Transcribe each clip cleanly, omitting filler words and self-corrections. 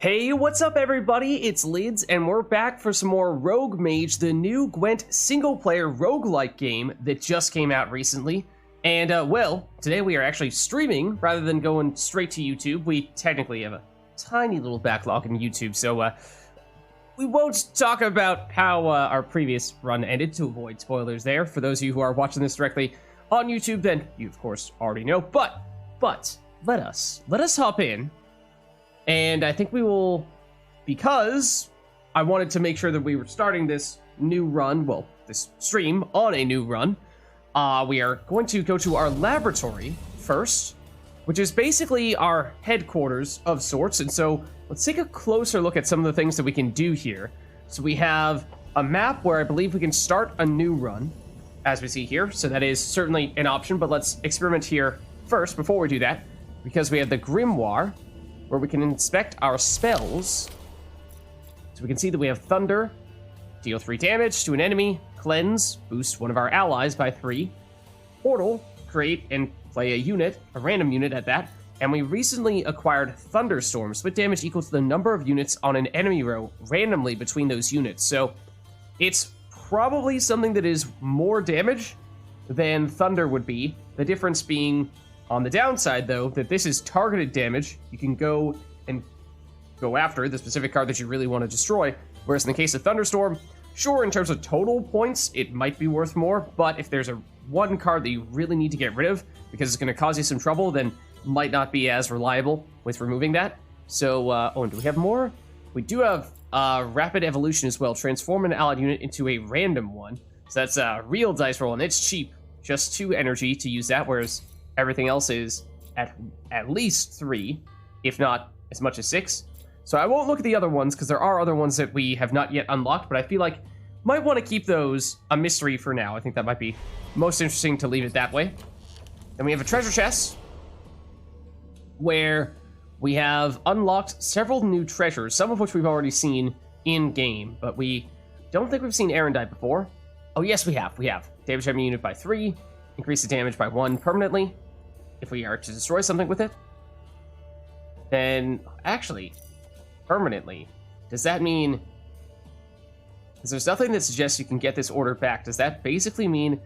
Hey, what's up everybody? It's Lids, and we're back for some more Rogue Mage, the new Gwent single-player roguelike game that just came out recently. And, well, today we are actually streaming rather than going straight to YouTube. We technically have a tiny little backlog in YouTube, so, we won't talk about how our previous run ended to avoid spoilers there. For those of you who are watching this directly on YouTube, then you, of course, already know. But, let us hop in. And I think we will, because I wanted to make sure that we were starting this new run, well, this stream on a new run, we are going to go to our laboratory first, which is basically our headquarters of sorts. And so let's take a closer look at some of the things that we can do here. So we have a map where I believe we can start a new run, as we see here. So that is certainly an option, but let's experiment here first before we do that, because we have the Grimoire, where we can inspect our spells. So we can see that we have Thunder, deal 3 damage to an enemy, Cleanse, boost one of our allies by 3, Portal, create and play a unit, a random unit at that, and we recently acquired Thunderstorm, split damage equal to the number of units on an enemy row randomly between those units. So it's probably something that is more damage than Thunder would be, the difference being on the downside, though, that this is targeted damage. You can go after the specific card that you really want to destroy, whereas in the case of Thunderstorm, sure, in terms of total points, it might be worth more, but if there's one card that you really need to get rid of because it's going to cause you some trouble, then might not be as reliable with removing that. So, oh, and do we have more? We do have Rapid Evolution as well. Transform an allied unit into a random one. So that's a real dice roll, and it's cheap. Just 2 energy to use that, whereas everything else is at least 3, if not as much as 6. So I won't look at the other ones, because there are other ones that we have not yet unlocked, but I feel like might want to keep those a mystery for now. I think that might be most interesting to leave it that way. Then we have a treasure chest, where we have unlocked several new treasures, some of which we've already seen in-game, but we don't think we've seen Erendite before. Oh, yes, we have. Damage enemy unit by 3, increase the damage by 1 permanently if we are to destroy something with it. Then, actually, permanently, does that mean... Because there's nothing that suggests you can get this order back. Does that basically mean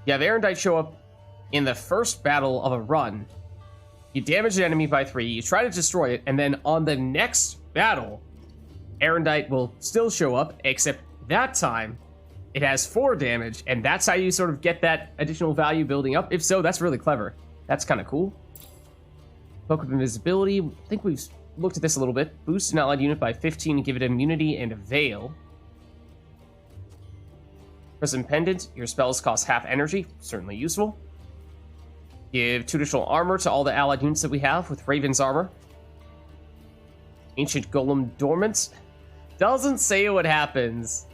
you have Erendite show up in the first battle of a run, you damage an enemy by 3, you try to destroy it, and then on the next battle, Erendite will still show up, except that time, it has 4 damage, and that's how you sort of get that additional value building up? If so, that's really clever. That's kind of cool. Cloak of Invisibility. I think we've looked at this a little bit. Boost an allied unit by 15 and give it immunity and a veil. Prism Pendant. Your spells cost half energy. Certainly useful. Give 2 additional armor to all the allied units that we have with Raven's armor. Ancient Golem Dormant. Doesn't say what happens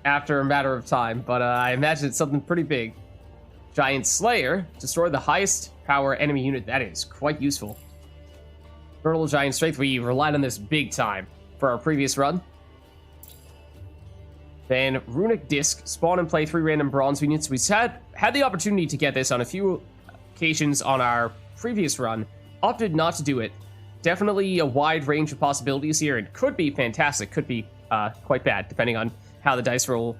after a matter of time, but I imagine it's something pretty big. Giant Slayer. Destroy the highest power enemy unit. That is quite useful. Fertile Giant Strength. We relied on this big time for our previous run. Then Runic Disc. Spawn and play 3 random bronze units. We had the opportunity to get this on a few occasions on our previous run. Opted not to do it. Definitely a wide range of possibilities here. It could be fantastic. Could be quite bad, depending on how the dice roll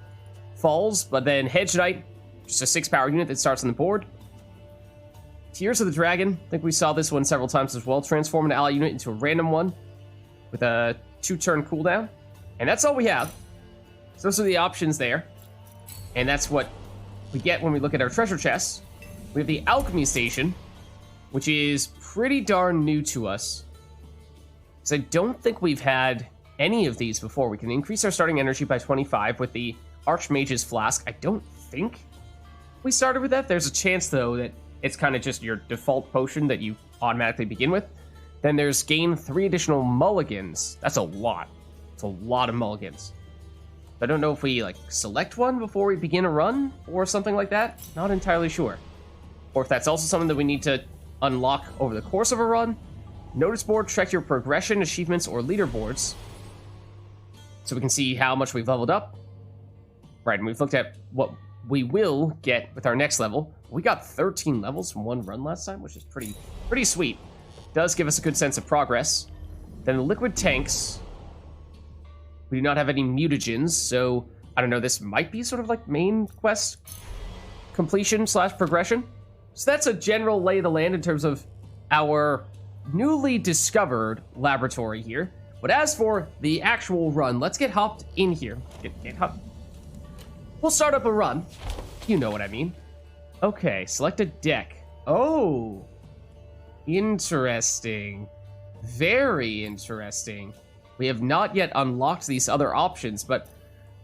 falls. But then Hedge Knight, just a 6 power unit that starts on the board. Tears of the Dragon, I think we saw this one several times as well. Transform an ally unit into a random one with a 2-turn cooldown. And that's all we have. So those are the options there. And that's what we get when we look at our treasure chests. We have the Alchemy Station, which is pretty darn new to us, because I don't think we've had any of these before. We can increase our starting energy by 25 with the Archmage's Flask. I don't think we started with that. There's a chance, though, that it's kind of just your default potion that you automatically begin with. Then there's gain 3 additional mulligans. That's a lot. It's a lot of mulligans. I don't know if we, select one before we begin a run or something like that. Not entirely sure. Or if that's also something that we need to unlock over the course of a run. Notice board, check your progression, achievements, or leaderboards, so we can see how much we've leveled up. Right, and we've looked at what we will get with our next level. We got 13 levels from one run last time, which is pretty sweet. Does give us a good sense of progress. Then the liquid tanks. We do not have any mutagens, so I don't know, this might be sort of like main quest completion / progression. So that's a general lay of the land in terms of our newly discovered laboratory here. But as for the actual run, let's get hopped in here. Get hopped. We'll start up a run. You know what I mean. Okay, select a deck. Oh, interesting. Very interesting. We have not yet unlocked these other options, but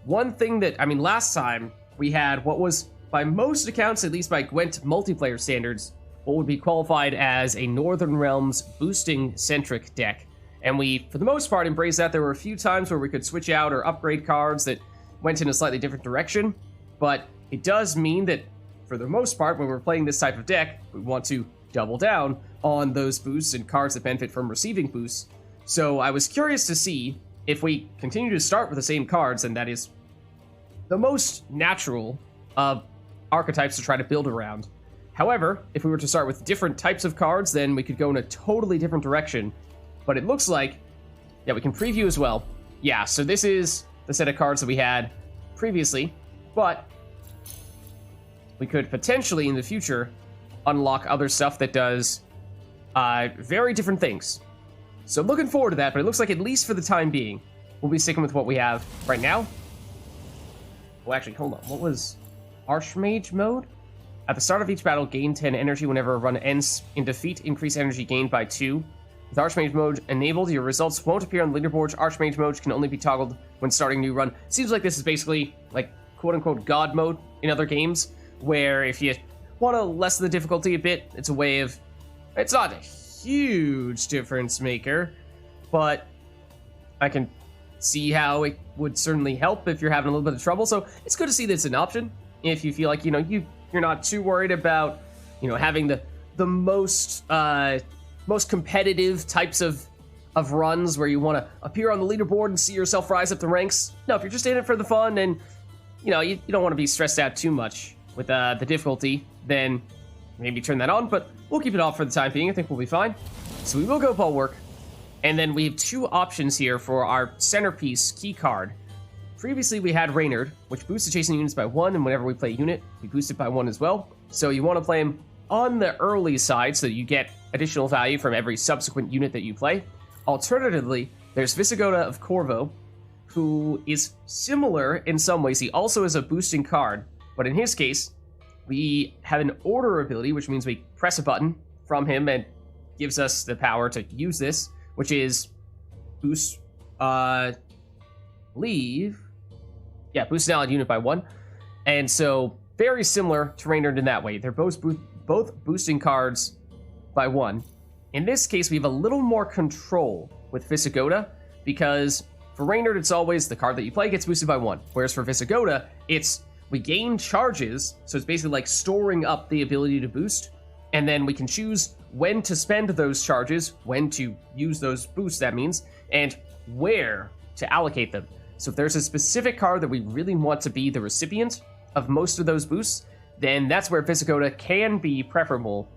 one thing that, I mean, last time we had what was, by most accounts, at least by Gwent multiplayer standards, what would be qualified as a Northern Realms boosting-centric deck. And we, for the most part, embraced that. There were a few times where we could switch out or upgrade cards that went in a slightly different direction, but it does mean that, for the most part, when we're playing this type of deck, we want to double down on those boosts and cards that benefit from receiving boosts. So I was curious to see if we continue to start with the same cards, and that is the most natural of archetypes to try to build around. However, if we were to start with different types of cards, then we could go in a totally different direction. But it looks like, yeah, we can preview as well. Yeah, so this is the set of cards that we had previously, but we could potentially in the future unlock other stuff that does very different things. So looking forward to that, but it looks like at least for the time being, we'll be sticking with what we have right now. Well, actually, hold on. What was Archmage mode? At the start of each battle, gain 10 energy whenever a run ends in defeat. Increase energy gained by 2. With Archmage mode enabled, your results won't appear on the leaderboards. Archmage mode can only be toggled when starting a new run. Seems like this is basically like quote-unquote God mode in other games, where if you want to lessen the difficulty a bit, it's a way of... It's not a huge difference maker, but I can see how it would certainly help if you're having a little bit of trouble. So it's good to see that it's an option if you feel like, you know, you're not too worried about, you know, having the most competitive types of runs where you want to appear on the leaderboard and see yourself rise up the ranks. No, if you're just in it for the fun and, you know, you don't want to be stressed out too much with the difficulty, then maybe turn that on, but we'll keep it off for the time being. I think we'll be fine. So we will go bulwark, and then we have two options here for our centerpiece key card. Previously, we had Reynard, which boosts the chasing units by 1, and whenever we play a unit, we boost it by 1 as well. So you want to play him on the early side so that you get additional value from every subsequent unit that you play. Alternatively, there's Visigoda of Corvo, who is similar in some ways. He also is a boosting card, but in his case, we have an order ability, which means we press a button from him and gives us the power to use this, which is boost, boost an allied unit by 1. And so, very similar to Reynard in that way. They're both boosting cards by 1. In this case, we have a little more control with Visigoda, because for Reynard, it's always the card that you play gets boosted by 1. Whereas for Visigoda, we gain charges, so it's basically like storing up the ability to boost, and then we can choose when to spend those charges, when to use those boosts, that means, and where to allocate them. So if there's a specific card that we really want to be the recipient of most of those boosts, then that's where Visigoda can be preferable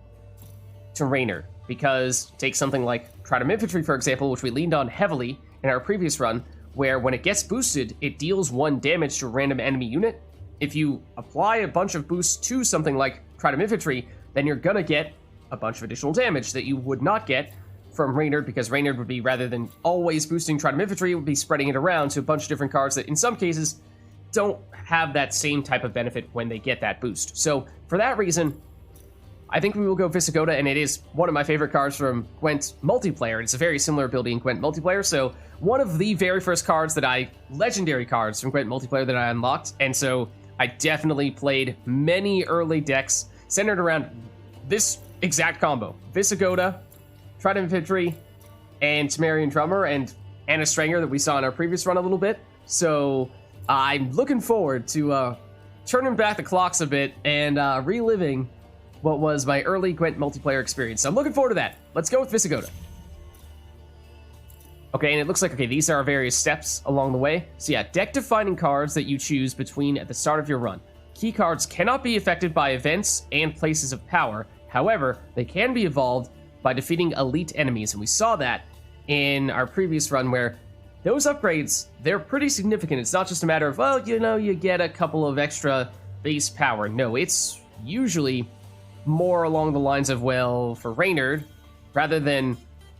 to Reynard, because take something like Trident Infantry, for example, which we leaned on heavily in our previous run, where when it gets boosted, it deals 1 damage to a random enemy unit. If you apply a bunch of boosts to something like Trident Infantry, then you're gonna get a bunch of additional damage that you would not get from Reynard, because Reynard would be, rather than always boosting Trident Infantry, it would be spreading it around to a bunch of different cards that in some cases don't have that same type of benefit when they get that boost. So for that reason, I think we will go Visigoda, and it is one of my favorite cards from Gwent multiplayer. It's a very similar ability in Gwent multiplayer, so one of the very first cards legendary cards from Gwent multiplayer that I unlocked, and so I definitely played many early decks centered around this exact combo. Visigoda, Trident Infantry, and Temerian Drummer, and Anna Stranger that we saw in our previous run a little bit. So I'm looking forward to turning back the clocks a bit and reliving what was my early Gwent multiplayer experience. So I'm looking forward to that. Let's go with Visigoda. Okay, and it looks like, okay, these are our various steps along the way. So yeah, deck-defining cards that you choose between at the start of your run. Key cards cannot be affected by events and places of power. However, they can be evolved by defeating elite enemies, and we saw that in our previous run where those upgrades, they're pretty significant. It's not just a matter of, well, you know, you get a couple of extra base power. No, it's usually more along the lines of, well, for Reynard, rather than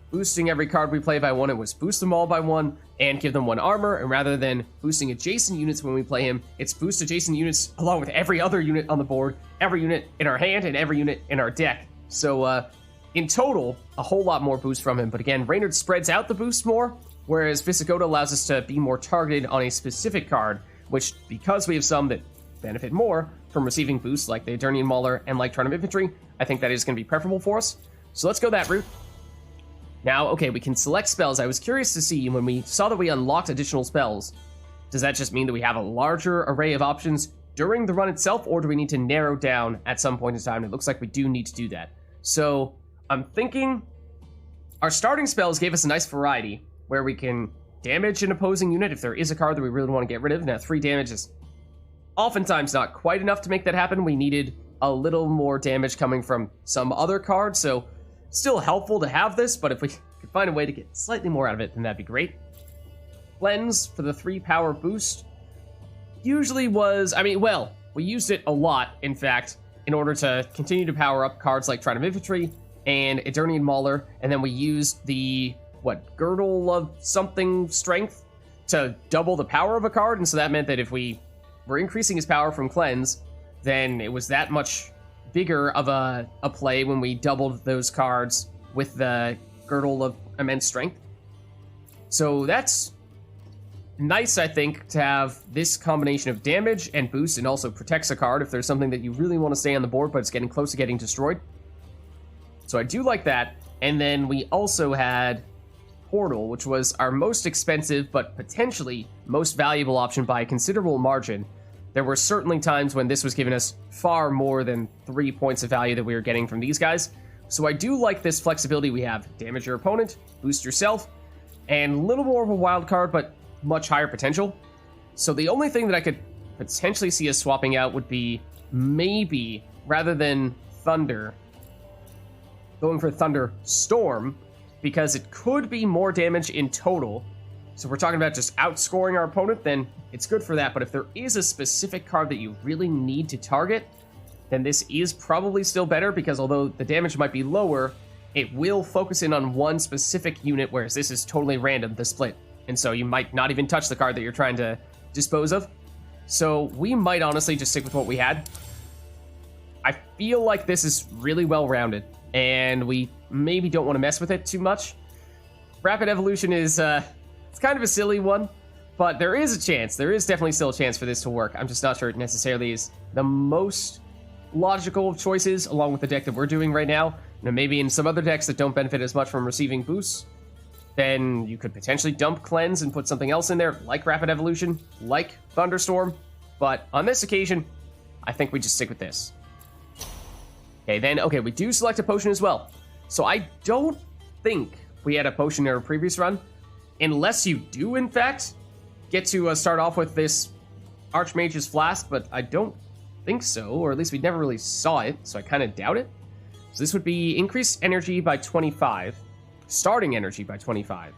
boosting every card we play by 1, it was boost them all by 1 and give them 1 armor, and rather than boosting adjacent units when we play him, it's boost adjacent units along with every other unit on the board, every unit in our hand, and every unit in our deck. So, in total, a whole lot more boost from him. But again, Reynard spreads out the boost more, whereas Visigoda allows us to be more targeted on a specific card, which, because we have some that benefit more from receiving boosts, like the Eternian Mauler and like Tournament Infantry, I think that is going to be preferable for us. So let's go that route. Now, okay, we can select spells. I was curious to see, when we saw that we unlocked additional spells, does that just mean that we have a larger array of options during the run itself, or do we need to narrow down at some point in time? It looks like we do need to do that. So I'm thinking our starting spells gave us a nice variety where we can damage an opposing unit if there is a card that we really want to get rid of. Now, 3 damage is oftentimes not quite enough to make that happen. We needed a little more damage coming from some other card, so still helpful to have this, but if we could find a way to get slightly more out of it, then that'd be great. Cleanse for the 3 power boost usually was, I mean, well, we used it a lot, in fact, in order to continue to power up cards like Trident of Infantry and Eternian Mauler, and then we used the, Girdle of something strength to double the power of a card, and so that meant that if we were increasing his power from Cleanse, then it was that much bigger of a play when we doubled those cards with the Girdle of Immense Strength. So that's nice, I think, to have this combination of damage and boost, and also protects a card if there's something that you really want to stay on the board but it's getting close to getting destroyed. So I do like that. And then we also had Portal, which was our most expensive but potentially most valuable option by a considerable margin. There were certainly times when this was giving us far more than 3 points of value that we were getting from these guys. So I do like this flexibility we have. Damage your opponent, boost yourself, and a little more of a wild card, but much higher potential. So the only thing that I could potentially see us swapping out would be maybe, rather than Thunder, going for Thunder Storm, because it could be more damage in total. So if we're talking about just outscoring our opponent, then it's good for that. But if there is a specific card that you really need to target, then this is probably still better, because although the damage might be lower, it will focus in on one specific unit, whereas this is totally random, the split. And so you might not even touch the card that you're trying to dispose of. So we might honestly just stick with what we had. I feel like this is really well-rounded, and we maybe don't want to mess with it too much. Rapid Evolution is, it's kind of a silly one, but there is a chance. There is definitely still a chance for this to work. I'm just not sure it necessarily is the most logical of choices, along with the deck that we're doing right now. You know, maybe in some other decks that don't benefit as much from receiving boosts, then you could potentially dump Cleanse and put something else in there, like Rapid Evolution, like Thunderstorm. But on this occasion, I think we just stick with this. Okay, then, okay, we do select a potion as well. So I don't think we had a potion in our previous run, unless you do, in fact, get to start off with this Archmage's Flask, but I don't think so, or at least we never really saw it, so I kind of doubt it. So this would be increased energy by 25, starting energy by 25.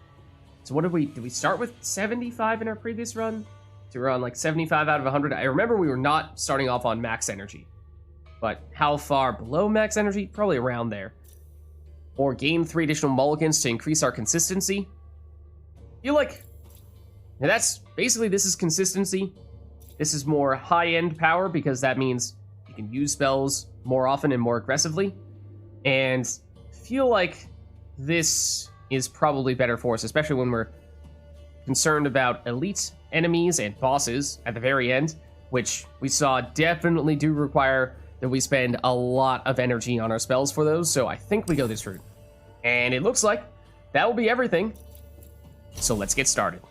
So what did we start with 75 in our previous run? So we're on like 75 out of 100. I remember we were not starting off on max energy, but how far below max energy? Probably around there. Or gain 3 additional mulligans to increase our consistency. I feel like now that's basically, this is consistency. This is more high-end power, because that means you can use spells more often and more aggressively. And I feel like this is probably better for us, especially when we're concerned about elite enemies and bosses at the very end, which we saw definitely do require that we spend a lot of energy on our spells for those. So I think we go this route. And it looks like that will be everything. So let's get started.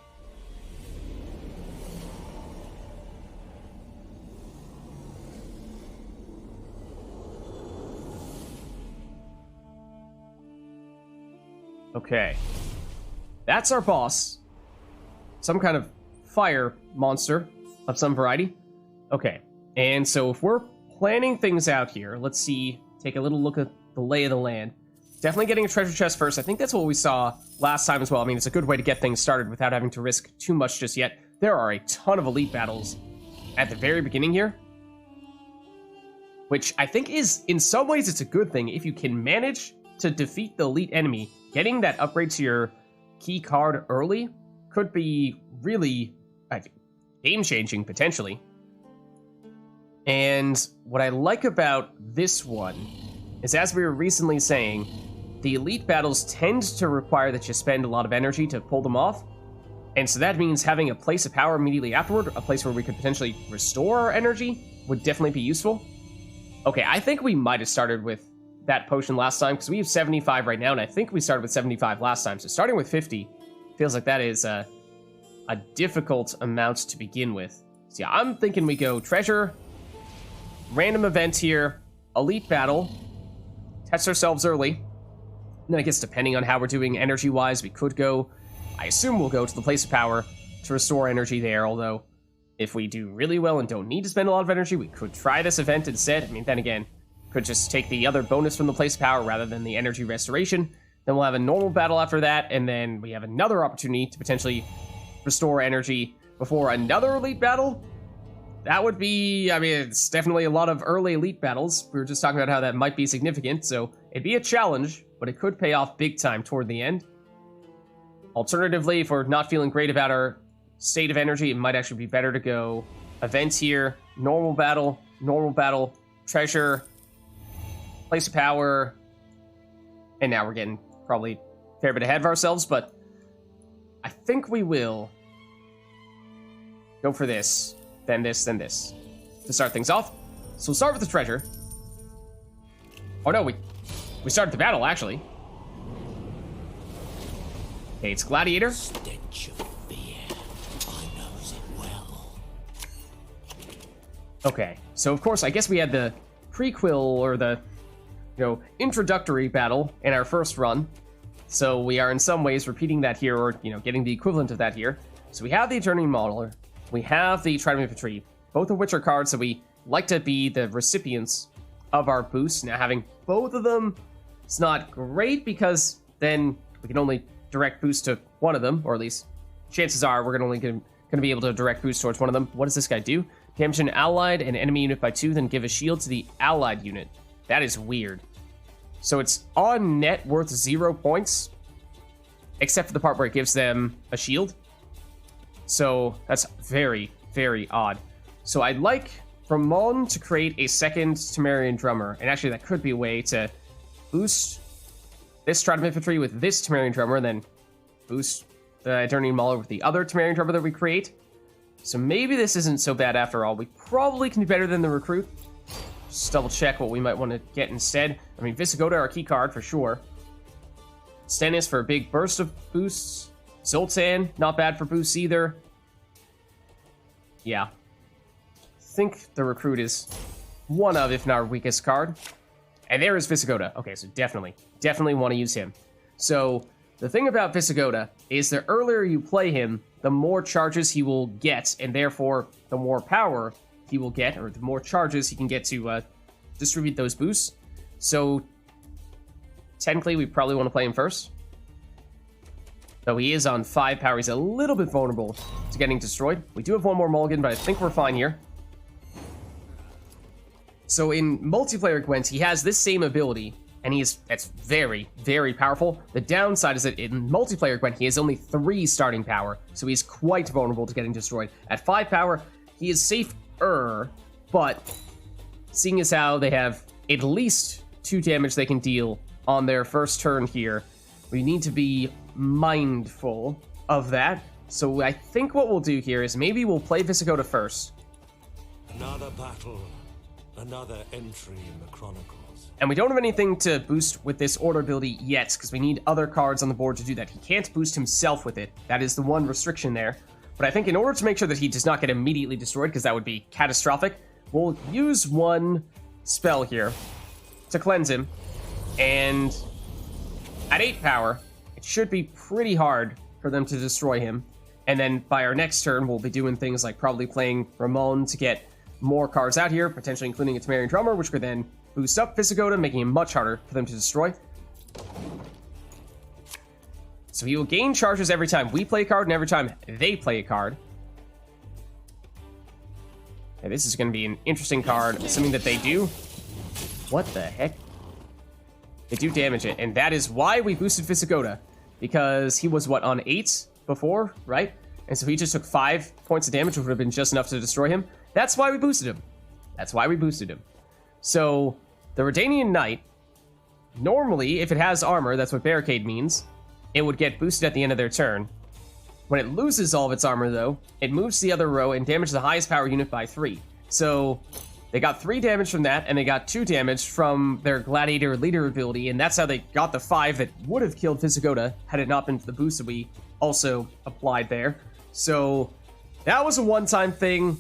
Okay. That's our boss. Some kind of fire monster of some variety. Okay. And so if we're planning things out here, let's see, take a little look at the lay of the land. definitely getting a treasure chest first. I think that's what we saw last time as well. I mean, it's a good way to get things started without having to risk too much just yet. There are a ton of elite battles at the very beginning here, which I think is, in some ways, it's a good thing. If you can manage to defeat the elite enemy, getting that upgrade to your key card early could be really game-changing, potentially. And what I like about this one is, as we were recently saying, the elite battles tend to require that you spend a lot of energy to pull them off. And so that means having a place of power immediately afterward, a place where we could potentially restore our energy, would definitely be useful. Okay, I think we might have started with that potion last time, because we have 75 right now, and I think we started with 75 last time. So starting with 50 feels like that is a difficult amount to begin with. So yeah, I'm thinking we go treasure, random event here, elite battle, test ourselves early. And then I guess depending on how we're doing energy-wise, we could go, I assume we'll go to the place of power to restore energy there, although if we do really well and don't need to spend a lot of energy, we could try this event instead. I mean, then again, could just take the other bonus from the place of power rather than the energy restoration. Then we'll have a normal battle after that, and then we have another opportunity to potentially restore energy before another elite battle. That would be, I mean, it's definitely a lot of early elite battles. We were just talking about how that might be significant, so it'd be a challenge, but it could pay off big time toward the end. Alternatively, if we're not feeling great about our state of energy, it might actually be better to go events here, normal battle, treasure, place of power, and now we're getting probably a fair bit ahead of ourselves, but I think we will go for this, then this, then this, to start things off. So we'll start with the treasure. Oh no, we started the battle, actually. Okay, it's Gladiator. Stench of fear. I knows it well. Okay, so of course, I guess we had the prequel, or the, introductory battle in our first run. So we are in some ways repeating that here, or, getting the equivalent of that here. So we have the Eternity Modeler, we have the Trident of Infantry, both of which are cards that we like to be the recipients of our boosts. Now, having both of them, it's not great, because then we can only direct boost to one of them, or at least chances are we're only going to be able to direct boost towards one of them. What does this guy do? Damage an allied and enemy unit by 2, then give a shield to the allied unit. That is weird. So it's on net worth 0 points, except for the part where it gives them a shield. So that's very, very odd. So I'd like Ramon to create a second Temerian Drummer, and actually that could be a way to boost this Trident of Infantry with this Temerian Drummer, and then boost the Eternity Mauler with the other Temerian Drummer that we create. So maybe this isn't so bad after all. We probably can do better than the Recruit. Just double check what we might want to get instead. I mean, Visigoda, our key card for sure. Stennis for a big burst of boosts. Zoltan, not bad for boosts either. Yeah. I think the Recruit is one of, if not our weakest card. And there is Visigoda. Okay, so definitely want to use him. So the thing about Visigoda is the earlier you play him, the more charges he will get, and therefore the more power he will get, or the more charges he can get to distribute those boosts. So technically we probably want to play him first. Though he is on 5 power, he's a little bit vulnerable to getting destroyed. We do have one more mulligan, but I think we're fine here. So in multiplayer Gwent, he has this same ability, and that's very, very powerful. The downside is that in multiplayer Gwent, he has only 3 starting power, so he's quite vulnerable to getting destroyed. At 5 power, he is safer, but seeing as how they have at least 2 damage they can deal on their first turn here, we need to be mindful of that. So I think what we'll do here is maybe we'll play Visigoda first. Another battle, another entry in the Chronicles. And we don't have anything to boost with this order ability yet, because we need other cards on the board to do that. He can't boost himself with it. That is the one restriction there. But I think in order to make sure that he does not get immediately destroyed, because that would be catastrophic, we'll use one spell here to cleanse him. And at 8 power, it should be pretty hard for them to destroy him. And then by our next turn, we'll be doing things like probably playing Ramon to get more cards out here, potentially including a Temerian Drummer, which could then boost up Visigoda, making it much harder for them to destroy. So he will gain charges every time we play a card and every time they play a card. Okay, this is going to be an interesting card, assuming that they do. What the heck? They do damage it, and that is why we boosted Visigoda. Because he was, what, on 8 before, right? And so he just took 5 points of damage, which would have been just enough to destroy him. That's why we boosted him. That's why we boosted him. So, the Redanian Knight, normally, if it has armor, that's what Barricade means, it would get boosted at the end of their turn. When it loses all of its armor, though, it moves to the other row and damages the highest power unit by 3. So, they got 3 damage from that, and they got 2 damage from their Gladiator Leader ability, and that's how they got the 5 that would have killed Visigoda had it not been for the boost that we also applied there. So, that was a one-time thing.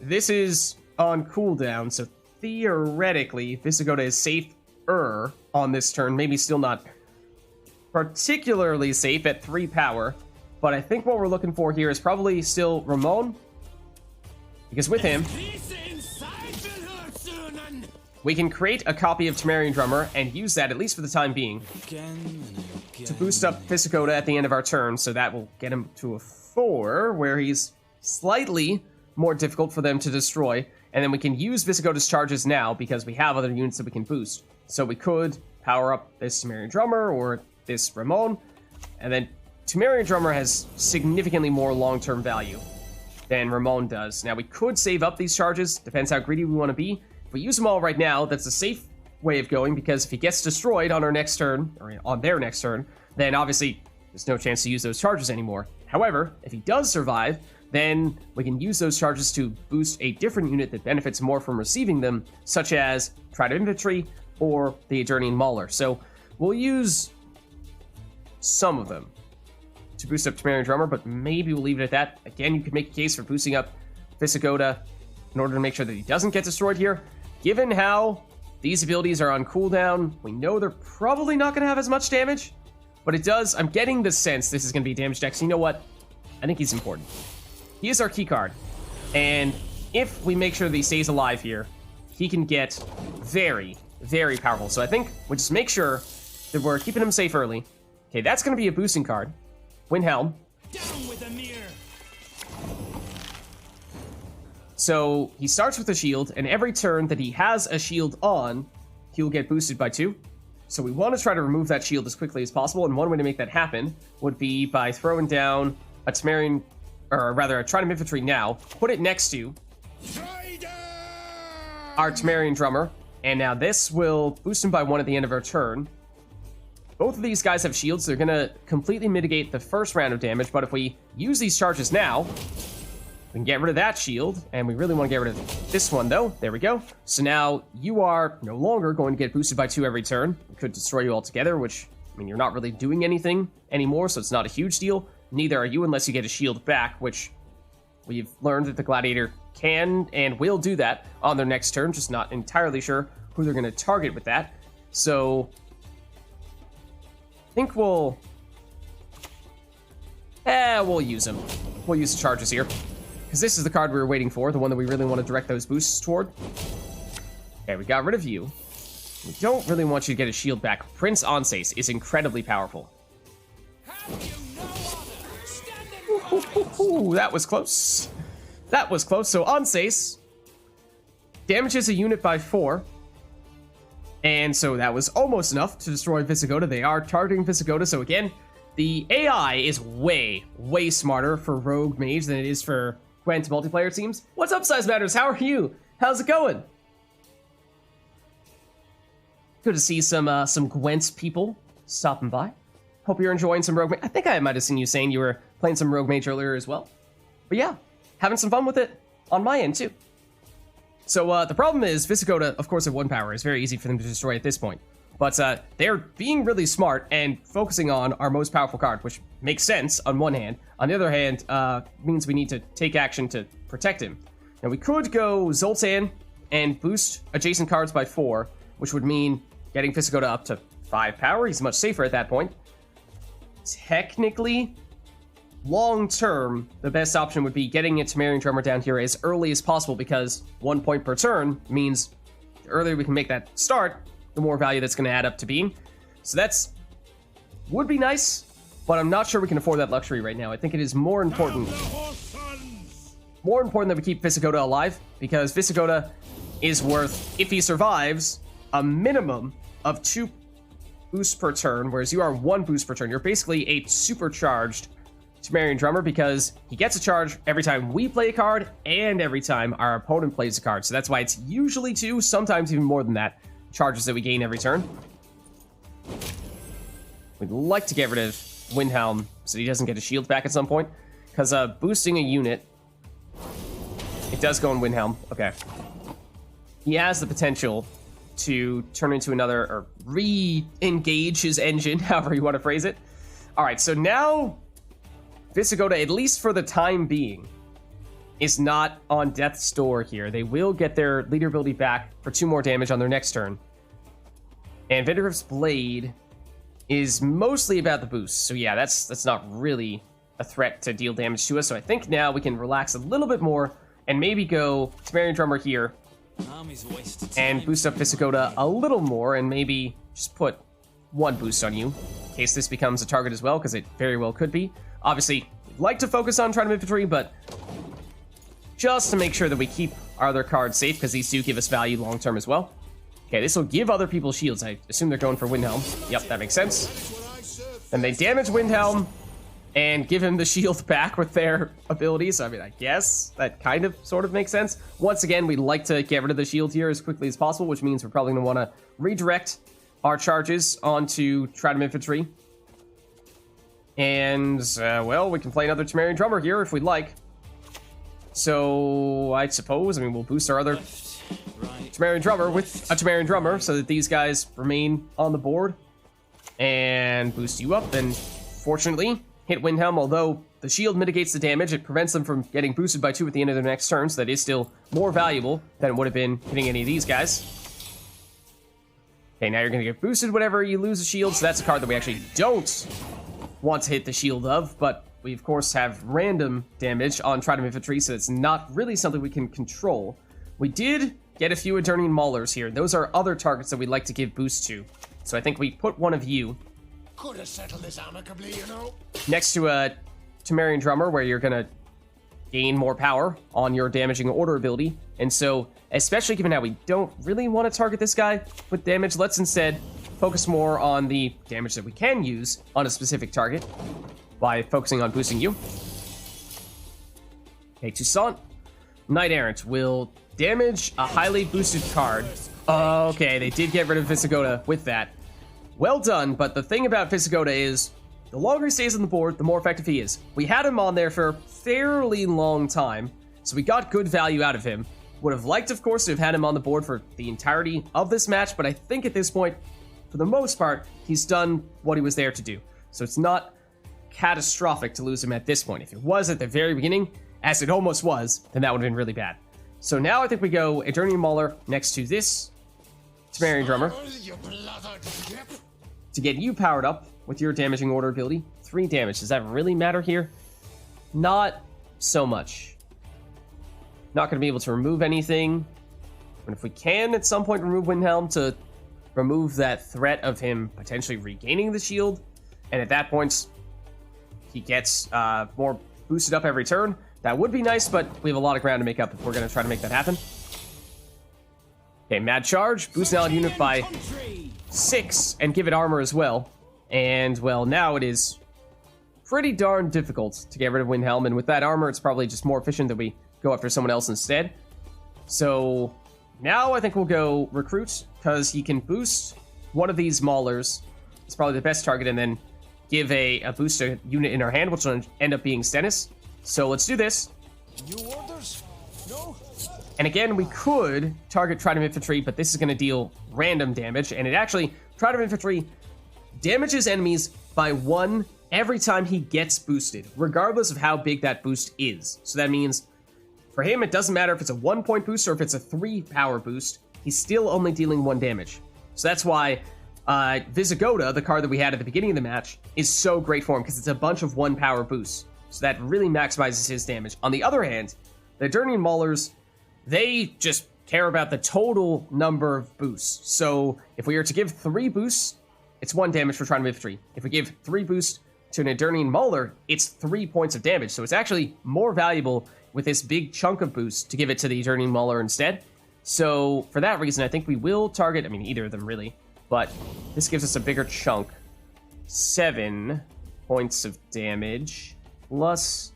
This is on cooldown, so theoretically, Visigoda is safer on this turn. Maybe still not particularly safe at 3 power, but I think what we're looking for here is probably still Ramon, because with him, we can create a copy of Temerian Drummer and use that, at least for the time being, to boost up Visigoda at the end of our turn, so that will get him to a 4, where he's slightly more difficult for them to destroy, and then we can use Visigoda's charges now, because we have other units that we can boost. So we could power up this Temerian Drummer, or this Ramon, and then Temerian Drummer has significantly more long-term value than Ramon does. Now, we could save up these charges, depends how greedy we want to be. If we use them all right now, that's a safe way of going, because if he gets destroyed on our next turn, or on their next turn, then obviously there's no chance to use those charges anymore. However, if he does survive, then we can use those charges to boost a different unit that benefits more from receiving them, such as Trident Infantry or the Eternian Mauler. So we'll use some of them to boost up Temerian Drummer, but maybe we'll leave it at that. Again, you could make a case for boosting up Visigoda in order to make sure that he doesn't get destroyed here. Given how these abilities are on cooldown, we know they're probably not going to have as much damage, but it does. I'm getting the sense this is going to be a damage deck. So you know what? I think he's important. He is our key card, and if we make sure that he stays alive here, he can get very, very powerful. So I think we'll just make sure that we're keeping him safe early. Okay, that's going to be a boosting card. Windhelm. Down with the mirror. So he starts with a shield, and every turn that he has a shield on, he'll get boosted by 2. So we want to try to remove that shield as quickly as possible, and one way to make that happen would be by throwing down a Temerian, or rather a Trident Infantry now, put it next to our Temerian Drummer, and now this will boost him by 1 at the end of our turn. Both of these guys have shields, so they're going to completely mitigate the first round of damage, but if we use these charges now, we can get rid of that shield, and we really want to get rid of this one, though. There we go. So now you are no longer going to get boosted by 2 every turn. We could destroy you altogether, which, I mean, you're not really doing anything anymore, so it's not a huge deal. Neither are you unless you get a shield back, which we've learned that the Gladiator can and will do that on their next turn, just not entirely sure who they're going to target with that. So I think we'll use him. We'll use the charges here, because this is the card we were waiting for, the one that we really want to direct those boosts toward. Okay, we got rid of you. We don't really want you to get a shield back. Prince Anses is incredibly powerful. Ooh, that was close. That was close. So Anses damages a unit by 4. And so that was almost enough to destroy Visigoda. They are targeting Visigoda. So again, the AI is way, way smarter for Rogue Mage than it is for Gwent multiplayer teams. What's up, Size Matters? How are you? How's it going? Good to see some Gwent people stopping by. Hope you're enjoying some Rogue Mage. I think I might have seen you saying you were playing some Rogue Mage earlier as well. But yeah, having some fun with it on my end too. So the problem is Visigoda, of course, at 1 power is very easy for them to destroy at this point. But they're being really smart and focusing on our most powerful card, which makes sense on one hand. On the other hand, means we need to take action to protect him. Now we could go Zoltan and boost adjacent cards by 4, which would mean getting Visigoda up to 5 power. He's much safer at that point. Technically, long-term, the best option would be getting a Temerian Drummer down here as early as possible, because 1 point per turn means the earlier we can make that start, the more value that's going to add up to being. So that's would be nice, but I'm not sure we can afford that luxury right now. I think it is more important that we keep Visigoda alive, because Visigoda is worth, if he survives, a minimum of 2 boosts per turn, whereas you are 1 boost per turn. You're basically a supercharged Temerian Drummer, because he gets a charge every time we play a card and every time our opponent plays a card. So that's why it's usually 2, sometimes even more than that, charges that we gain every turn. We'd like to get rid of Windhelm so he doesn't get a shield back at some point, because boosting a unit, it does go in Windhelm. Okay. He has the potential to turn into another, or re-engage his engine, however you want to phrase it. Alright, so now Visigoda, at least for the time being, is not on death's door here. They will get their leader ability back for 2 more damage on their next turn. And Vindictive's Blade is mostly about the boost. So yeah, that's not really a threat to deal damage to us. So I think now we can relax a little bit more and maybe go Temerian Drummer here and boost up Visigoda a little more, and maybe just put 1 boost on you in case this becomes a target as well, because it very well could be. Obviously, we'd like to focus on Trident Infantry, but just to make sure that we keep our other cards safe, because these do give us value long term as well. Okay, this will give other people shields. I assume they're going for Windhelm. Yep, that makes sense. And they damage Windhelm and give him the shield back with their abilities. I mean, I guess that kind of sort of makes sense. Once again, we'd like to get rid of the shield here as quickly as possible, which means we're probably going to want to redirect our charges onto Trident Infantry. And, well, we can play another Temerian Drummer here if we'd like. So, I suppose, I mean, we'll boost our other Temerian Drummer with a Temerian Drummer so that these guys remain on the board and boost you up. And fortunately, hit Windhelm, although the shield mitigates the damage, it prevents them from getting boosted by 2 at the end of their next turn, so that is still more valuable than it would have been hitting any of these guys. Okay, now you're going to get boosted whenever you lose a shield, so that's a card that we actually don't want to hit the shield of, but we of course have random damage on Trident Infantry, so it's not really something we can control. We did get a few Eternian Maulers here. Those are other targets that we'd like to give boost to. So I think we put one of you could have settled this amicably, you know. Next to a Temerian Drummer, where you're gonna gain more power on your damaging order ability. And so, especially given how we don't really want to target this guy with damage, let's instead focus more on the damage that we can use on a specific target by focusing on boosting you. Okay, Toussaint, Knight Errant will damage a highly boosted card. Okay, they did get rid of Visigoda with that. Well done, but the thing about Visigoda is, the longer he stays on the board, the more effective he is. We had him on there for a fairly long time, so we got good value out of him. Would have liked, of course, to have had him on the board for the entirety of this match, but I think at this point, for the most part, he's done what he was there to do. So it's not catastrophic to lose him at this point. If it was at the very beginning, as it almost was, then that would have been really bad. So now I think we go Eternian Mauler next to this Temerian Drummer to get you powered up with your damaging order ability. 3 damage. Does that really matter here? Not so much. Not going to be able to remove anything. And if we can at some point remove Windhelm to remove that threat of him potentially regaining the shield, and at that point he gets more boosted up every turn, that would be nice, but we have a lot of ground to make up if we're going to try to make that happen. Okay, Mad Charge. Boost an allied unit by 6 and give it armor as well. And, well, now it is pretty darn difficult to get rid of Windhelm, and with that armor, it's probably just more efficient that we go after someone else instead. So, now I think we'll go Recruit, because he can boost one of these Maulers. It's probably the best target, and then give a boost to unit in our hand, which will end up being Stennis. So, let's do this. New orders? No? And again, we could target Trident Infantry, but this is going to deal random damage, and it actually, Trident Infantry damages enemies by 1 every time he gets boosted, regardless of how big that boost is. So that means, for him, it doesn't matter if it's a 1-point boost or if it's a 3 power boost, he's still only dealing 1 damage. So that's why Visigoda, the card that we had at the beginning of the match, is so great for him, because it's a bunch of 1 power boosts. So that really maximizes his damage. On the other hand, the Eternian Maulers, they just care about the total number of boosts. So if we were to give 3 boosts it's 1 damage for trying to move 3. If we give 3 boost to an Eternian Mauler, it's 3 points of damage. So it's actually more valuable with this big chunk of boost to give it to the Eternian Mauler instead. So for that reason, I think we will target, I mean, either of them really, but this gives us a bigger chunk. 7 points of damage plus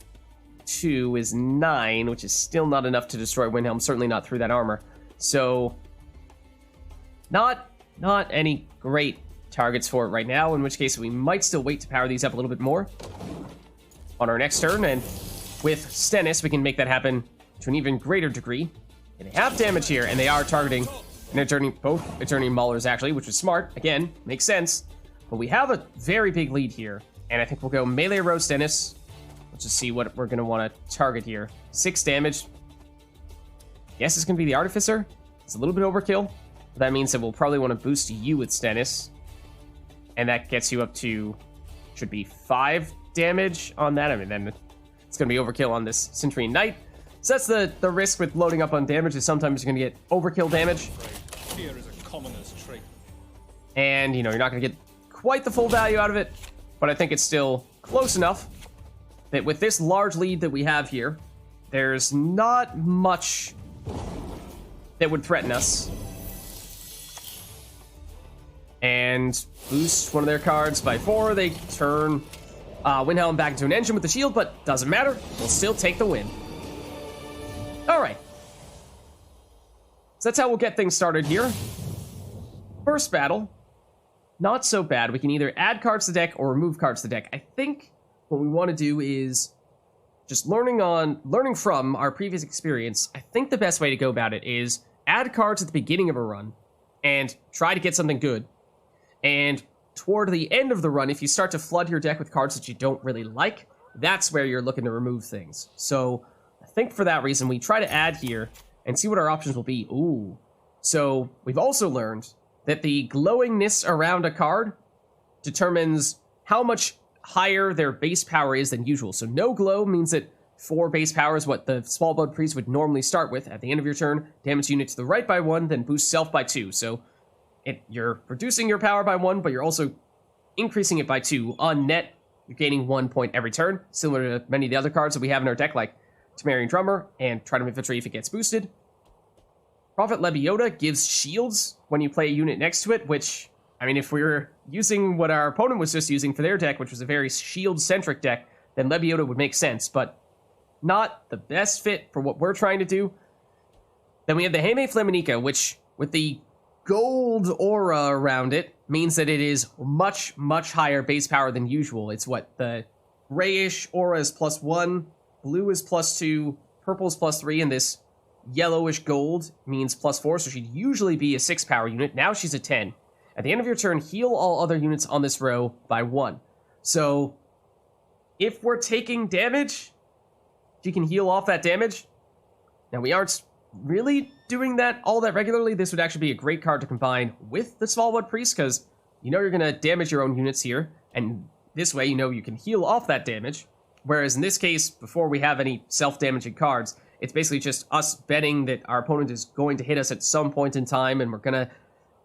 2 is 9, which is still not enough to destroy Windhelm, certainly not through that armor. So not any great targets for it right now, in which case we might still wait to power these up a little bit more on our next turn, and with Stennis we can make that happen to an even greater degree. And they have damage here, and they are targeting both Eternian Maulers actually, which is smart. Again, makes sense. But we have a very big lead here, and I think we'll go melee row Stennis. Let's just see what we're going to want to target here. 6 damage. Yes, it's going to be the Artificer. It's a little bit overkill. That means that we'll probably want to boost you with Stennis. And that gets you up to, should be 5 damage on that. I mean, then it's going to be overkill on this Centurion Knight. So that's the risk with loading up on damage, is sometimes you're going to get overkill damage. Fear is a commoner's trait. And, you know, you're not going to get quite the full value out of it, but I think it's still close enough that with this large lead that we have here, there's not much that would threaten us. And boost one of their cards by 4. They turn Windhelm back into an engine with the shield, but doesn't matter. We'll still take the win. Alright. So that's how we'll get things started here. First battle. Not so bad. We can either add cards to the deck or remove cards to the deck. I think what we want to do is just learning from our previous experience. I think the best way to go about it is add cards at the beginning of a run and try to get something good. And toward the end of the run, if you start to flood your deck with cards that you don't really like, that's where you're looking to remove things. So I think for that reason, we try to add here and see what our options will be. Ooh. So we've also learned that the glowingness around a card determines how much higher their base power is than usual. So no glow means that 4 base power is what the Small Blood Priest would normally start with. At the end of your turn, damage unit to the right by 1, then boost self by 2. So you're reducing your power by 1, but you're also increasing it by 2. On net, you're gaining 1 point every turn, similar to many of the other cards that we have in our deck, like Temerian Drummer and Trident Infantry if it gets boosted. Prophet Lebiota gives shields when you play a unit next to it, which, I mean, if we were using what our opponent was just using for their deck, which was a very shield-centric deck, then Lebiota would make sense, but not the best fit for what we're trying to do. Then we have the Heme Flaminica, which, with the gold aura around it, means that it is much, much higher base power than usual. It's what, the grayish aura is +1, blue is +2, purple is +3, and this yellowish gold means +4, so she'd usually be a 6 power unit. Now she's a 10. At the end of your turn, heal all other units on this row by 1. So if we're taking damage, she can heal off that damage. Now we aren't really doing that all that regularly. This would actually be a great card to combine with the Small Blood Priest, because you know you're going to damage your own units here, and this way you know you can heal off that damage. Whereas in this case, before we have any self-damaging cards, it's basically just us betting that our opponent is going to hit us at some point in time, and we're going to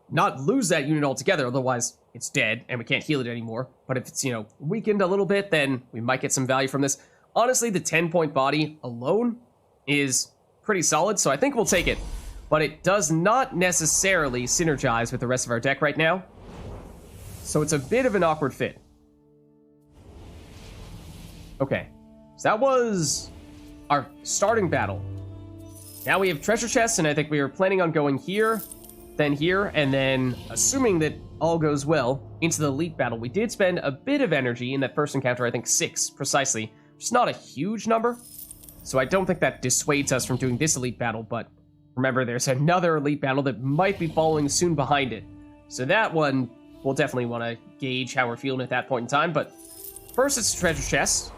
not lose that unit altogether, otherwise it's dead, and we can't heal it anymore. But if it's, you know, weakened a little bit, then we might get some value from this. Honestly, the 10-point body alone is pretty solid, so I think we'll take it. But it does not necessarily synergize with the rest of our deck right now, so it's a bit of an awkward fit. Okay, so that was our starting battle. Now we have treasure chests, and I think we were planning on going here, and then, assuming that all goes well, into the elite battle. We did spend a bit of energy in that first encounter, I think 6 precisely, which is not a huge number, so I don't think that dissuades us from doing this elite battle, but remember, there's another elite battle that might be following soon behind it. So that one, we'll definitely want to gauge how we're feeling at that point in time, but first it's treasure chest.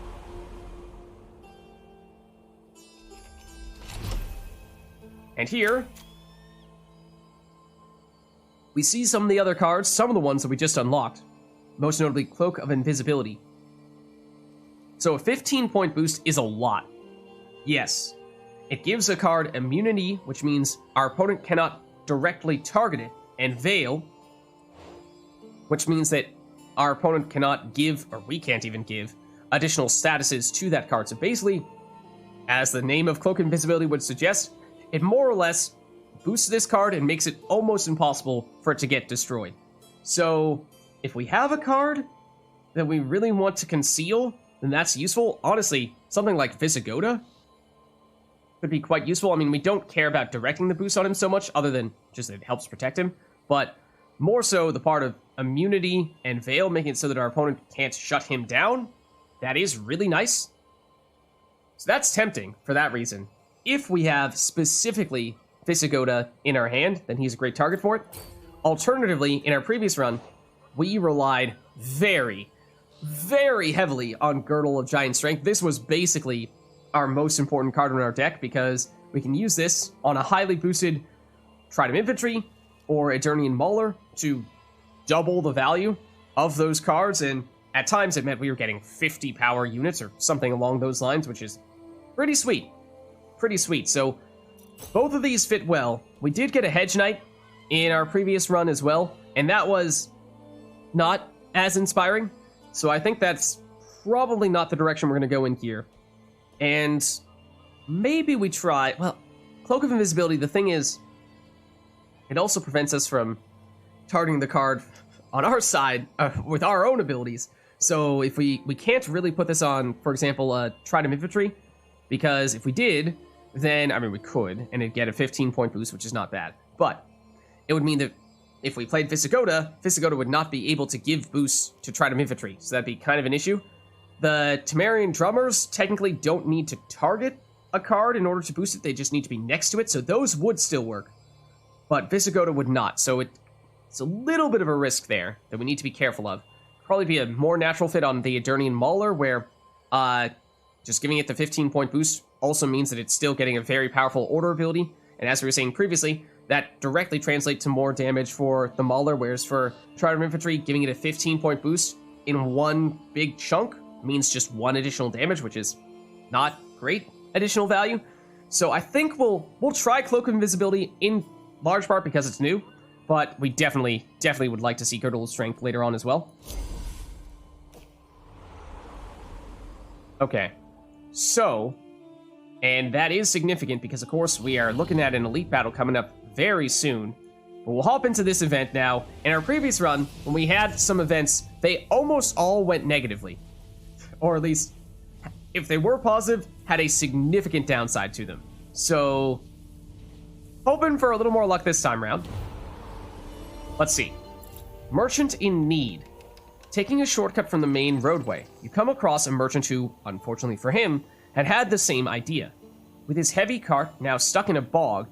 And here, we see some of the other cards, some of the ones that we just unlocked, most notably Cloak of Invisibility. So a 15-point boost is a lot. Yes, it gives a card immunity, which means our opponent cannot directly target it, and Veil, which means that our opponent cannot give, or we can't even give, additional statuses to that card. So basically, as the name of Cloak Invisibility would suggest, it more or less boosts this card and makes it almost impossible for it to get destroyed. So if we have a card that we really want to conceal, then that's useful. Honestly, something like Visigoda could be quite useful. I mean, we don't care about directing the boost on him so much, other than just that it helps protect him, but more so the part of immunity and Veil, making it so that our opponent can't shut him down. That is really nice. So that's tempting for that reason. If we have specifically Visigoda in our hand, then he's a great target for it. Alternatively, in our previous run, we relied very, very heavily on Girdle of Giant Strength. This was basically our most important card in our deck because we can use this on a highly boosted Trident Infantry or Eternian Mauler to double the value of those cards, and at times it meant we were getting 50 power units or something along those lines, which is pretty sweet. Pretty sweet. So both of these fit well. We did get a Hedge Knight in our previous run as well, and that was not as inspiring. So I think that's probably not the direction we're going to go in here. And maybe we try... Well, Cloak of Invisibility, the thing is, it also prevents us from targeting the card on our side with our own abilities. So if we can't really put this on, for example, Trident Infantry, because if we did, then, I mean, we could, and it'd get a 15-point boost, which is not bad. But it would mean that if we played Visigoda, Visigoda would not be able to give boosts to Trident Infantry, so that'd be kind of an issue. The Temerian Drummers technically don't need to target a card in order to boost it, they just need to be next to it, so those would still work. But Visigoda would not, so it's a little bit of a risk there that we need to be careful of. Probably be a more natural fit on the Eternian Mauler, where just giving it the 15-point boost also means that it's still getting a very powerful order ability, and as we were saying previously, that directly translates to more damage for the Mauler, whereas for Trident Infantry, giving it a 15-point boost in one big chunk means just one additional damage, which is not great additional value. So I think we'll try Cloak of Invisibility in large part because it's new, but we definitely would like to see Girdle of Strength later on as well. Okay, so, and that is significant because, of course, we are looking at an elite battle coming up very soon. But we'll hop into this event now. In our previous run, when we had some events, they almost all went negatively. Or at least, if they were positive, had a significant downside to them. So, hoping for a little more luck this time around. Let's see. Merchant in Need. Taking a shortcut from the main roadway, you come across a merchant who, unfortunately for him, had the same idea. With his heavy cart now stuck in a bog,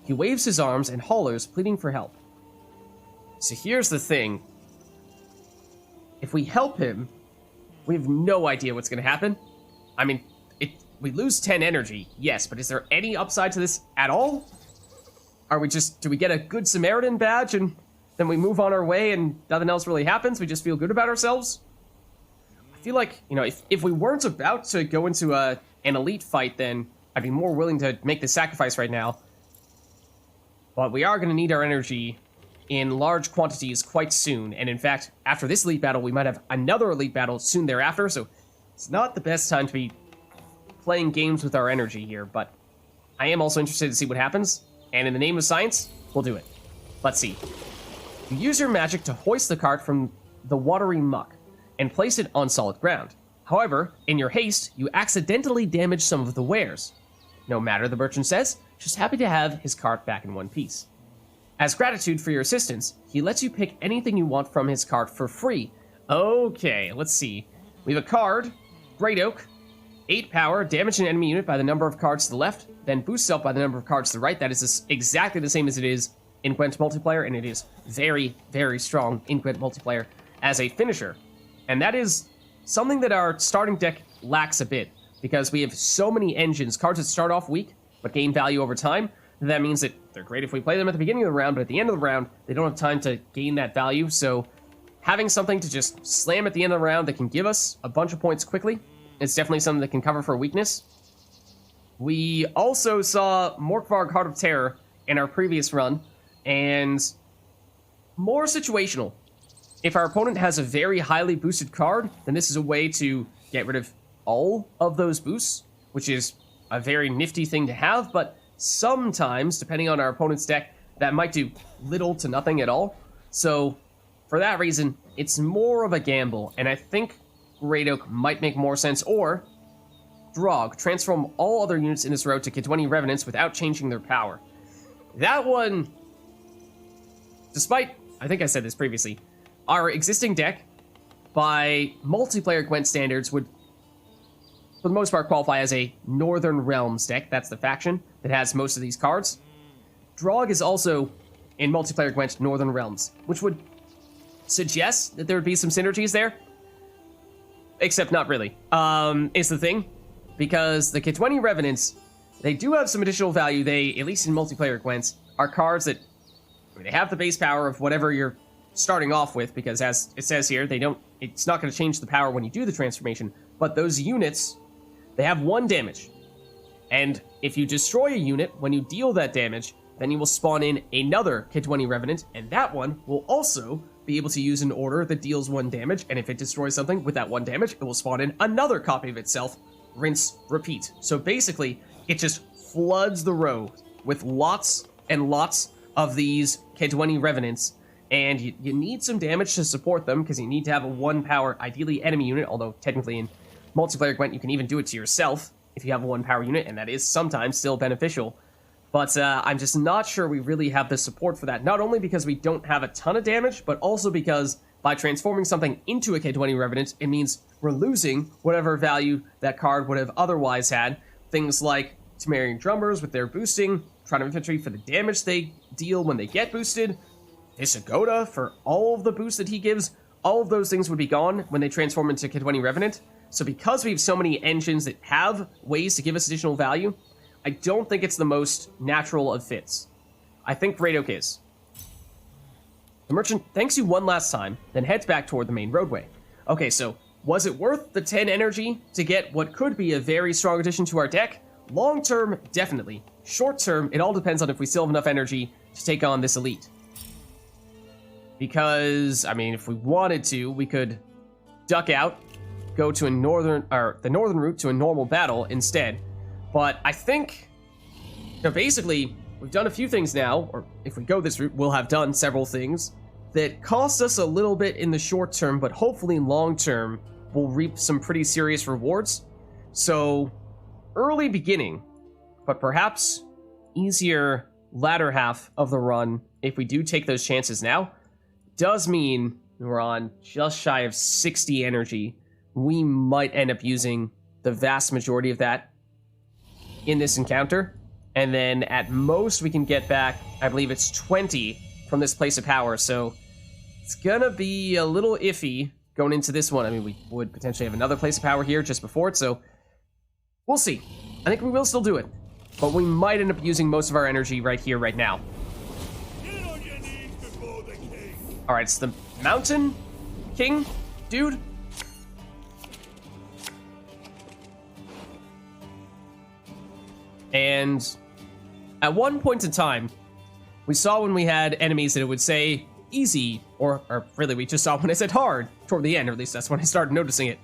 he waves his arms and hollers, pleading for help. So here's the thing. If we help him, we have no idea what's going to happen. I mean, we lose 10 energy, yes, but is there any upside to this at all? Do we get a Good Samaritan badge and then we move on our way and nothing else really happens? We just feel good about ourselves? I feel like, you know, if we weren't about to go into an elite fight, then I'd be more willing to make the sacrifice right now. But we are going to need our energy in large quantities quite soon. And in fact, after this elite battle, we might have another elite battle soon thereafter. So it's not the best time to be playing games with our energy here. But I am also interested to see what happens. And in the name of science, we'll do it. Let's see. You use your magic to hoist the cart from the watery muck and place it on solid ground. However, in your haste, you accidentally damage some of the wares. No matter, the merchant says, just happy to have his cart back in one piece. As gratitude for your assistance, he lets you pick anything you want from his cart for free. Okay, let's see. We have a card, Great Oak, 8 power, damage an enemy unit by the number of cards to the left, then boosts up by the number of cards to the right. That is exactly the same as it is in Gwent multiplayer, and it is very, very strong in Gwent multiplayer as a finisher. And that is something that our starting deck lacks a bit, because we have so many engines, cards that start off weak, but gain value over time. That means that they're great if we play them at the beginning of the round, but at the end of the round, they don't have time to gain that value. So having something to just slam at the end of the round that can give us a bunch of points quickly, it's definitely something that can cover for weakness. We also saw Morkvarg Heart of Terror in our previous run, and more situational. if our opponent has a very highly boosted card, then this is a way to get rid of all of those boosts, which is a very nifty thing to have, but sometimes, depending on our opponent's deck, that might do little to nothing at all. So, for that reason, it's more of a gamble, and I think Great Oak might make more sense, or Drog, transform all other units in this row to K20 Revenants without changing their power. That one, despite, I think I said this previously, our existing deck, by multiplayer Gwent standards, would, for the most part, qualify as a Northern Realms deck. That's the faction that has most of these cards. Drog is also, in multiplayer Gwent, Northern Realms, which would suggest that there would be some synergies there. Except not really, is the thing. Because the K20 Revenants, they do have some additional value. They, at least in multiplayer Gwent, are cards that, I mean, they have the base power of whatever you're starting off with, because as it says here, it's not going to change the power when you do the transformation, but those units, they have 1 damage. And if you destroy a unit, when you deal that damage, then you will spawn in another K20 Revenant, and that one will also be able to use an order that deals 1 damage, and if it destroys something with that 1 damage, it will spawn in another copy of itself. Rinse, repeat. So basically, it just floods the row with lots and lots of these K20 Revenants, and you need some damage to support them, because you need to have a 1 power, ideally enemy unit, although technically in multiplayer Gwent you can even do it to yourself if you have a 1 power unit, and that is sometimes still beneficial. But I'm just not sure we really have the support for that, not only because we don't have a ton of damage, but also because by transforming something into a K20 Revenant, it means we're losing whatever value that card would have otherwise had. Things like Temerian Drummers with their boosting, Trident Infantry for the damage they deal when they get boosted, Visagoda for all of the boosts that he gives. All of those things would be gone when they transform into K20 Revenant. So because we have so many engines that have ways to give us additional value, I don't think it's the most natural of fits. I think Great Oak is. The merchant thanks you one last time, then heads back toward the main roadway. Okay, so was it worth the 10 energy to get what could be a very strong addition to our deck? Long term, definitely. Short term, it all depends on if we still have enough energy to take on this elite. Because, I mean, if we wanted to, we could duck out, go to the northern route to a normal battle instead. But I think, basically, we've done a few things now, or if we go this route, we'll have done several things that cost us a little bit in the short term, but hopefully long term, we'll reap some pretty serious rewards. So, early beginning, but perhaps easier latter half of the run, if we do take those chances now, does mean we're on just shy of 60 energy. We might end up using the vast majority of that in this encounter, and then at most we can get back, I believe it's 20 from this place of power, so it's gonna be a little iffy going into this one. I mean, we would potentially have another place of power here just before it, so we'll see. I think we will still do it, but we might end up using most of our energy right here, right now. Alright, it's the Mountain King dude. And at one point in time, we saw when we had enemies that it would say easy, or really we just saw when it said hard toward the end, or at least that's when I started noticing it.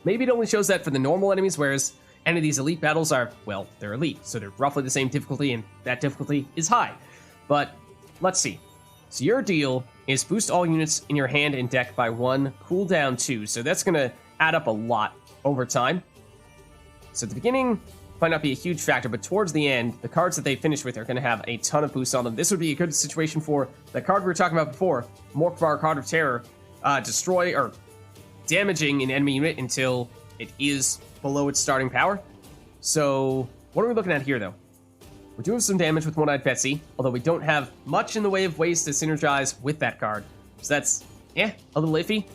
Maybe it only shows that for the normal enemies, whereas any of these elite battles are, well, they're elite, so they're roughly the same difficulty, and that difficulty is high. But let's see. So your deal is boost all units in your hand and deck by 1, cooldown 2, so that's going to add up a lot over time. So at the beginning, might not be a huge factor, but towards the end, the cards that they finish with are going to have a ton of boosts on them. This would be a good situation for the card we were talking about before, Morkvar Card of Terror, destroy or damaging an enemy unit until it is below its starting power. So what are we looking at here, though? We do have some damage with One-Eyed Betsy, although we don't have much in the way of ways to synergize with that card. So that's, a little iffy.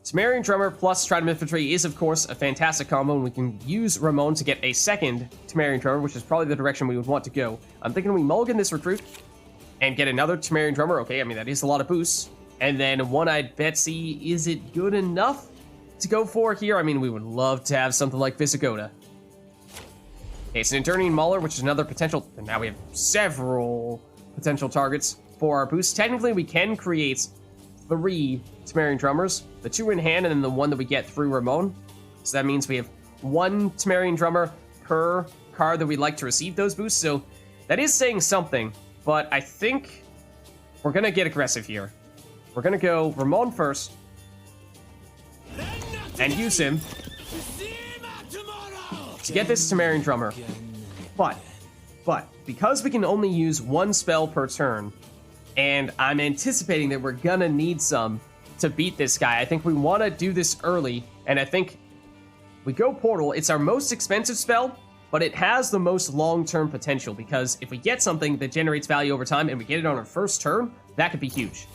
Temerian Drummer plus Trident Infantry is, of course, a fantastic combo, and we can use Ramon to get a second Temerian Drummer, which is probably the direction we would want to go. I'm thinking we mulligan this recruit and get another Temerian Drummer. Okay, I mean, that is a lot of boosts. And then One-Eyed Betsy, is it good enough to go for here? I mean, we would love to have something like Visagoda. Okay, it's an Eternian Mauler, which is another potential, and now we have several potential targets for our boost. Technically, we can create 3 Temerian Drummers, the 2 in hand, and then the 1 that we get through Ramon. So that means we have 1 Temerian Drummer per card that we'd like to receive those boosts. So that is saying something, but I think we're going to get aggressive here. We're going to go Ramon first and use him to get this Temerian Drummer. But because we can only use 1 spell per turn, and I'm anticipating that we're gonna need some to beat this guy, I think we want to do this early, and I think we go Portal. It's our most expensive spell, but it has the most long-term potential, because if we get something that generates value over time and we get it on our first turn, that could be huge.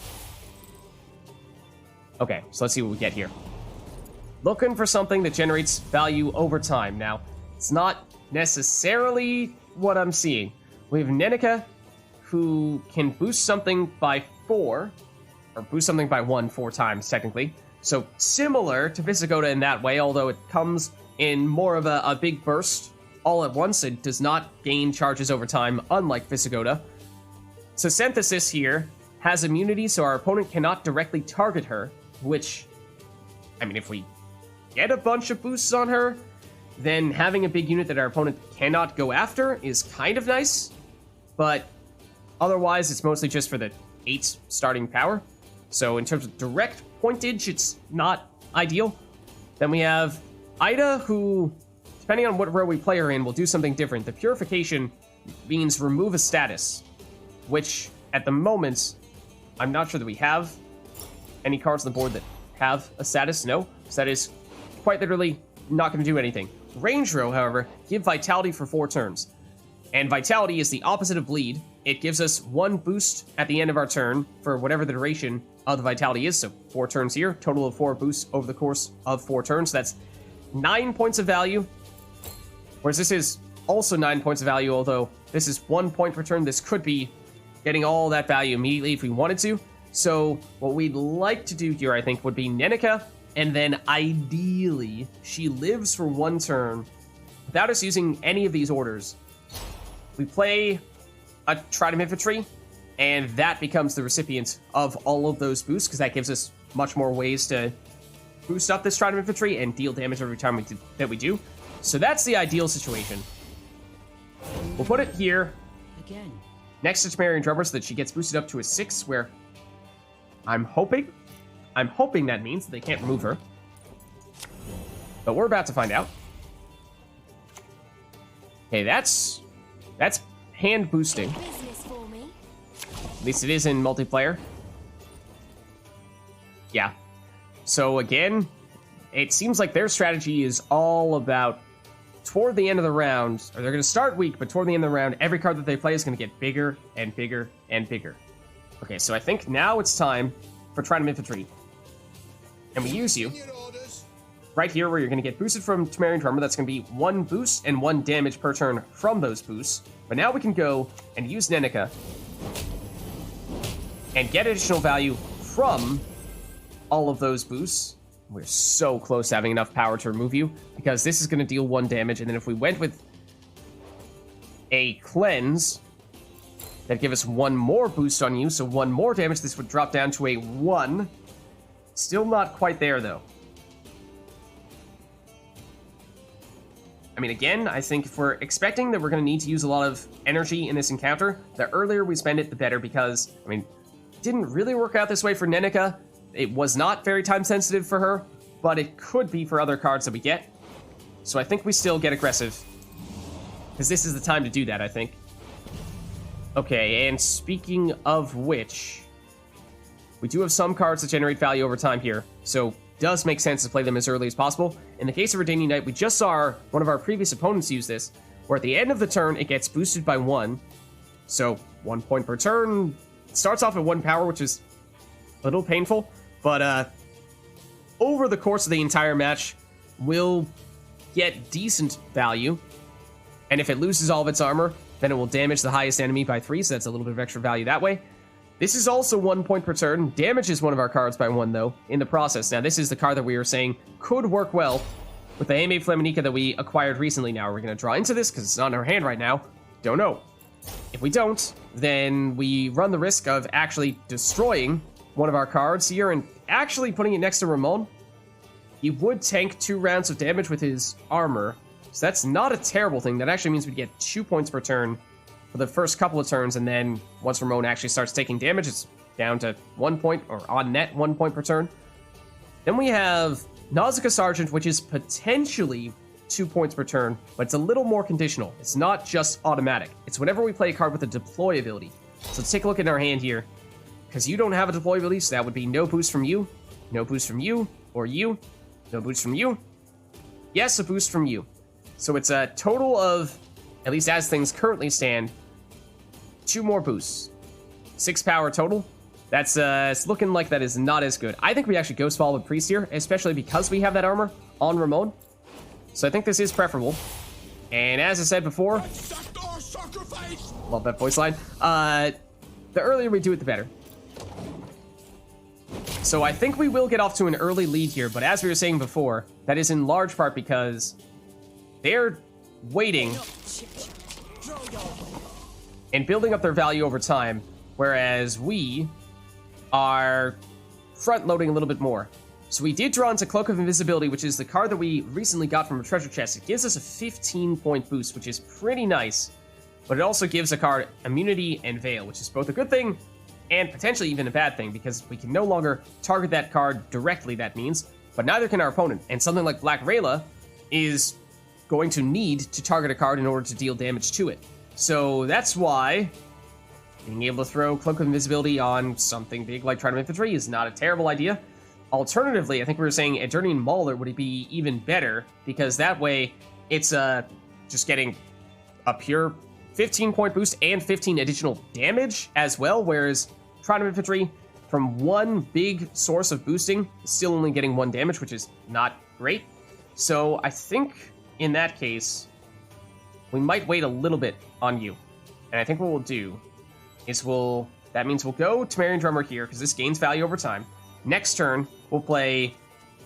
Okay, so let's see what we get here. Looking for something that generates value over time. Now, it's not necessarily what I'm seeing. We have Nekker, who can boost something by 4, or boost something by 1 4 times, technically. So similar to Visigoda in that way, although it comes in more of a big burst all at once. It does not gain charges over time, unlike Visigoda. So Synthesis here has immunity, so our opponent cannot directly target her, which, I mean, if we get a bunch of boosts on her, then having a big unit that our opponent cannot go after is kind of nice, but otherwise it's mostly just for the 8 starting power. So in terms of direct pointage, it's not ideal. Then we have Ida, who, depending on what row we play her in, will do something different. The Purification means remove a status, which at the moment, I'm not sure that we have any cards on the board that have a status. No, so that is quite literally not going to do anything. Range row, however, give Vitality for 4 turns. And Vitality is the opposite of Bleed. It gives us 1 boost at the end of our turn for whatever the duration of the Vitality is. So 4 turns here, total of 4 boosts over the course of 4 turns. That's 9 points of value. Whereas this is also 9 points of value, although this is 1 point per turn. This could be getting all that value immediately if we wanted to. So what we'd like to do here, I think, would be Nekker, and then ideally she lives for 1 turn without us using any of these orders. We play a Trident Infantry, and that becomes the recipient of all of those boosts, because that gives us much more ways to boost up this Trident Infantry and deal damage every time that we do. So that's the ideal situation. We'll put it here Again. next to Temerian Drummer so that she gets boosted up to a 6, where I'm hoping that means that they can't remove her. But we're about to find out. Okay, that's hand boosting. Business for me. At least it is in multiplayer. Yeah. So again, it seems like their strategy is all about, toward the end of the round, or they're going to start weak, but toward the end of the round, every card that they play is going to get bigger and bigger and bigger. Okay, so I think now it's time for Trident Infantry. And we use you right here, where you're going to get boosted from Temerian Drummer. That's going to be 1 boost and 1 damage per turn from those boosts. But now we can go and use Nekker and get additional value from all of those boosts. We're so close to having enough power to remove you, because this is going to deal 1 damage. And then if we went with a Cleanse, that'd give us 1 more boost on you, so 1 more damage. This would drop down to a 1. Still not quite there, though. I mean, again, I think if we're expecting that we're going to need to use a lot of energy in this encounter, the earlier we spend it, the better, because, I mean, it didn't really work out this way for Nekker. It was not very time-sensitive for her, but it could be for other cards that we get. So I think we still get aggressive, because this is the time to do that, I think. Okay, and speaking of which, we do have some cards that generate value over time here, so does make sense to play them as early as possible. In the case of Redanian Knight, we just saw one of our previous opponents use this, where at the end of the turn, it gets boosted by 1. So 1 point per turn. It starts off at 1 power, which is a little painful, but over the course of the entire match, will get decent value. And if it loses all of its armor, then it will damage the highest enemy by 3, so that's a little bit of extra value that way. This is also 1 point per turn. Damages one of our cards by 1, though, in the process. Now, this is the card that we were saying could work well with the Aimee Fleminica that we acquired recently. Now, are we going to draw into this because it's not in our hand right now? Don't know. If we don't, then we run the risk of actually destroying one of our cards here and actually putting it next to Ramon, he would tank 2 rounds of damage with his armor. So that's not a terrible thing. That actually means we'd get 2 points per turn for the first couple of turns, and then once Ramon actually starts taking damage, it's down to 1 point, or on net 1 point per turn. Then we have Nausicaa Sergeant, which is potentially 2 points per turn, but it's a little more conditional. It's not just automatic. It's whenever we play a card with a deploy ability. So let's take a look at our hand here. Because you don't have a deploy ability, so that would be no boost from you, no boost from you, or you, no boost from you. Yes, a boost from you. So it's a total of, at least as things currently stand, 2 more boosts. 6 power total. That's it's looking like that is not as good. I think we actually Ghost Ball with Priest here, especially because we have that armor on Ramon. So I think this is preferable. And as I said before, love that voice line. The earlier we do it, the better. So I think we will get off to an early lead here, but as we were saying before, that is in large part because they're waiting and building up their value over time, whereas we are front-loading a little bit more. So we did draw into Cloak of Invisibility, which is the card that we recently got from a treasure chest. It gives us a 15-point boost, which is pretty nice, but it also gives a card immunity and Veil, which is both a good thing and potentially even a bad thing, because we can no longer target that card directly, that means, but neither can our opponent. And something like Black Rayla is going to need to target a card in order to deal damage to it. So that's why being able to throw Cloak of Invisibility on something big like Trident Infantry is not a terrible idea. Alternatively, I think we were saying Eternian Mauler would be even better, because that way it's just getting a pure 15-point boost and 15 additional damage as well, whereas Trident Infantry, from one big source of boosting, is still only getting 1 damage, which is not great. So I think in that case, we might wait a little bit on you. And I think what we'll do is that means we'll go Temerian Drummer here, because this gains value over time. Next turn, we'll play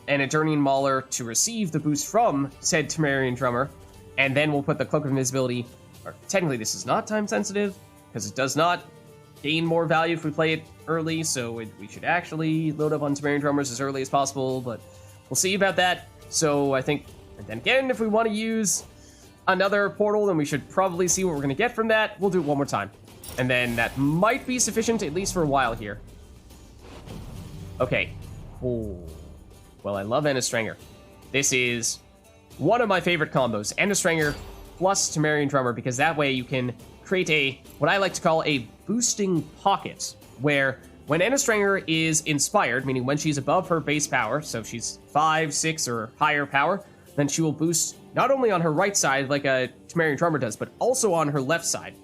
an Eternian Mauler to receive the boost from said Temerian Drummer, and then we'll put the Cloak of Invisibility, or technically this is not time sensitive, because it does not gain more value if we play it early, so we should actually load up on Temerian Drummers as early as possible, but we'll see about that. So I think, and then again, if we want to use another portal, then we should probably see what we're going to get from that. We'll do it one more time. And then that might be sufficient, at least for a while here. Okay. Ooh. Well, I love Ennistranger. This is one of my favorite combos. Ennistranger plus Temerian Drummer, because that way you can create what I like to call a boosting pocket, where when Ennistranger is inspired, meaning when she's above her base power, so if she's 5, 6, or higher power, then she will boost not only on her right side like a Temerian Drummer does, but also on her left side.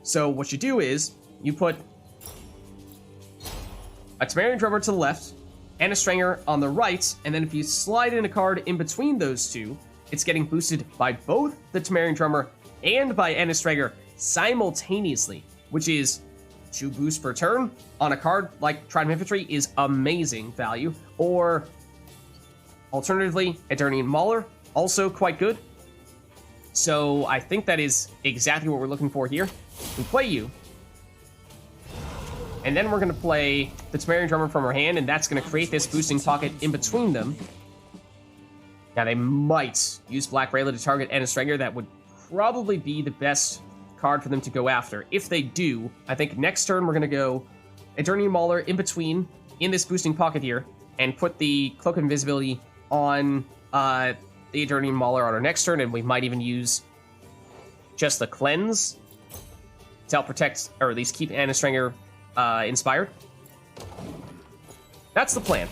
So what you do is you put a Temerian Drummer to the left, Ennistranger on the right, and then if you slide in a card in between those two, it's getting boosted by both the Temerian Drummer and by Ennistranger simultaneously, which is 2 boosts per turn on a card like Trident Infantry is amazing value. Or alternatively, Eternian Mauler, also quite good. So I think that is exactly what we're looking for here. We play you, and then we're going to play the Temerian Drummer from our hand, and that's going to create this boosting pocket in between them. Now, they might use Black Rayla to target Ennistranger. That would probably be the best card for them to go after. If they do, I think next turn we're going to go Eternian Mauler in between, in this boosting pocket here, and put the Cloak of Invisibility on the Eternian Mauler on our next turn, and we might even use just the Cleanse to help protect, or at least keep Ennistranger inspired. That's the plan.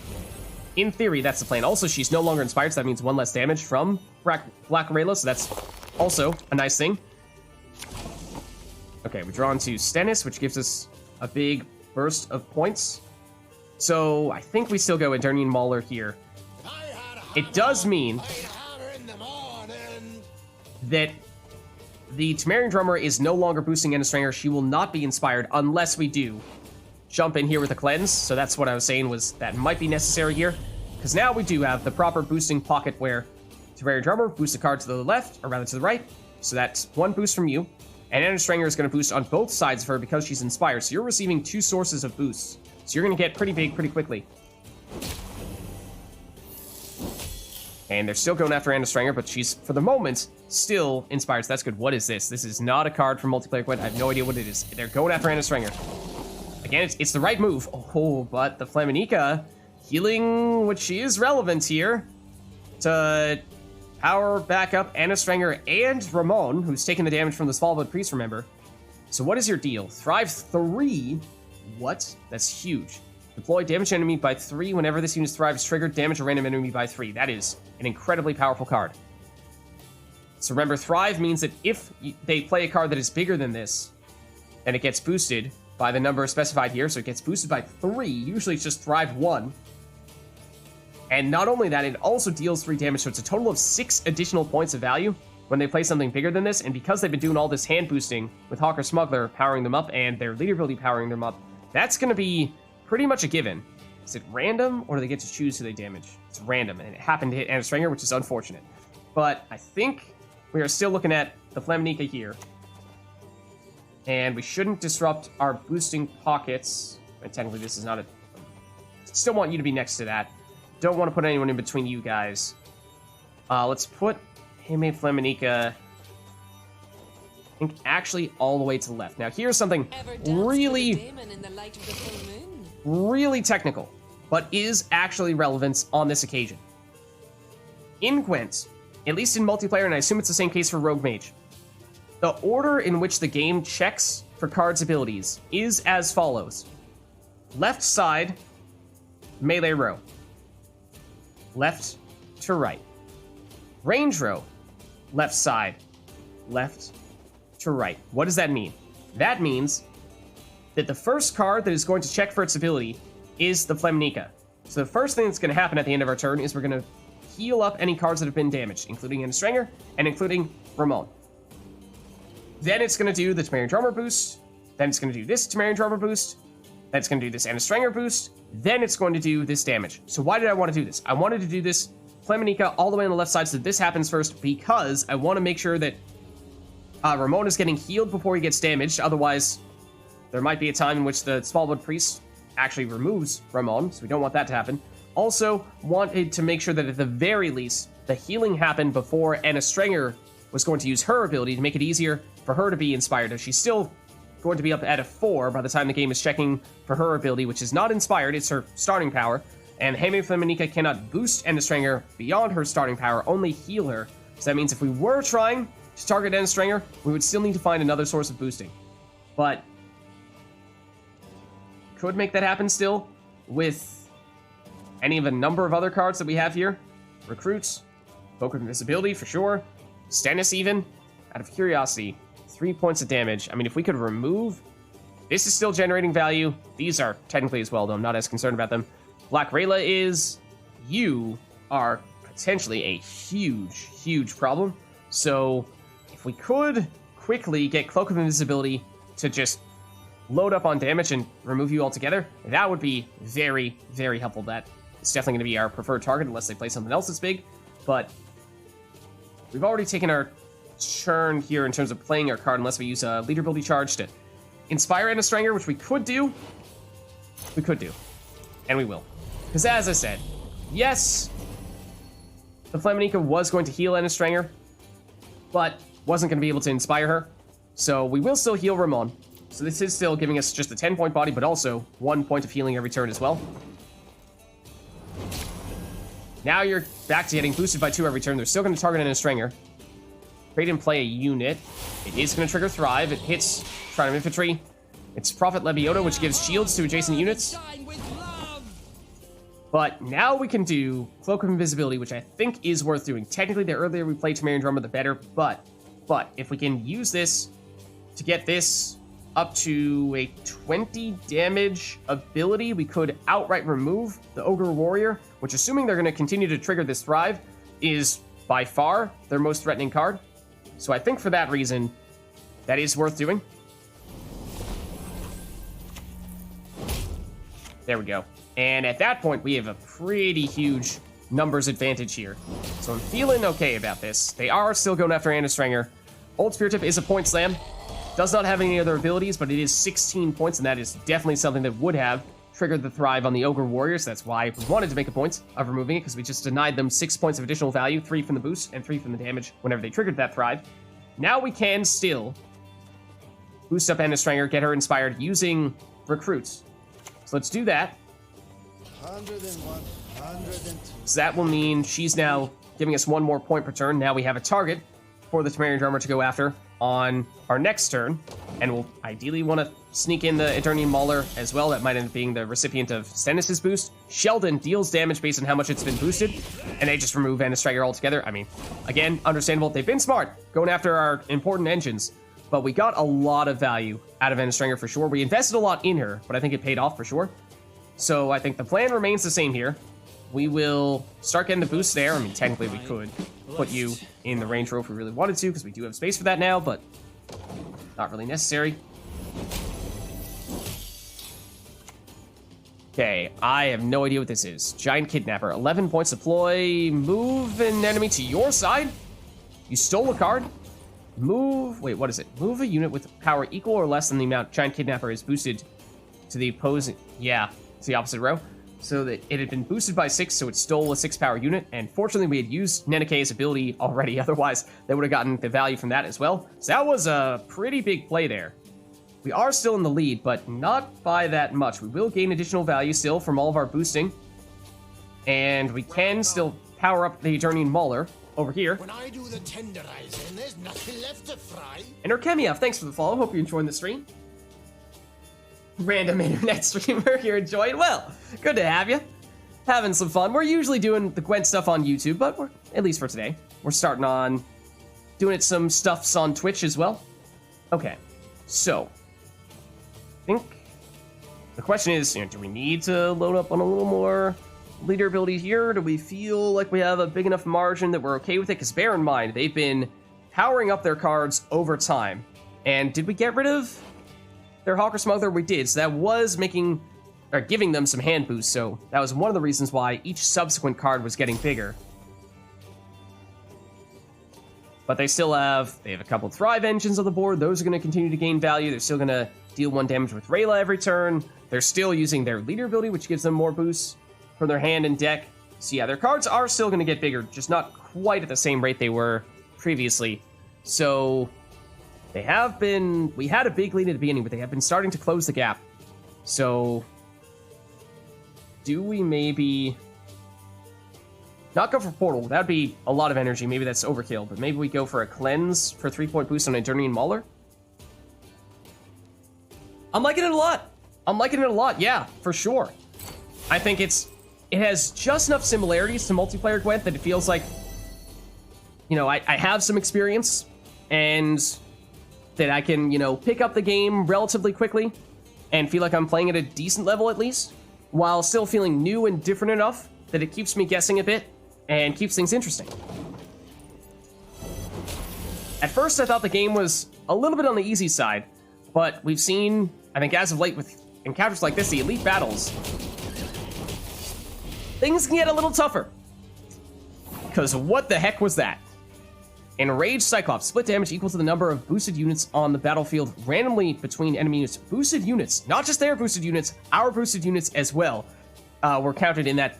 In theory, that's the plan. Also, she's no longer inspired, so that means 1 less damage from Black Rayla, so that's also a nice thing. Okay, we draw into Stennis, which gives us a big burst of points. So I think we still go Eternian Mauler here. It does mean that the Temerian Drummer is no longer boosting Ennistranger. She will not be inspired unless we do jump in here with a Cleanse. So that's what I was saying, was that might be necessary here, because now we do have the proper boosting pocket where Temerian Drummer boosts a card to the left, or rather to the right. So that's 1 boost from you. And Ennistranger is going to boost on both sides of her because she's inspired. So you're receiving 2 sources of boosts So you're going to get pretty big pretty quickly. And they're still going after Anna Strenger, but she's, for the moment, still inspired. So that's good. What is this? This is not a card from multiplayer Gwent. I have no idea what it is. They're going after Anna Strenger. Again, it's the right move. Oh, but the Flaminica healing, which is relevant here, to power back up Anna Strenger and Ramon, who's taking the damage from the Svalbard Priest, remember. So what is your deal? Thrive 3? What? That's huge. Deploy damage enemy by 3 whenever this unit's Thrive is triggered. Damage a random enemy by 3. That is an incredibly powerful card. So remember, Thrive means that if they play a card that is bigger than this, then it gets boosted by the number specified here. So it gets boosted by 3. Usually it's just Thrive 1. And not only that, it also deals 3 damage. So it's a total of 6 additional points of value when they play something bigger than this. And because they've been doing all this hand boosting with Hawker Smuggler powering them up and their leader ability powering them up, that's going to be pretty much a given. Is it random, or do they get to choose who they damage? It's random, and it happened to hit Anna Strenger, which is unfortunate. But I think we are still looking at the Flaminica here. And we shouldn't disrupt our boosting pockets. And technically, this is not a... Still want you to be next to that. Don't want to put anyone in between you guys. Let's put him and Flaminica, I think, actually all the way to the left. Now, here's something really technical, but is actually relevant on this occasion. In Gwent, at least in multiplayer, and I assume it's the same case for Rogue Mage, the order in which the game checks for cards' abilities is as follows. Left side, melee row. Left to right. Range row, left side, left to right. What does that mean? That means that the first card that is going to check for its ability is the Flaminica. So the first thing that's going to happen at the end of our turn is we're going to heal up any cards that have been damaged, including Anna Strenger and including Ramon. Then it's going to do the Temerian Drummer boost. Then it's going to do this Temerian Drummer boost. Then it's going to do this Anna Strenger boost. Then it's going to do this damage. So why did I want to do this? I wanted to do this Flaminica all the way on the left side so that this happens first because I want to make sure that Ramon is getting healed before he gets damaged. Otherwise, there might be a time in which the Svalbard Priest actually removes Ramon, so we don't want that to happen. Also, wanted to make sure that at the very least, the healing happened before Anna Strenger was going to use her ability to make it easier for her to be inspired. As she's still going to be up at a 4 by the time the game is checking for her ability, which is not inspired, it's her starting power. And Heme Flaminica cannot boost Anna Strenger beyond her starting power, only heal her. So that means if we were trying to target Anna Strenger, we would still need to find another source of boosting. But could make that happen still with any of a number of other cards that we have here. Recruits, Cloak of Invisibility for sure, Stennis even. Out of curiosity, 3 points of damage. I mean, if we could remove... This is still generating value. These are technically as well, though I'm not as concerned about them. Black Rayla is... You are potentially a huge problem. So if we could quickly get Cloak of Invisibility to just load up on damage and remove you altogether, that would be very helpful. That is definitely going to be our preferred target unless they play something else that's big. But we've already taken our turn here in terms of playing our card unless we use a leader ability charge to inspire Anna Strenger, which we could do. And we will. Because as I said, yes, the Flaminica was going to heal Anna Strenger, but wasn't going to be able to inspire her. So we will still heal Ramon. So this is still giving us just a 10-point body, but also 1 point of healing every turn as well. Now you're back to getting boosted by 2 every turn. They're still going to target Anna Strenger. Trade and play a unit. It is going to trigger Thrive. It hits Shrine of Infantry. It's Prophet Lebiota, which gives shields to adjacent units. But now we can do Cloak of Invisibility, which I think is worth doing. Technically, the earlier we play Temerian Drummer, the better. But if we can use this to get this up to a 20 damage ability, we could outright remove the Ogre Warrior, which, assuming they're going to continue to trigger this Thrive, is by far their most threatening card. So I think for that reason, that is worth doing. There we go. And at that point, we have a pretty huge numbers advantage here. So I'm feeling okay about this. They are still going after Anna Strenger. Old Spirit Tip is a point slam. Does not have any other abilities, but it is 16 points, and that is definitely something that would have triggered the Thrive on the Ogre Warriors. That's why we wanted to make a point of removing it, because we just denied them 6 points of additional value, 3 from the boost and 3 from the damage whenever they triggered that Thrive. Now we can still boost up Anna Stranger, get her inspired using recruits. So let's do that. 101, 102. So that will mean she's now giving us 1 more point per turn. Now we have a target for the Temerian Drummer to go after on our next turn. And we'll ideally want to sneak in the Eternian Mauler as well. That might end up being the recipient of Stennis' boost. Sheldon deals damage based on how much it's been boosted. And they just remove Anna Striker altogether. I mean, again, understandable. They've been smart going after our important engines. But we got a lot of value out of Anna Stringer for sure. We invested a lot in her, but I think it paid off for sure. So I think the plan remains the same here. We will start getting the boost there. I mean, technically we could put you in the range row if we really wanted to, because we do have space for that now, but not really necessary. Okay, I have no idea what this is. Giant Kidnapper, 11 points deploy. Move an enemy to your side. You stole a card. Move, wait, what is it? Move a unit with power equal or less than the amount Giant Kidnapper is boosted to the opposing, yeah, it's the opposite row. So that it had been boosted by 6, so it stole a 6 power unit, and fortunately we had used Nenneke's ability already, otherwise they would have gotten the value from that as well. So that was a pretty big play there. We are still in the lead, but not by that much. We will gain additional value still from all of our boosting, and we can still power up the Eternian Mauler over here. When I do the tenderizing, there's nothing left to fry. And Urkemiev, thanks for the follow. Hope you're enjoying the stream. Random internet streamer, you're enjoying? Well, good to have you. Having some fun. We're usually doing the Gwent stuff on YouTube, but we're, at least for today, we're starting on doing it some stuffs on Twitch as well. Okay, so I think the question is, do we need to load up on a little more leader ability here? Do we feel like we have a big enough margin that we're okay with it? Because bear in mind, they've been powering up their cards over time. And did we get rid of their Hawker Smuggler? We did, so that was making, or giving them some hand boosts, so that was one of the reasons why each subsequent card was getting bigger. But they still have, a couple of Thrive engines on the board. Those are going to continue to gain value. They're still going to deal 1 damage with Rayla every turn. They're still using their leader ability, which gives them more boosts for their hand and deck. So yeah, their cards are still going to get bigger, just not quite at the same rate they were previously. So they have been, we had a big lead at the beginning, but they have been starting to close the gap. So do we maybe not go for Portal? That'd be a lot of energy. Maybe that's overkill, but maybe we go for a Cleanse for 3-point boost on Eternian Mauler. I'm liking it a lot. I'm liking it a lot, yeah, for sure. I think it has just enough similarities to multiplayer Gwent that it feels like, I have some experience and that I can, pick up the game relatively quickly and feel like I'm playing at a decent level at least, while still feeling new and different enough that it keeps me guessing a bit and keeps things interesting. At first, I thought the game was a little bit on the easy side, but we've seen, I think as of late with encounters like this, the elite battles, things can get a little tougher. Because what the heck was that? Enraged Cyclops. Split damage equal to the number of boosted units on the battlefield randomly between enemy units. Boosted units, not just their boosted units, our boosted units as well, were counted in that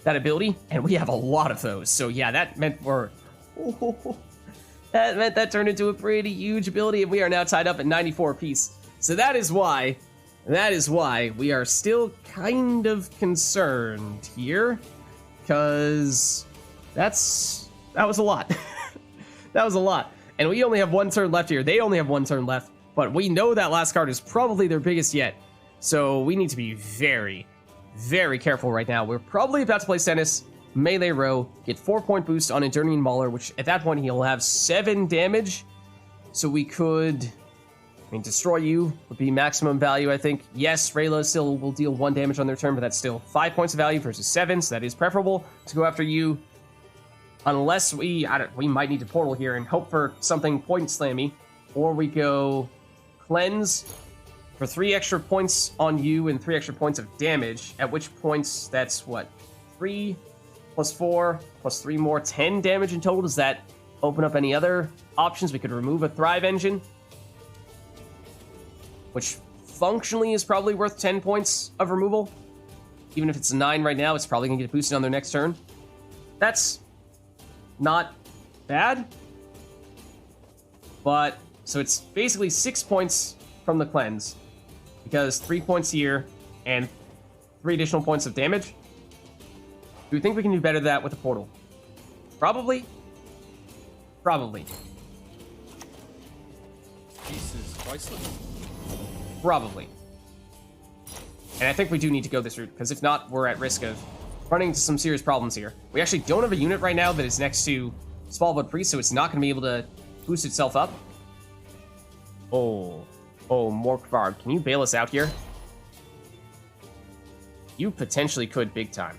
that ability, and we have a lot of those. So yeah, that meant that turned into a pretty huge ability, and we are now tied up at 94 apiece. So that is why we are still kind of concerned here, because that was a lot. That was a lot. And we only have 1 turn left here. They only have 1 turn left, but we know that last card is probably their biggest yet. So we need to be very, very careful right now. We're probably about to play Stennis, melee row, get 4-point boost on Eternian Mauler, which at that point he'll have 7 damage. So we could, destroy you would be maximum value, I think. Yes, Rayla still will deal 1 damage on their turn, but that's still 5 points of value versus 7, so that is preferable to go after you. Unless we might need to Portal here and hope for something point slammy, or we go Cleanse for 3 extra points on you and 3 extra points of damage, at which points that's what, 3 plus 4 plus 3 more, 10 damage in total. Does that open up any other options? We could remove a Thrive engine, which functionally is probably worth 10 points of removal. Even if it's 9 right now, it's probably going to get boosted on their next turn. That's not bad. But, so it's basically 6 points from the cleanse. Because 3 points here and 3 additional points of damage. Do we think we can do better than that with a portal? Probably. Probably. Peace is priceless. Probably. And I think we do need to go this route, because if not, we're at risk of running into some serious problems here. We actually don't have a unit right now that is next to Smallwood Priest, so it's not going to be able to boost itself up. Oh, Morkvarg, can you bail us out here? You potentially could big time.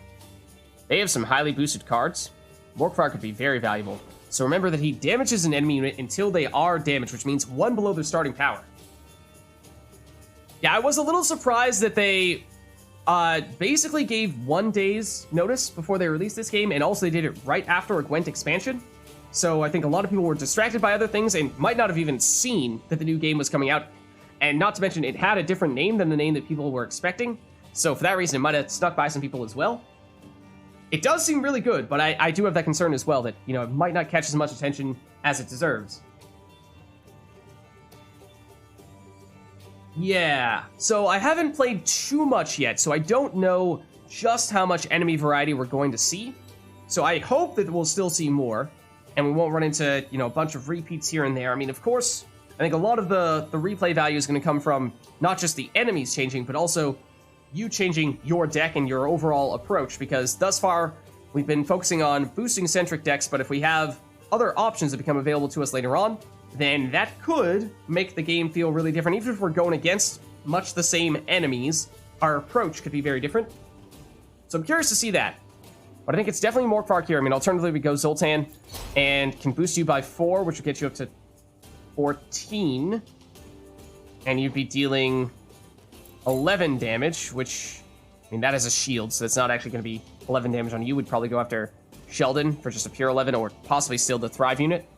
They have some highly boosted cards. Morkvarg could be very valuable. So remember that he damages an enemy unit until they are damaged, which means 1 below their starting power. Yeah, I was a little surprised that they basically gave 1 day's notice before they released this game, and also they did it right after a Gwent expansion. So I think a lot of people were distracted by other things and might not have even seen that the new game was coming out. And not to mention, it had a different name than the name that people were expecting. So for that reason, it might have snuck by some people as well. It does seem really good, but I do have that concern as well that, you know, it might not catch as much attention as it deserves. Yeah, so I haven't played too much yet, so I don't know just how much enemy variety we're going to see. So I hope that we'll still see more, and we won't run into, you know, a bunch of repeats here and there. I mean, of course, I think a lot of the replay value is going to come from not just the enemies changing, but also you changing your deck and your overall approach, because thus far, we've been focusing on boosting-centric decks, but if we have other options that become available to us later on, then that could make the game feel really different. Even if we're going against much the same enemies, our approach could be very different. So I'm curious to see that. But I think it's definitely Morkvarg here. I mean, alternatively, we go Zoltan and can boost you by 4, which will get you up to 14. And you'd be dealing 11 damage, which, I mean, that is a shield, so that's not actually going to be 11 damage on you. We'd probably go after Sheldon for just a pure 11, or possibly still the Thrive unit.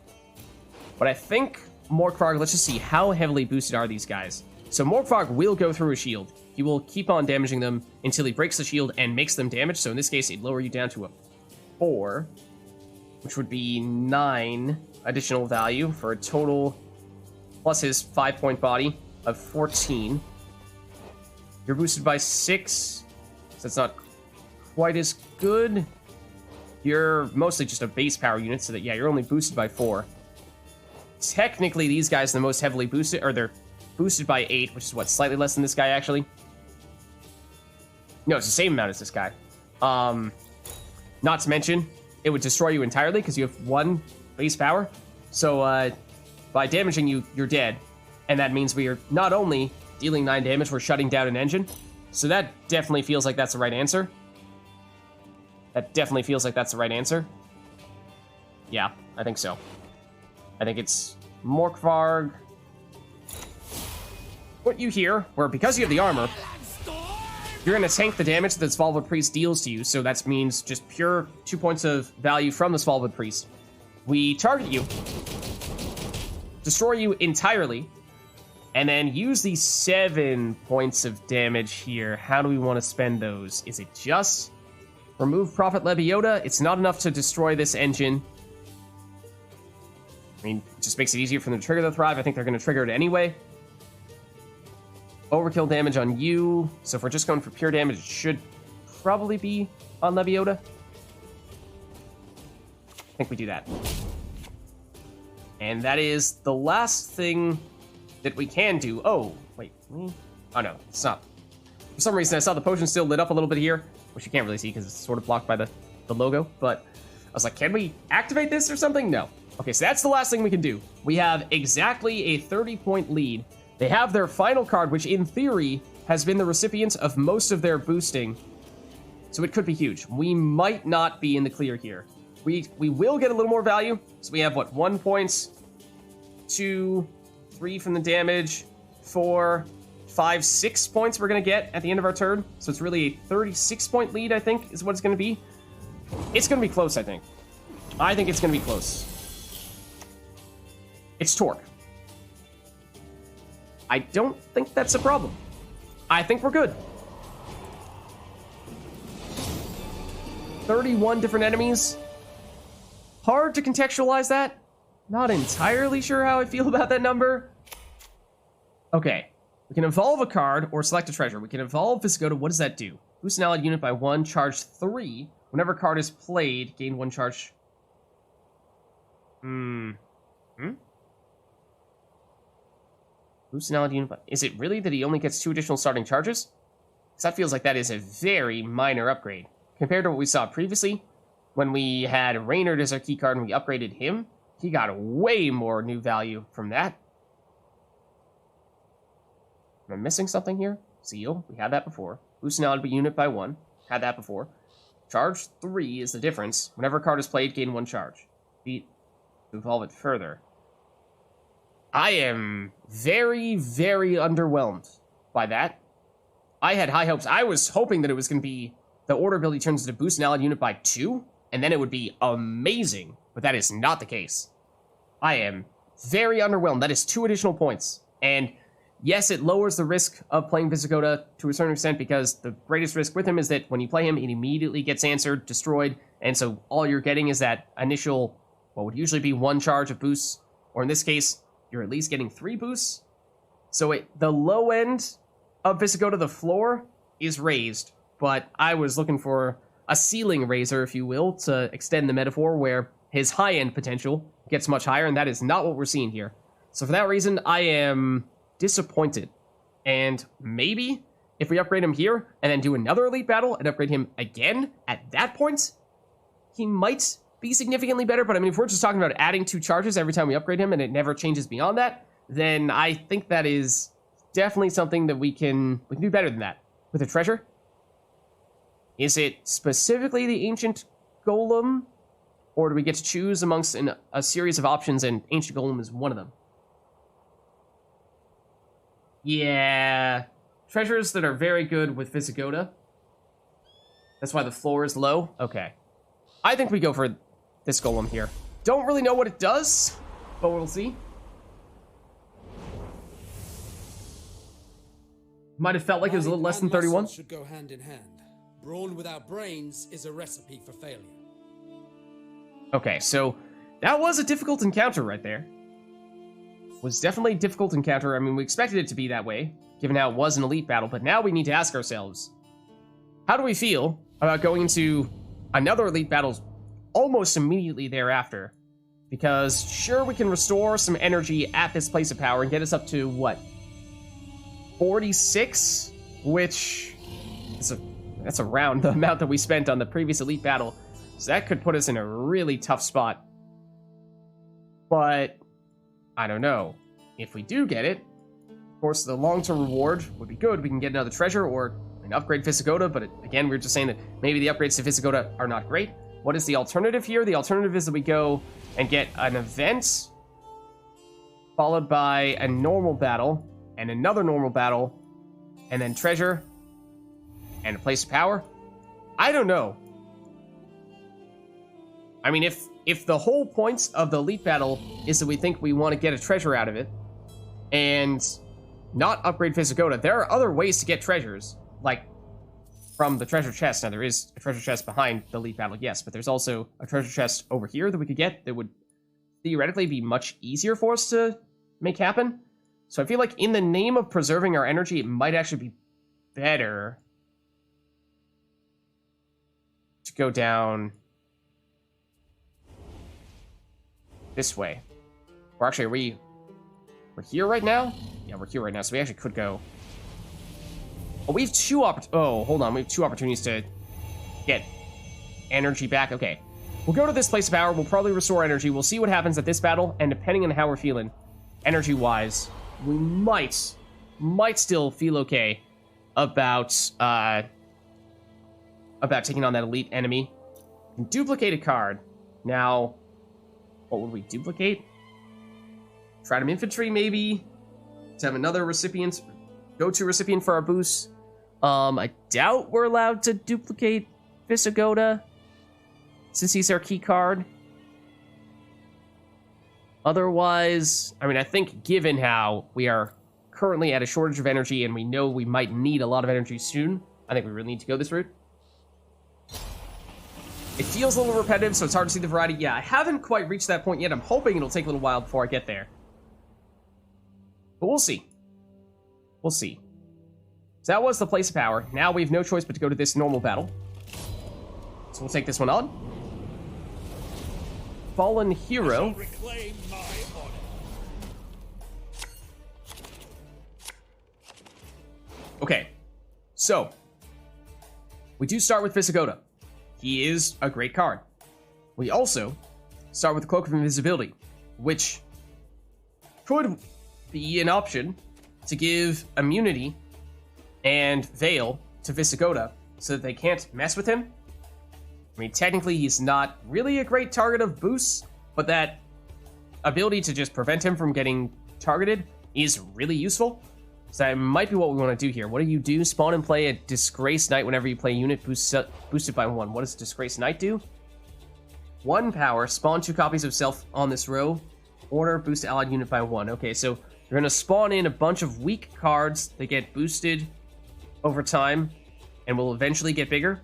But I think Morkvarg, let's just see, how heavily boosted are these guys? So Morkvarg will go through a shield. He will keep on damaging them until he breaks the shield and makes them damage. So in this case, it'd lower you down to a 4, which would be 9 additional value for a total, plus his 5-point body, of 14. You're boosted by 6, so that's not quite as good. You're mostly just a base power unit, so that, yeah, you're only boosted by 4. Technically, these guys are the most heavily boosted, or they're boosted by 8, which is, what, slightly less than this guy, actually? No, it's the same amount as this guy. Not to mention, it would destroy you entirely, because you have 1 base power. So, by damaging you, you're dead. And that means we are not only dealing 9 damage, we're shutting down an engine. So that definitely feels like that's the right answer. That definitely feels like that's the right answer. Yeah, I think so. I think it's Morkvarg. What you hear, where because you have the armor, you're going to tank the damage that the Smallwood Priest deals to you, so that means just pure 2 points of value from the Smallwood Priest. We target you, destroy you entirely, and then use these 7 points of damage here. How do we want to spend those? Is it just remove Prophet Lebiota? It's not enough to destroy this engine. I mean, it just makes it easier for them to trigger the Thrive. I think they're going to trigger it anyway. Overkill damage on you. So if we're just going for pure damage, it should probably be on Lebiota. I think we do that. And that is the last thing that we can do. Oh, wait. Oh, no, it's not. For some reason, I saw the potion still lit up a little bit here, which you can't really see because it's sort of blocked by the logo. But I was like, can we activate this or something? No. Okay, so that's the last thing we can do. We have exactly a 30-point lead. They have their final card, which in theory has been the recipient of most of their boosting. So it could be huge. We might not be in the clear here. We will get a little more value. So we have, what, 1 point, 2, 3 from the damage, 4, 5, 6 points we're going to get at the end of our turn. So it's really a 36-point lead, I think, is what it's going to be. It's going to be close, I think. I think it's going to be close. It's Torque. I don't think that's a problem. I think we're good. 31 different enemies. Hard to contextualize that. Not entirely sure how I feel about that number. Okay. We can evolve a card or select a treasure. We can evolve Visigoda. What does that do? Boost an allied unit by 1, charge 3. Whenever a card is played, gain 1 charge. Boost an allied unit by... Is it really that he only gets 2 additional starting charges? Because that feels like that is a very minor upgrade. Compared to what we saw previously, when we had Reynard as our key card and we upgraded him, he got way more new value from that. Am I missing something here? Seal, we had that before. Boost an allied unit by 1, had that before. Charge 3 is the difference. Whenever a card is played, gain 1 charge. Beat to evolve it further. I am very, very underwhelmed by that. I had high hopes. I was hoping that it was going to be the order ability turns into boost an allied unit by 2, and then it would be amazing. But that is not the case. I am very underwhelmed. That is 2 additional points. And yes, it lowers the risk of playing Visigoda to a certain extent because the greatest risk with him is that when you play him, it immediately gets answered, destroyed, and so all you're getting is that initial, what would usually be 1 charge of boosts, or in this case, you're at least getting 3 boosts. So the low end of Visigoda, the floor, is raised, but I was looking for a ceiling raiser, if you will, to extend the metaphor, where his high-end potential gets much higher, and that is not what we're seeing here. So for that reason, I am disappointed. And maybe if we upgrade him here and then do another elite battle and upgrade him again at that point, he might be significantly better. But I mean, if we're just talking about adding 2 charges every time we upgrade him and it never changes beyond that, then I think that is definitely something that we can do better than that. With a treasure? Is it specifically the Ancient Golem? Or do we get to choose amongst a series of options and Ancient Golem is one of them? Yeah. Treasures that are very good with Visigoda. That's why the floor is low? Okay. I think we go for this Golem here. Don't really know what it does, but we'll see. Might have felt like it was a little less than 31. Should go hand in hand. Brawn without brains is a recipe for failure. Okay, so that was a difficult encounter right there. Was definitely a difficult encounter. I mean, we expected it to be that way, given how it was an elite battle, but now we need to ask ourselves, how do we feel about going into another elite battle almost immediately thereafter? Because sure, we can restore some energy at this place of power and get us up to, what, 46? Which is that's around the amount that we spent on the previous elite battle. So that could put us in a really tough spot. But I don't know. If we do get it, of course, the long-term reward would be good. We can get another treasure or an upgrade Visigoda, but again, we were just saying that maybe the upgrades to Visigoda are not great. What is the alternative here? The alternative is that we go and get an event, followed by a normal battle, and another normal battle, and then treasure, and a place of power. I don't know. I mean, if the whole point of the elite battle is that we think we want to get a treasure out of it, and not upgrade Visigoda, there are other ways to get treasures, like from the treasure chest. Now, there is a treasure chest behind the elite battle, yes, but there's also a treasure chest over here that we could get that would theoretically be much easier for us to make happen. So I feel like in the name of preserving our energy, it might actually be better to go down this way. Or actually, we're here right now? Yeah, we're here right now, so we actually could go. Oh, we have 2 hold on, we have 2 opportunities to get energy back. Okay, we'll go to this place of power, we'll probably restore energy, we'll see what happens at this battle, and depending on how we're feeling, energy-wise, we might still feel okay about taking on that elite enemy. We can duplicate a card. Now, what would we duplicate? Trident Infantry, maybe? To have another recipient, go-to recipient for our boost. I doubt we're allowed to duplicate Visigoda, since he's our key card. Otherwise, I mean, I think given how we are currently at a shortage of energy, and we know we might need a lot of energy soon. I think we really need to go this route. It feels a little repetitive, so it's hard to see the variety. Yeah, I haven't quite reached that point yet. I'm hoping it'll take a little while before I get there. But we'll see. We'll see. So that was the place of power. Now we have no choice but to go to this normal battle. So we'll take this one on. Fallen Hero. Reclaim my honor. Okay, so we do start with Visigoda. He is a great card. We also start with the Cloak of Invisibility, which could be an option to give immunity and Veil to Visigoda so that they can't mess with him. I mean, technically he's not really a great target of boosts, but that ability to just prevent him from getting targeted is really useful. So that might be what we want to do here. What do you do? Spawn and play a Disgrace Knight whenever you play a unit boosted by 1. What does Disgrace Knight do? 1 power, spawn 2 copies of self on this row. Order, boost allied unit by 1. Okay, so you're going to spawn in a bunch of weak cards that get boosted over time and will eventually get bigger.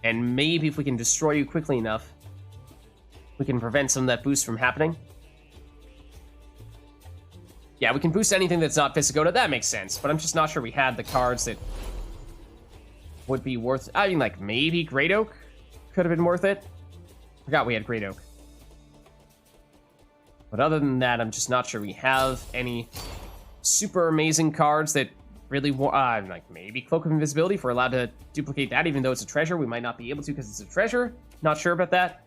And maybe if we can destroy you quickly enough, we can prevent some of that boost from happening. Yeah, we can boost anything that's not Visigoda. That makes sense, but I'm just not sure we had the cards that would be worth... I mean, like, maybe Great Oak could have been worth it. Forgot we had Great Oak. But other than that, I'm just not sure we have any super amazing cards that really want... like, maybe Cloak of Invisibility, if we're allowed to duplicate that, even though it's a treasure. We might not be able to because it's a treasure. Not sure about that.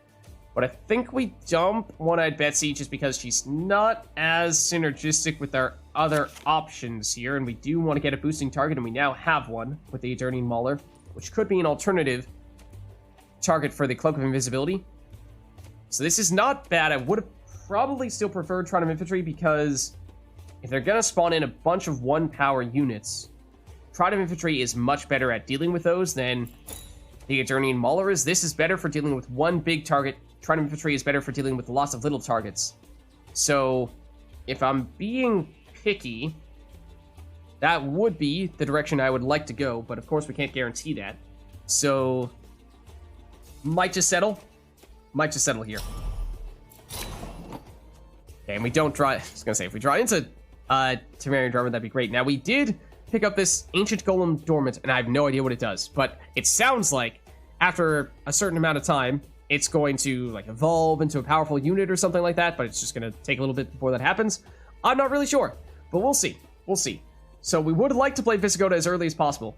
But I think we dump One-Eyed Betsy just because she's not as synergistic with our other options here, and we do want to get a boosting target, and we now have one with the Eternian Mauler, which could be an alternative target for the Cloak of Invisibility. So this is not bad. I would have probably still preferred Trident Infantry because if they're going to spawn in a bunch of 1-power units, Trident Infantry is much better at dealing with those than the Eternian Mauler is. This is better for dealing with one big target. Trident Infantry is better for dealing with lots of little targets. So, if I'm being picky, that would be the direction I would like to go, but of course we can't guarantee that. So, might just settle. Might just settle here. Okay, and we don't draw... I was gonna say, if we draw into Temerian Drummer, that'd be great. Now, we did pick up this Ancient Golem Dormant, and I have no idea what it does, but it sounds like after a certain amount of time, it's going to like evolve into a powerful unit or something like that, but it's just going to take a little bit before that happens. I'm not really sure, but we'll see. We'll see. So we would like to play Visigoda as early as possible.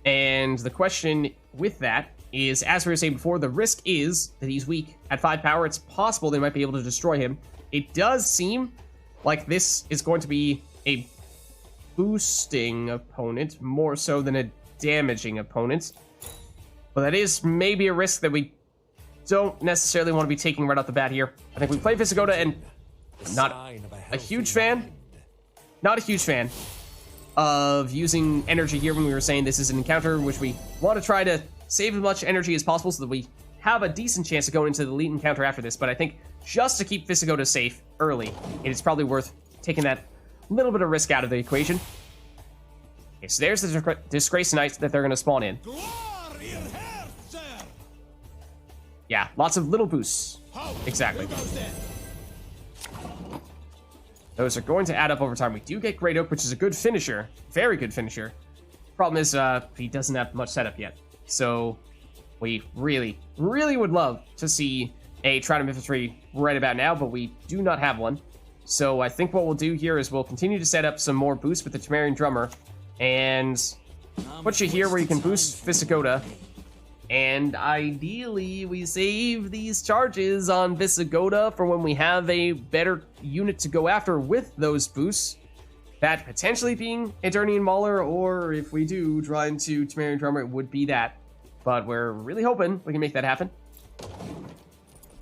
And the question with that is, as we were saying before, the risk is that he's weak. At 5 power, it's possible they might be able to destroy him. It does seem like this is going to be a boosting opponent more so than a damaging opponent. But that is maybe a risk that we don't necessarily want to be taking right off the bat here. I think we play Visigoda, and I'm not a huge fan. Not a huge fan of using energy here when we were saying this is an encounter in which we want to try to save as much energy as possible so that we have a decent chance of going into the elite encounter after this. But I think just to keep Visigoda safe early, it is probably worth taking that little bit of risk out of the equation. Okay, so there's the Disgrace Knight that they're going to spawn in. Yeah, lots of little boosts. Exactly. Those are going to add up over time. We do get Great Oak, which is a good finisher. Very good finisher. Problem is, he doesn't have much setup yet. So, we really, really would love to see a Trident Infantry right about now, but we do not have one. So, I think what we'll do here is we'll continue to set up some more boosts with the Temerian Drummer, and put you here where you can boost Visigoda. And ideally, we save these charges on Visigoda for when we have a better unit to go after with those boosts. That potentially being Eternian Mauler, or if we do draw into Temerian Drummer, it would be that. But we're really hoping we can make that happen.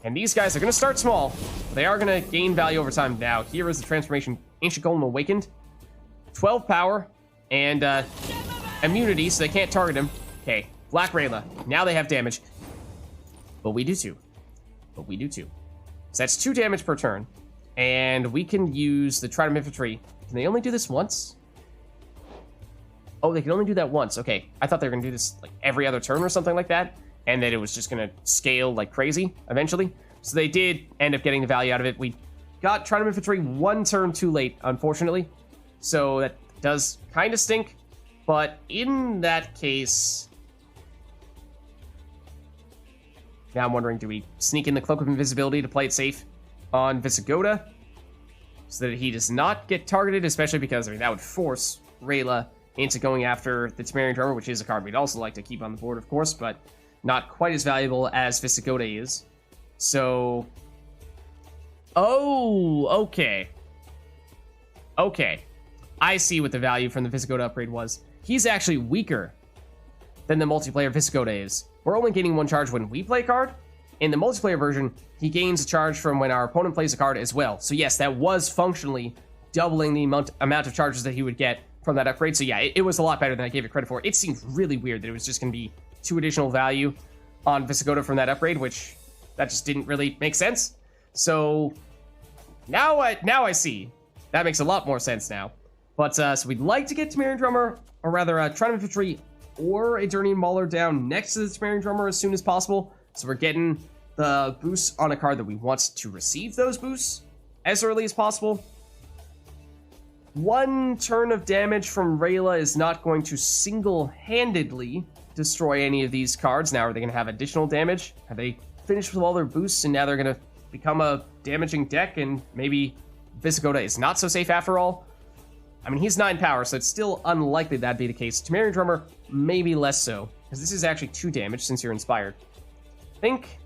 And these guys are going to start small, but they are going to gain value over time. Now, here is the transformation. Ancient Golem Awakened. 12 power and immunity, so they can't target him. Okay. Black Rayla. Now they have damage. But we do too. So that's 2 damage per turn. And we can use the Trident Infantry. Can they only do this once? Oh, they can only do that once. Okay, I thought they were going to do this like every other turn or something like that, and that it was just going to scale like crazy eventually. So they did end up getting the value out of it. We got Trident Infantry one turn too late, unfortunately. So that does kind of stink. But in that case... Now I'm wondering, do we sneak in the Cloak of Invisibility to play it safe on Visigoda so that he does not get targeted, especially because, I mean, that would force Rayla into going after the Temerian Drummer, which is a card we'd also like to keep on the board, of course, but not quite as valuable as Visigoda is. So... Oh, okay. Okay. I see what the value from the Visigoda upgrade was. He's actually weaker than the multiplayer Visigoda is. We're only gaining one charge when we play a card. In the multiplayer version, he gains a charge from when our opponent plays a card as well. So yes, that was functionally doubling the amount of charges that he would get from that upgrade. So yeah, it was a lot better than I gave it credit for. It seemed really weird that it was just going to be 2 additional value on Visigoda from that upgrade, which that just didn't really make sense. So now I see. That makes a lot more sense now. But so we'd like to get Temerian Drummer, or rather Trident Infantry or Eternian Mauler down next to the Temerian Drummer as soon as possible. So we're getting the boosts on a card that we want to receive those boosts as early as possible. One turn of damage from Rayla is not going to single-handedly destroy any of these cards. Now, are they going to have additional damage? Have they finished with all their boosts and now they're going to become a damaging deck and maybe Visigoda is not so safe after all? I mean, he's 9 power, so it's still unlikely that'd be the case. Temerian Drummer, maybe less so, because this is actually 2 damage since you're inspired. I think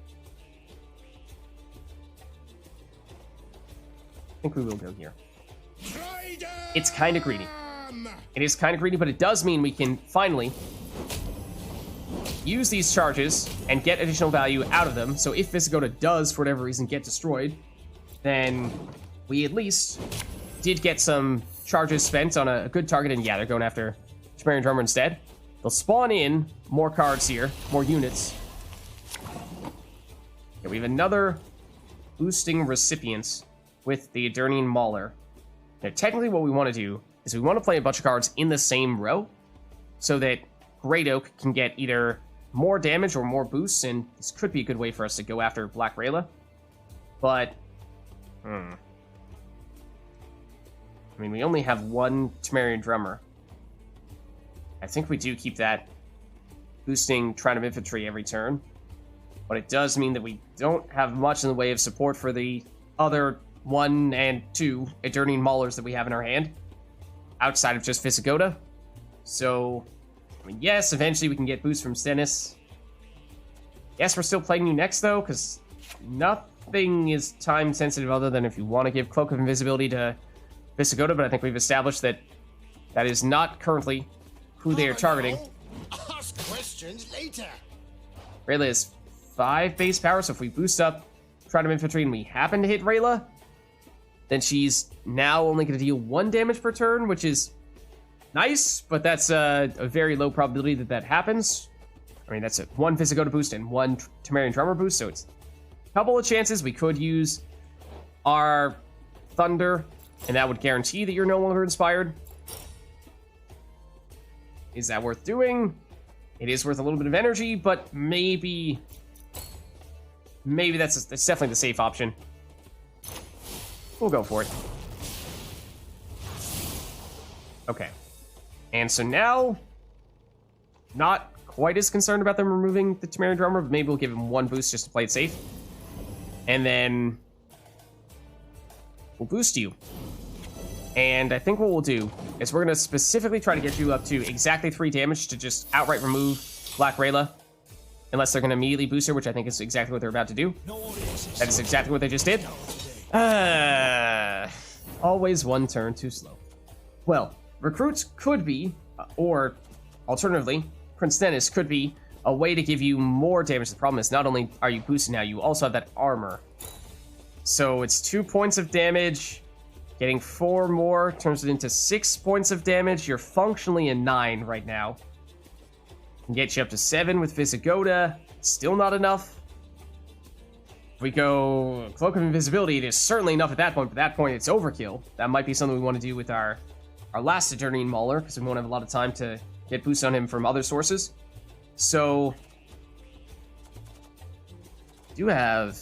we will go here. It's kind of greedy. It is kind of greedy, but it does mean we can finally use these charges and get additional value out of them. So if Visigoda does, for whatever reason, get destroyed, then we at least did get some charges spent on a good target. And yeah, they're going after Temerian Drummer instead. They'll spawn in more cards here, more units. Okay, we have another boosting recipient with the Eternian Mauler. Now, technically what we want to do is we want to play a bunch of cards in the same row so that Great Oak can get either more damage or more boosts, and this could be a good way for us to go after Black Rayla. But, I mean, we only have one Temerian Drummer. I think we do keep that boosting Trident Infantry every turn. But it does mean that we don't have much in the way of support for the other 1 and 2 Eternian Maulers that we have in our hand, outside of just Visigoda. So, I mean, yes, eventually we can get boosts from Stennis. Yes, we're still playing you next, though, because nothing is time-sensitive other than if you want to give Cloak of Invisibility to Visigoda, but I think we've established that that is not currently who they are targeting. Ask questions later. Rayla is 5 base power, so if we boost up Trident Infantry and we happen to hit Rayla, then she's now only going to deal 1 damage per turn, which is nice, but that's a very low probability that that happens. I mean, that's 1 Visigoda boost and 1 Temerian Drummer boost, so it's a couple of chances. We could use our Thunder, and that would guarantee that you're no longer inspired. Is that worth doing? It is worth a little bit of energy, but maybe that's definitely the safe option. We'll go for it. Okay. And so now, not quite as concerned about them removing the Temerian Drummer, but maybe we'll give him 1 boost just to play it safe. And then we'll boost you. And I think what we'll do is we're going to specifically try to get you up to exactly 3 damage to just outright remove Black Rayla. Unless they're going to immediately boost her, which I think is exactly what they're about to do. That is exactly what they just did. Always 1 turn too slow. Well, Recruits could be, or alternatively, Prince Stennis could be a way to give you more damage. The problem is not only are you boosted now, you also have that armor. So it's 2 points of damage. Getting 4 more turns it into 6 points of damage. You're functionally a 9 right now. Can get you up to 7 with Visigoda. Still not enough. If we go Cloak of Invisibility, it is certainly enough at that point, but at that point it's overkill. That might be something we want to do with our last Eternian Mauler, because we won't have a lot of time to get boosts on him from other sources. So, do have,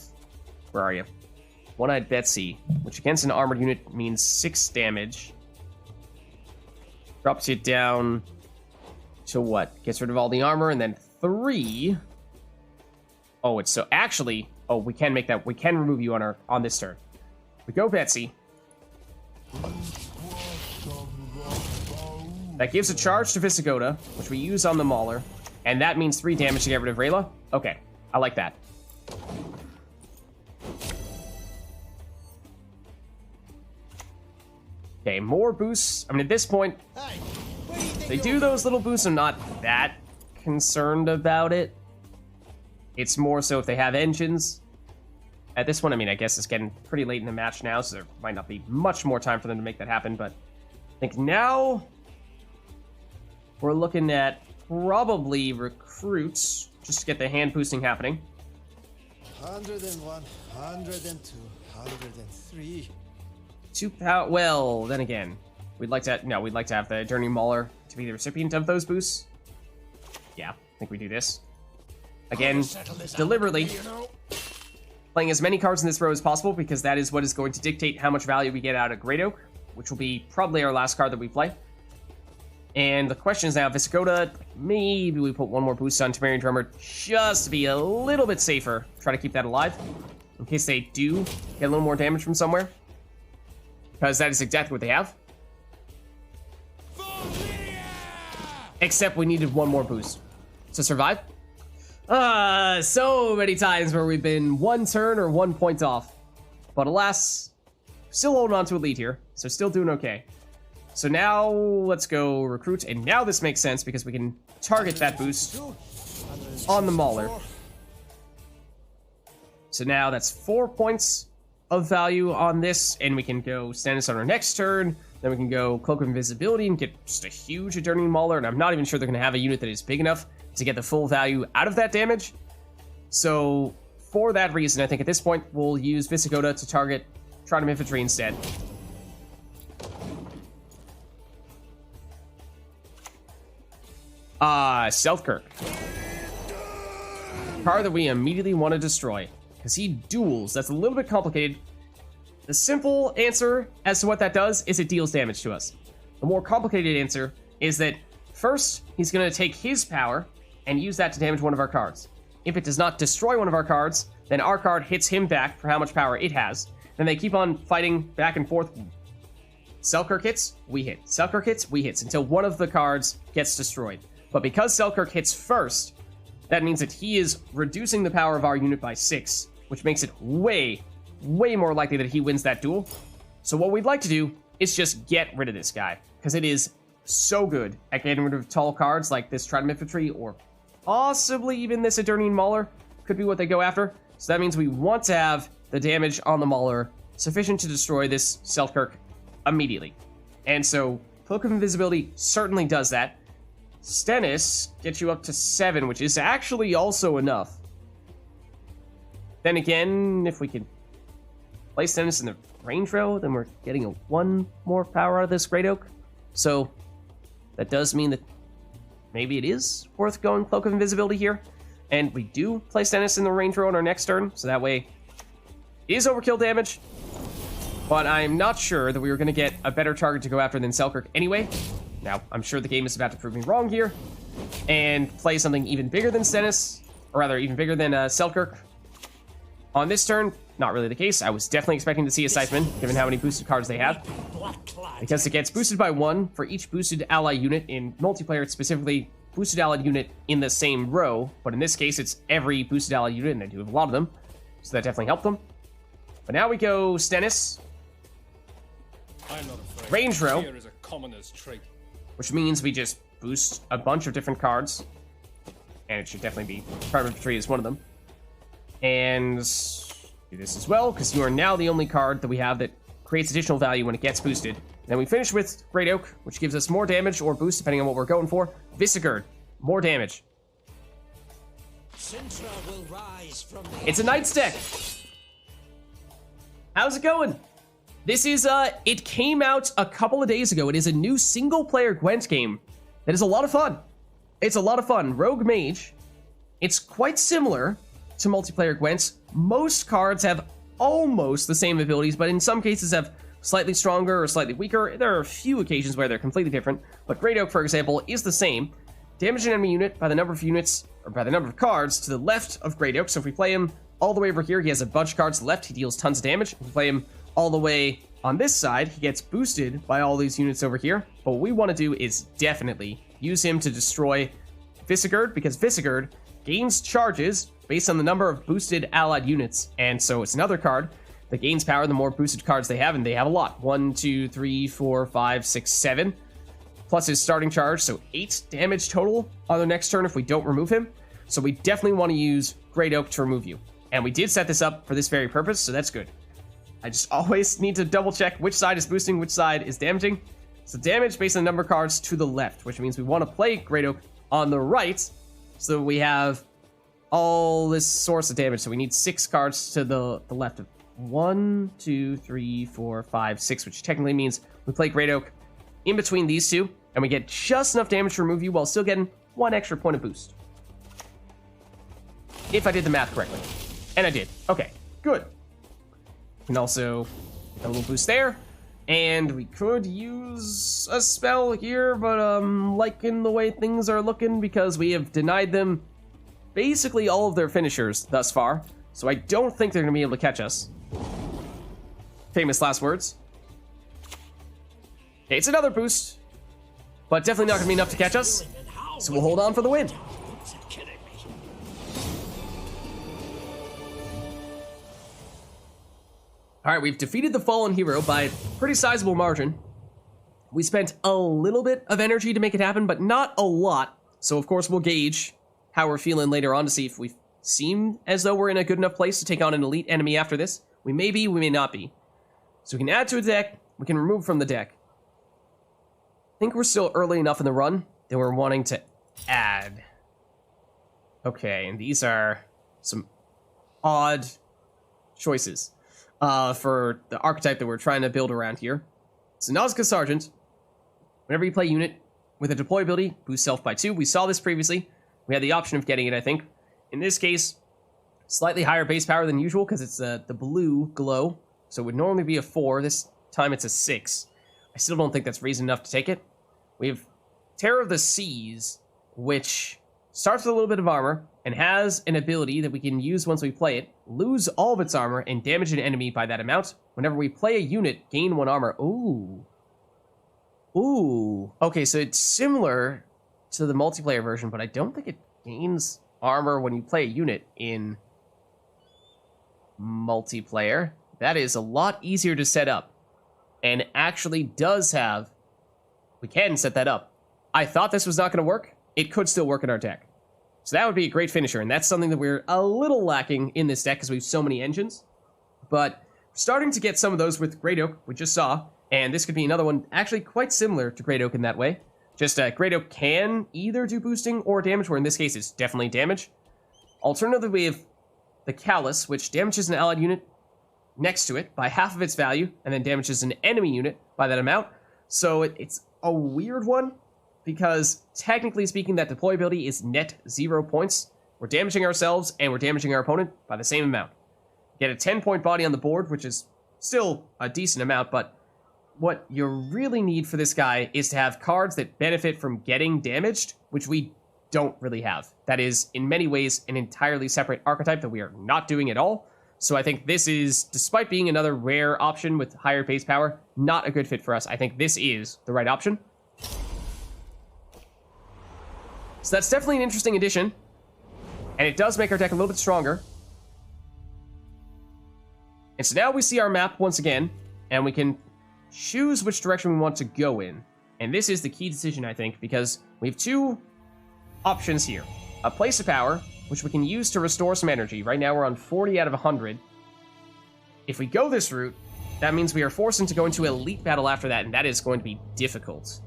where are you? One-Eyed Betsy, which against an armored unit means 6 damage. Drops it down to what? Gets rid of all the armor, and then 3. Oh, it's so, actually, oh, we can make that, we can remove you on this turn. We go Betsy. That gives a charge to Visigoda, which we use on the Mauler, and that means 3 damage to get rid of Rayla. Okay, I like that. Okay, more boosts. I mean, at this point, they do those little boosts. I'm not that concerned about it. It's more so if they have engines. At this one, I mean, I guess it's getting pretty late in the match now, so there might not be much more time for them to make that happen, but I think now we're looking at probably recruits just to get the hand boosting happening. 101, 102, 103. 2 power. Well, then again, we'd like to have the Journey Mauler to be the recipient of those boosts. Yeah, I think we do this. Again, deliberately playing as many cards in this row as possible, because that is what is going to dictate how much value we get out of Great Oak, which will be probably our last card that we play. And the question is now, Visigoda, maybe we put one more boost on Temerian Drummer just to be a little bit safer. Try to keep that alive in case they do get a little more damage from somewhere, because that is exactly what they have. Except we needed one more boost to survive. So many times where we've been 1 turn or 1 point off. But alas, still holding on to a lead here, so still doing okay. So now let's go recruit, and now this makes sense because we can target that boost on the Mauler. So now that's 4 points of value on this, and we can go Stannis on our next turn. Then we can go Cloak of Invisibility and get just a huge Eternian Mauler, and I'm not even sure they're going to have a unit that is big enough to get the full value out of that damage. So for that reason, I think at this point we'll use Visigoda to target Trident Infantry instead. Selkirk. Card that we immediately want to destroy, because he duels. That's a little bit complicated. The simple answer as to what that does is it deals damage to us. The more complicated answer is that first, he's going to take his power and use that to damage one of our cards. If it does not destroy one of our cards, then our card hits him back for how much power it has. Then they keep on fighting back and forth. Selkirk hits, we hit. Selkirk hits, we hit, until one of the cards gets destroyed. But because Selkirk hits first, that means that he is reducing the power of our unit by 6, which makes it way more likely that he wins that duel. So what we'd like to do is just get rid of this guy, because it is so good at getting rid of tall cards like this Trident Infantry, or possibly even this Eternian Mauler could be what they go after. So that means we want to have the damage on the Mauler sufficient to destroy this Selkirk immediately. And so Cloak of Invisibility certainly does that. Stennis gets you up to 7, which is actually also enough. Then again, if we can place Stennis in the range row, then we're getting a 1 more power out of this Great Oak. So that does mean that maybe it is worth going Cloak of Invisibility here. And we do place Stennis in the range row on our next turn, so that way it is overkill damage. But I'm not sure that we were going to get a better target to go after than Selkirk anyway. Now, I'm sure the game is about to prove me wrong here and play something even bigger than Stennis, or rather, even bigger than Selkirk. On this turn, not really the case. I was definitely expecting to see a Scytheman, given how many boosted cards they have, because it gets boosted by 1 for each boosted ally unit. In multiplayer, it's specifically boosted ally unit in the same row, but in this case, it's every boosted ally unit, and they do have a lot of them, so that definitely helped them. But now we go Stennis. I'm not afraid. Range row. Fear is a commoner's trait. Which means we just boost a bunch of different cards. And it should definitely be Trident Infantry is one of them. And do this as well, because you are now the only card that we have that creates additional value when it gets boosted. Then we finish with Great Oak, which gives us more damage or boost, depending on what we're going for. Visigurd, more damage. Sintra will rise from It's a Knight's deck. How's it going? This is, it came out a couple of days ago. It is a new single-player Gwent game that is a lot of fun. It's a lot of fun. Rogue Mage. It's quite similar to multiplayer Gwent. Most cards have almost the same abilities, but in some cases have slightly stronger or slightly weaker. There are a few occasions where they're completely different, but Great Oak, for example, is the same. Damage an enemy unit by the number of units, or by the number of cards to the left of Great Oak. So if we play him all the way over here, he has a bunch of cards left, he deals tons of damage. If we play him all the way on this side, he gets boosted by all these units over here. But what we want to do is definitely use him to destroy Visigurd, because Visigurd gains charges based on the number of boosted allied units. And so it's another card that gains power the more boosted cards they have, and they have a lot. 1, 2, 3, 4, 5, 6, 7. Plus his starting charge, so 8 damage total on the next turn if we don't remove him. So we definitely want to use Great Oak to remove you. And we did set this up for this very purpose, so that's good. I just always need to double check which side is boosting, which side is damaging. So damage based on the number of cards to the left, which means we want to play Great Oak on the right, so that we have all this source of damage. So we need 6 cards to the left of 1, 2, 3, 4, 5, 6, which technically means we play Great Oak in between these two, and we get just enough damage to remove you while still getting 1 extra point of boost. If I did the math correctly. And I did. Okay, good. We can also get a little boost there. And we could use a spell here, but I'm liking the way things are looking because we have denied them basically all of their finishers thus far. So I don't think they're going to be able to catch us. Famous last words. Okay, it's another boost, but definitely not going to be enough to catch us. So we'll hold on for the win. All right, we've defeated the fallen hero by a pretty sizable margin. We spent a little bit of energy to make it happen, but not a lot. So of course we'll gauge how we're feeling later on to see if we seem as though we're in a good enough place to take on an elite enemy after this. We may be, we may not be. So we can add to a deck, we can remove from the deck. I think we're still early enough in the run that we're wanting to add. Okay, and these are some odd choices for the archetype that we're trying to build around here. So Nazca Sergeant, whenever you play unit with a deploy ability, boost self by 2. We saw this previously. We had the option of getting it, I think. In this case, slightly higher base power than usual because it's the blue glow. So it would normally be a 4. This time it's a 6. I still don't think that's reason enough to take it. We have Terror of the Seas, which starts with a little bit of armor and has an ability that we can use once we play it. Lose all of its armor and damage an enemy by that amount. Whenever we play a unit, gain 1 armor. Ooh. Ooh. Okay, so it's similar to the multiplayer version, but I don't think it gains armor when you play a unit in multiplayer. That is a lot easier to set up. And actually does have... We can set that up. I thought this was not going to work. It could still work in our deck. So that would be a great finisher, and that's something that we're a little lacking in this deck because we have so many engines. But we're starting to get some of those with Great Oak, we just saw, and this could be another one actually quite similar to Great Oak in that way. Just Great Oak can either do boosting or damage, where in this case it's definitely damage. Alternatively, we have the Callus, which damages an allied unit next to it by half of its value, and then damages an enemy unit by that amount. So it's a weird one, because technically speaking, that deploy ability is net 0 points. We're damaging ourselves, and we're damaging our opponent by the same amount. Get a 10-point body on the board, which is still a decent amount, but what you really need for this guy is to have cards that benefit from getting damaged, which we don't really have. That is, in many ways, an entirely separate archetype that we are not doing at all. So I think this is, despite being another rare option with higher base power, not a good fit for us. I think this is the right option. So that's definitely an interesting addition. And it does make our deck a little bit stronger. And so now we see our map once again, and we can choose which direction we want to go in. And this is the key decision, I think, because we have 2 options here. A place of power, which we can use to restore some energy. Right now we're on 40 out of 100. If we go this route, that means we are forced into going to elite battle after that, and that is going to be difficult.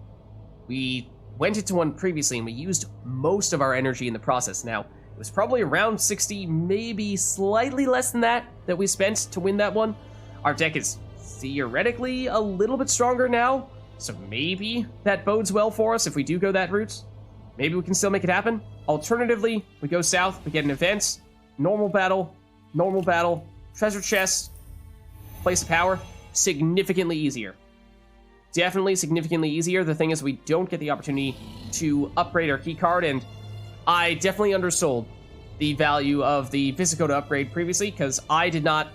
We went into one previously, and we used most of our energy in the process. Now, it was probably around 60, maybe slightly less than that we spent to win that one. Our deck is theoretically a little bit stronger now, so maybe that bodes well for us if we do go that route. Maybe we can still make it happen. Alternatively, we go south, we get an event, normal battle, treasure chest, place of power, significantly easier. Definitely significantly easier. The thing is, we don't get the opportunity to upgrade our key card, and I definitely undersold the value of the Visigoda upgrade previously, because I did not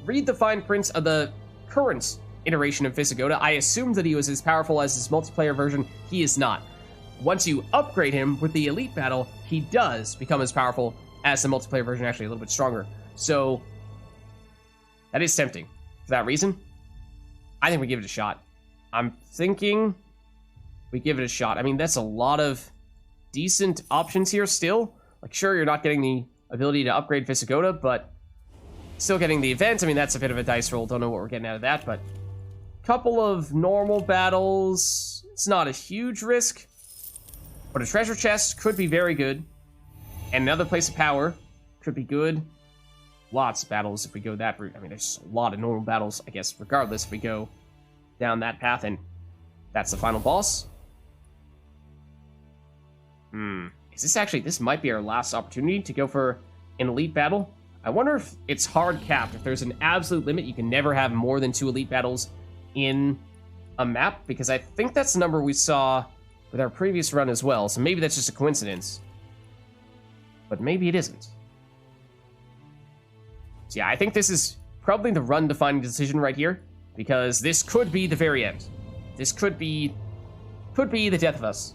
read the fine print of the current iteration of Visigoda. I assumed that he was as powerful as his multiplayer version. He is not. Once you upgrade him with the Elite Battle, he does become as powerful as the multiplayer version, actually a little bit stronger. So, that is tempting. For that reason, I think we give it a shot. I'm thinking we give it a shot. I mean, that's a lot of decent options here still. Like, sure, you're not getting the ability to upgrade Visigoda, but still getting the event. I mean, that's a bit of a dice roll. Don't know what we're getting out of that, but couple of normal battles. It's not a huge risk, but a treasure chest could be very good. And another place of power could be good. Lots of battles if we go that route. I mean, there's a lot of normal battles, I guess, regardless if we go down that path, and that's the final boss. Is this actually, this might be our last opportunity to go for an elite battle. I wonder if it's hard capped, if there's an absolute limit, you can never have more than 2 elite battles in a map, because I think that's the number we saw with our previous run as well, so maybe that's just a coincidence. But maybe it isn't. So yeah, I think this is probably the run-defining decision right here, because this could be the very end. This could be the death of us.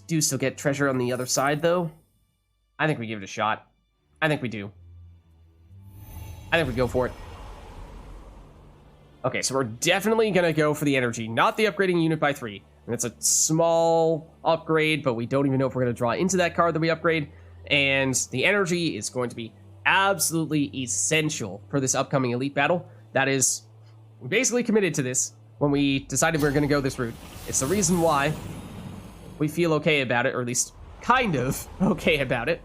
Do still get treasure on the other side, though. I think we give it a shot. I think we do. I think we go for it. Okay, so we're definitely going to go for the energy, not the upgrading unit by 3. And it's a small upgrade, but we don't even know if we're going to draw into that card that we upgrade. And the energy is going to be absolutely essential for this upcoming elite battle. That is, we basically committed to this when we decided we were going to go this route. It's the reason why we feel okay about it, or at least kind of okay about it.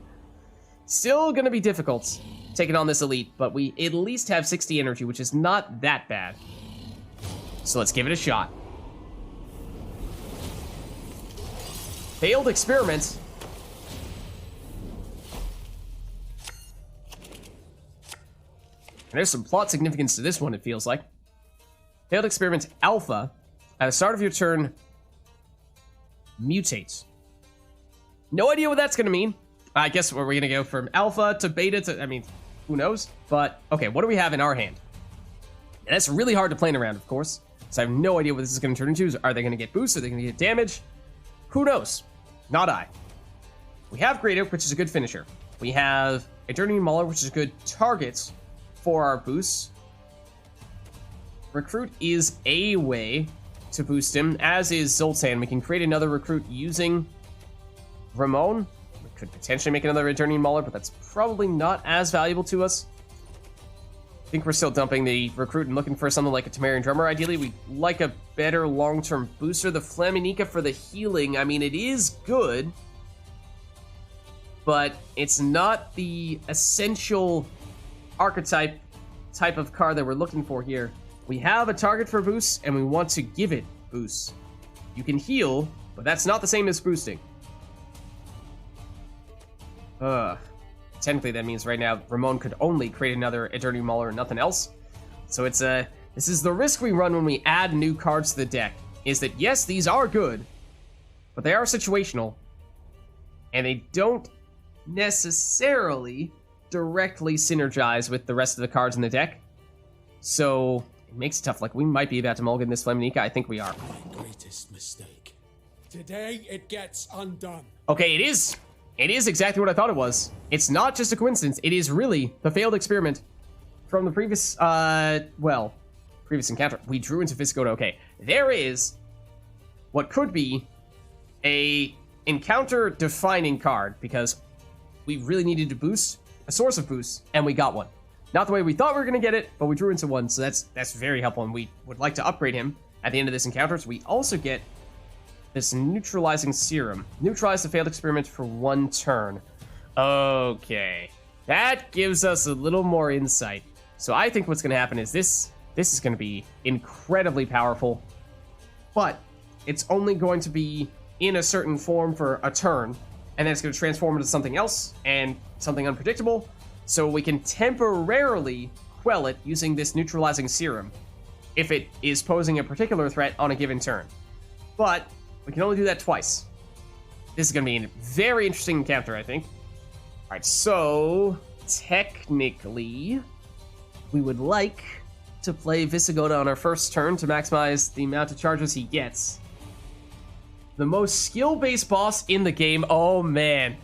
Still going to be difficult taking on this elite, but we at least have 60 energy, which is not that bad. So let's give it a shot. Failed experiment. And there's some plot significance to this one, it feels like. Failed experiment alpha. At the start of your turn, mutates. No idea what that's going to mean. I guess we're going to go from alpha to beta to, I mean, who knows? But, okay, what do we have in our hand? And that's really hard to plan around, of course. So I have no idea what this is going to turn into. Are they going to get boosts? Are they going to get damage? Who knows? Not I. We have Great Oak, which is a good finisher. We have Eternity Mauler, which is a good target for our boosts. Recruit is a way to boost him, as is Zoltan. We can create another recruit using Ramon. We could potentially make another Eternity Mauler, but that's probably not as valuable to us. I think we're still dumping the recruit and looking for something like a Temerian Drummer. Ideally, we'd like a better long-term booster. The Flaminica for the healing, I mean, it is good, but it's not the essential archetype type of card that we're looking for here. We have a target for boosts, and we want to give it boosts. You can heal, but that's not the same as boosting. Technically, that means right now Ramon could only create another Eternity Mauler and nothing else. So it's this is the risk we run when we add new cards to the deck, is that yes, these are good, but they are situational, and they don't necessarily directly synergize with the rest of the cards in the deck. So it makes it tough. Like, we might be about to mulligan this Flaminica. I think we are. My greatest mistake. Today it gets undone. Okay, it is. It is exactly what I thought it was. It's not just a coincidence. It is really the failed experiment from the previous, previous encounter. We drew into Visigoda. Okay, there is what could be a encounter-defining card, because we really needed to boost, a source of boost, and we got one. Not the way we thought we were going to get it, but we drew into one, so that's very helpful, and we would like to upgrade him at the end of this encounter. So we also get this neutralizing serum. Neutralize the failed experiment for 1 turn. Okay. That gives us a little more insight So I think what's going to happen is this is going to be incredibly powerful, but it's only going to be in a certain form for a turn, and then it's going to transform into something else and something unpredictable, so we can temporarily quell it using this neutralizing serum if it is posing a particular threat on a given turn. But we can only do that twice. This is going to be a very interesting encounter, I think. All right, so technically, we would like to play Visigoda on our first turn to maximize the amount of charges he gets. The most skill-based boss in the game. Oh man,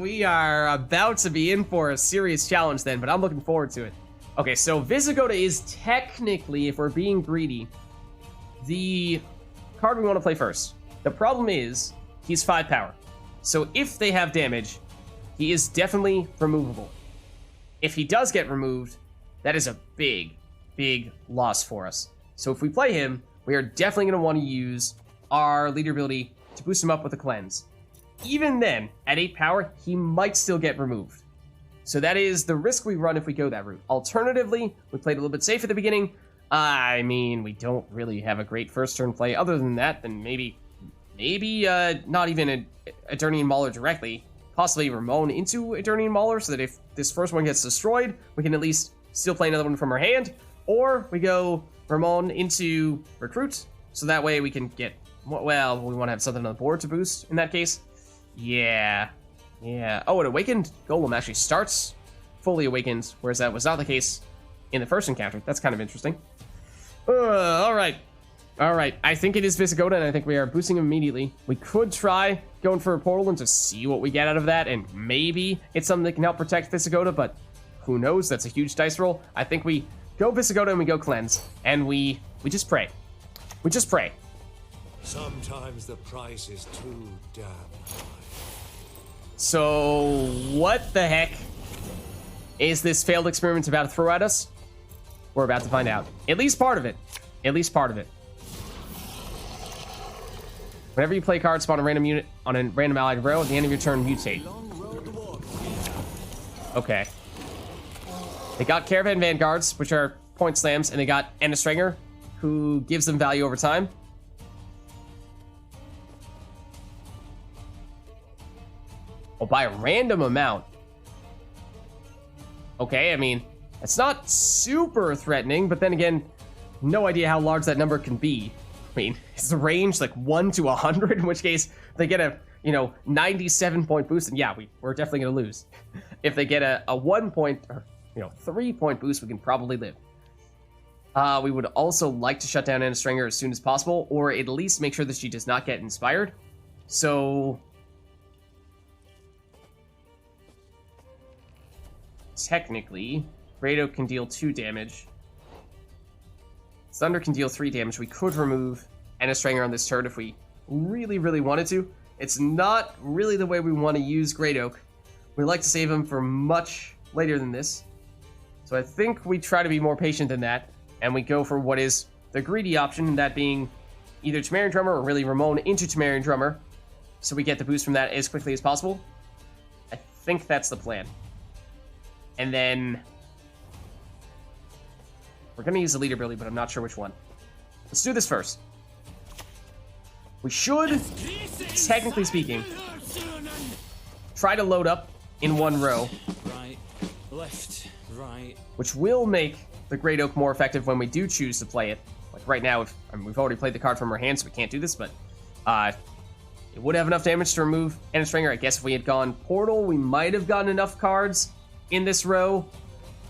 we are about to be in for a serious challenge then, but I'm looking forward to it. Okay, so Visigoda is technically, if we're being greedy, the card we want to play first. The problem is, he's 5 power. So if they have damage, he is definitely removable. If he does get removed, that is a big, big loss for us. So if we play him, we are definitely going to want to use our leader ability to boost him up with a cleanse. Even then, at 8 power, he might still get removed. So that is the risk we run if we go that route. Alternatively, we played a little bit safe at the beginning. I mean, we don't really have a great first turn play. Other than that, then maybe not even a Eternian Mauler directly. Possibly Ramon into Eternian Mauler, so that if this first one gets destroyed, we can at least still play another one from our hand. Or we go Ramon into Recruit, so that way we can get... Well, we want to have something on the board to boost in that case. Yeah. Oh, an Awakened Golem actually starts fully awakened, whereas that was not the case in the first encounter. That's kind of interesting. All right. I think it is Visigoda, and I think we are boosting him immediately. We could try going for a portal and just see what we get out of that, and maybe it's something that can help protect Visigoda, but who knows? That's a huge dice roll. I think we go Visigoda and we go Cleanse, and we just pray. We just pray. Sometimes the price is too damn high. So, what the heck is this failed experiment about to throw at us? We're about to find out. At least part of it. Whenever you play cards, spawn a random unit on a random allied row. At the end of your turn, mutate. Okay. They got Caravan Vanguards, which are point slams, and they got Ennestranger, who gives them value over time. Oh, by a random amount. Okay, I mean, it's not super threatening, but then again, no idea how large that number can be. I mean, is the range like 1 to 100? In which case, they get a 97-point boost, and yeah, we're definitely gonna lose. If they get a 1 point or 3-point boost, we can probably live. We would also like to shut down Ennestranger as soon as possible, or at least make sure that she does not get inspired. So technically, Great Oak can deal 2 damage. Thunder can deal 3 damage. We could remove Ennestranger on this turn if we really, really wanted to. It's not really the way we want to use Great Oak. We like to save him for much later than this. So I think we try to be more patient than that, and we go for what is the greedy option, that being either Temerian Drummer or really Ramon into Temerian Drummer, so we get the boost from that as quickly as possible. I think that's the plan. And then we're going to use the leader ability, but I'm not sure which one. Let's do this first. We should, technically speaking, try to load up in one row. Right, left, right. Which will make the Great Oak more effective when we do choose to play it. Like right now, we've already played the card from our hand, so we can't do this, but it would have enough damage to remove Ennestranger. I guess if we had gone Portal, we might have gotten enough cards in this row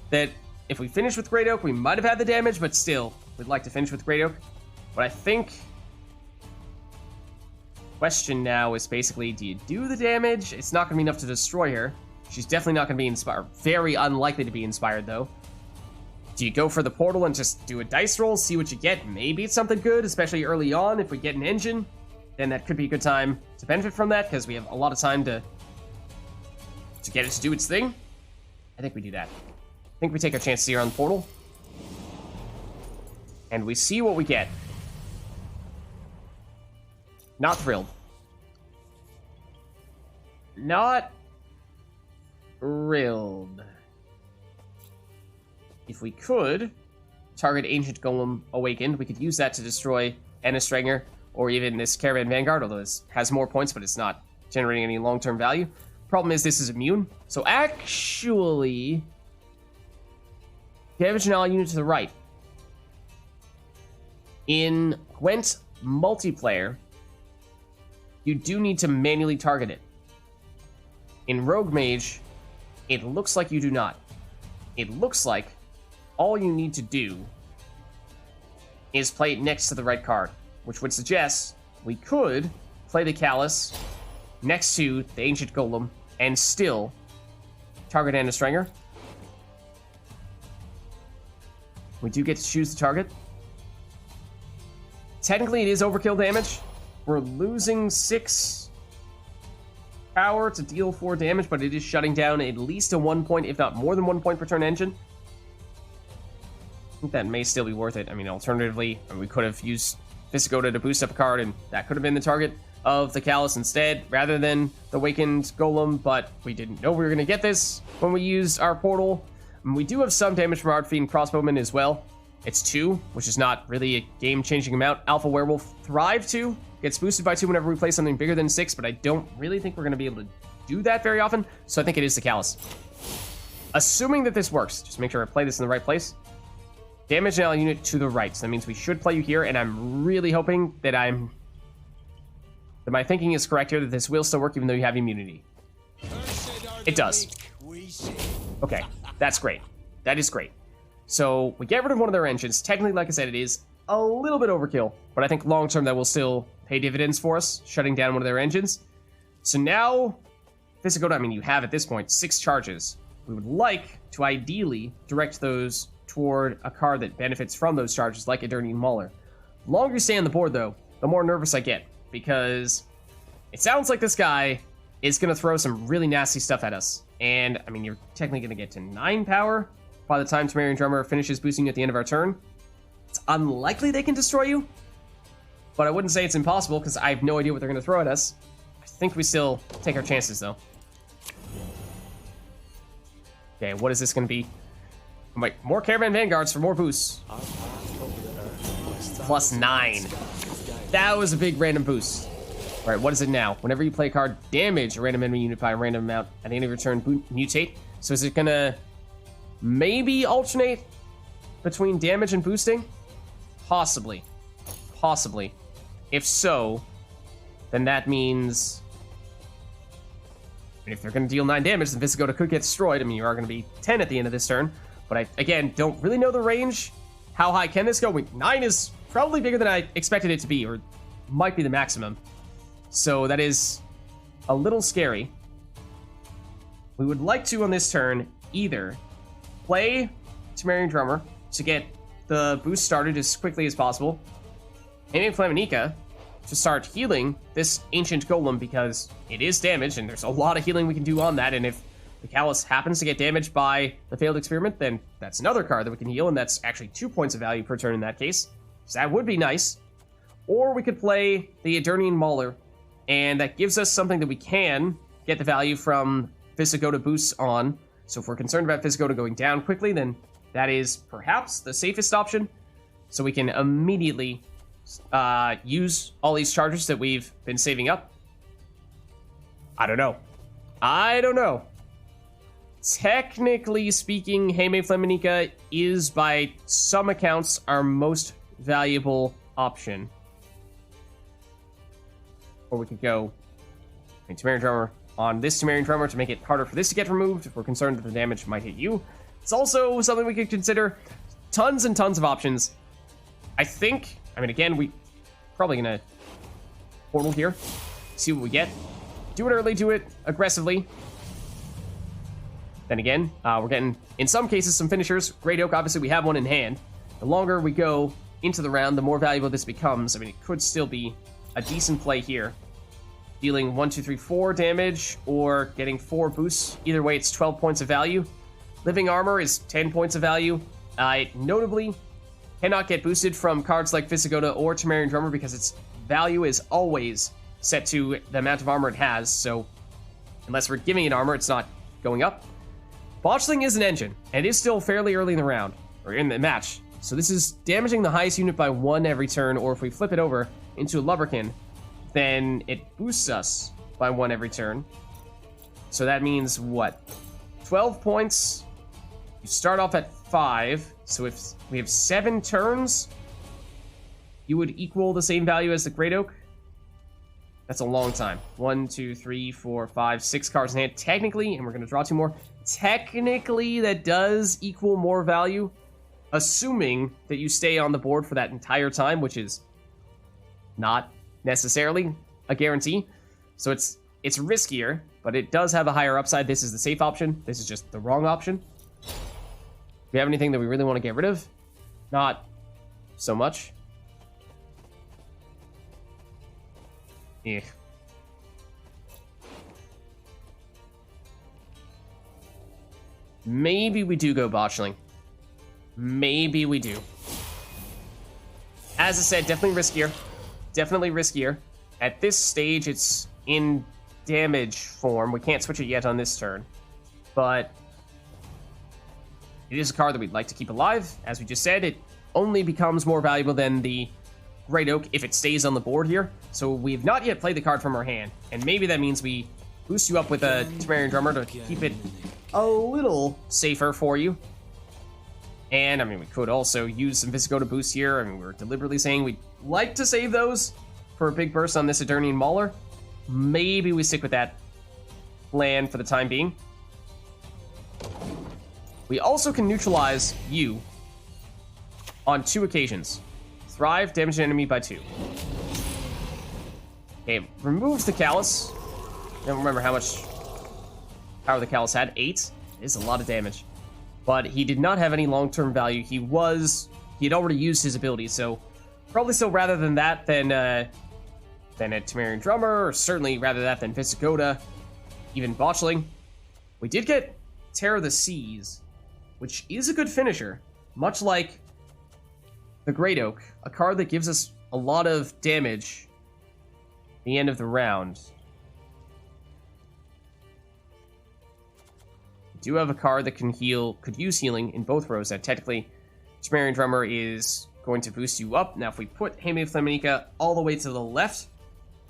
that if we finish with Great Oak, we might have had the damage, but still, we'd like to finish with Great Oak. But I think question now is basically, do you do the damage? It's not going to be enough to destroy her. She's definitely not going to be inspired. Very unlikely to be inspired, though. Do you go for the portal and just do a dice roll, see what you get? Maybe it's something good, especially early on. If we get an engine, then that could be a good time to benefit from that, because we have a lot of time to get it to do its thing. I think we do that. I think we take our chances here on the portal. And we see what we get. Not thrilled. Not thrilled. if we could target Ancient Golem Awakened, we could use that to destroy Stringer, or even this Caravan Vanguard, although this has more points, but it's not generating any long-term value. Problem is this is immune, so actually damage an ally unit to the right. In Gwent multiplayer, you do need to manually target it. In Rogue Mage, it looks like you do not. It looks like all you need to do is play it next to the right card, which would suggest we could play the Callus next to the Ancient Golem and still target Stringer. We do get to choose the target. Technically, it is overkill damage. We're losing 6 power to deal 4 damage, but it is shutting down at least a 1 point, if not more than 1 point per turn engine. I think that may still be worth it. I mean, alternatively, we could have used Visigoda to boost up a card, and that could have been the target of the Callus instead, rather than the Awakened Golem, but we didn't know we were going to get this when we used our portal. And we do have some damage from Ardfiend Crossbowman as well. It's 2, which is not really a game-changing amount. Alpha Werewolf Thrive 2 gets boosted by 2 whenever we play something bigger than 6, but I don't really think we're going to be able to do that very often, so I think it is the Callus. Assuming that this works, just make sure I play this in the right place. Damage an ally unit to the right, so that means we should play you here, and I'm really hoping that my thinking is correct here, that this will still work even though you have immunity. It does. Okay, that's great. That is great. So we get rid of one of their engines. Technically, like I said, it is a little bit overkill, but I think long term that will still pay dividends for us, shutting down one of their engines. So now, Visigoda, I mean, you have at this point 6 charges. We would like to ideally direct those toward a card that benefits from those charges, like Eternian Mauler. The longer you stay on the board, though, the more nervous I get, because it sounds like this guy is going to throw some really nasty stuff at us. And, I mean, you're technically going to get to 9 power by the time Temerian Drummer finishes boosting you at the end of our turn. It's unlikely they can destroy you, but I wouldn't say it's impossible, because I have no idea what they're going to throw at us. I think we still take our chances, though. Okay, what is this going to be? Wait, more Caravan Vanguards for more boosts. Plus 9. That was a big random boost. All right, what is it now? Whenever you play a card, damage a random enemy unit by a random amount at the end of your turn, mutate. So is it going to maybe alternate between damage and boosting? Possibly. Possibly. If so, then that means... if they're going to deal 9 damage, then Visigoda could get destroyed. I mean, you are going to be 10 at the end of this turn. But I, again, don't really know the range. How high can this go? 9 is probably bigger than I expected it to be, or might be the maximum. So that is a little scary. We would like to, on this turn, either play Temerian Drummer to get the boost started as quickly as possible, and Flaminica to start healing this Ancient Golem, because it is damaged, and there's a lot of healing we can do on that, and if the Callus happens to get damaged by the failed experiment, then that's another card that we can heal, and that's actually 2 points of value per turn in that case. So that would be nice. Or we could play the Eternian Mauler, and that gives us something that we can get the value from Visigoda boosts on. So if we're concerned about Visigoda going down quickly, then that is perhaps the safest option. So we can immediately use all these charges that we've been saving up. I don't know. Technically speaking, Heme Flaminica is, by some accounts, our most valuable option. Or we could go Temerian Drummer on this Temerian Drummer to make it harder for this to get removed if we're concerned that the damage might hit you. It's also something we could consider. Tons and tons of options. I mean, again, we probably gonna portal here, see what we get. Do it early, do it aggressively. Then again, we're getting, in some cases, some finishers. Great Oak, obviously, we have one in hand. The longer we go into the round, the more valuable this becomes. I mean, it could still be a decent play here. Dealing 1, 2, 3, 4 damage, or getting 4 boosts. Either way, it's 12 points of value. Living Armor is 10 points of value. It notably cannot get boosted from cards like Visigoda or Temerian Drummer, because its value is always set to the amount of armor it has. So unless we're giving it armor, it's not going up. Botchling is an engine, and it is still fairly early in the round, or in the match. So this is damaging the highest unit by 1 every turn, or if we flip it over into a Lubberkin, then it boosts us by 1 every turn. So that means what? 12 points. You start off at 5, so if we have 7 turns, you would equal the same value as the Great Oak. That's a long time. 1, 2, 3, 4, 5, 6 cards in hand. Technically, and we're going to draw 2 more. Technically, that does equal more value, assuming that you stay on the board for that entire time, which is not necessarily a guarantee. So it's riskier, but it does have a higher upside. This is the safe option. This is just the wrong option. Do we have anything that we really want to get rid of? Not so much. Yeah. Maybe we do go botchling. Maybe we do. As I said, definitely riskier. Definitely riskier. At this stage, it's in damage form. We can't switch it yet on this turn. But it is a card that we'd like to keep alive. As we just said, it only becomes more valuable than the Great Oak if it stays on the board here. So we've not yet played the card from our hand. And maybe that means we boost you up with a Temerian Drummer to keep it a little safer for you. And, I mean, we could also use some Visigoda boost here. I mean, we're deliberately saying we'd like to save those for a big burst on this Eternian Mauler. Maybe we stick with that plan for the time being. We also can neutralize you on 2 occasions. Thrive, damage an enemy by 2. Okay, removes the Callus. I don't remember how much power the Callus had. 8 is a lot of damage. But he did not have any long-term value. He had already used his ability, so probably still rather than that than a Temerian Drummer, or certainly rather that than Visigoda, even Botchling. We did get Terror of the Seas, which is a good finisher, much like the Great Oak, a card that gives us a lot of damage at the end of the round. We do have a card that could use healing in both rows. Now, technically, Temerian Drummer is going to boost you up. Now, if we put Handmaid Flaminica all the way to the left,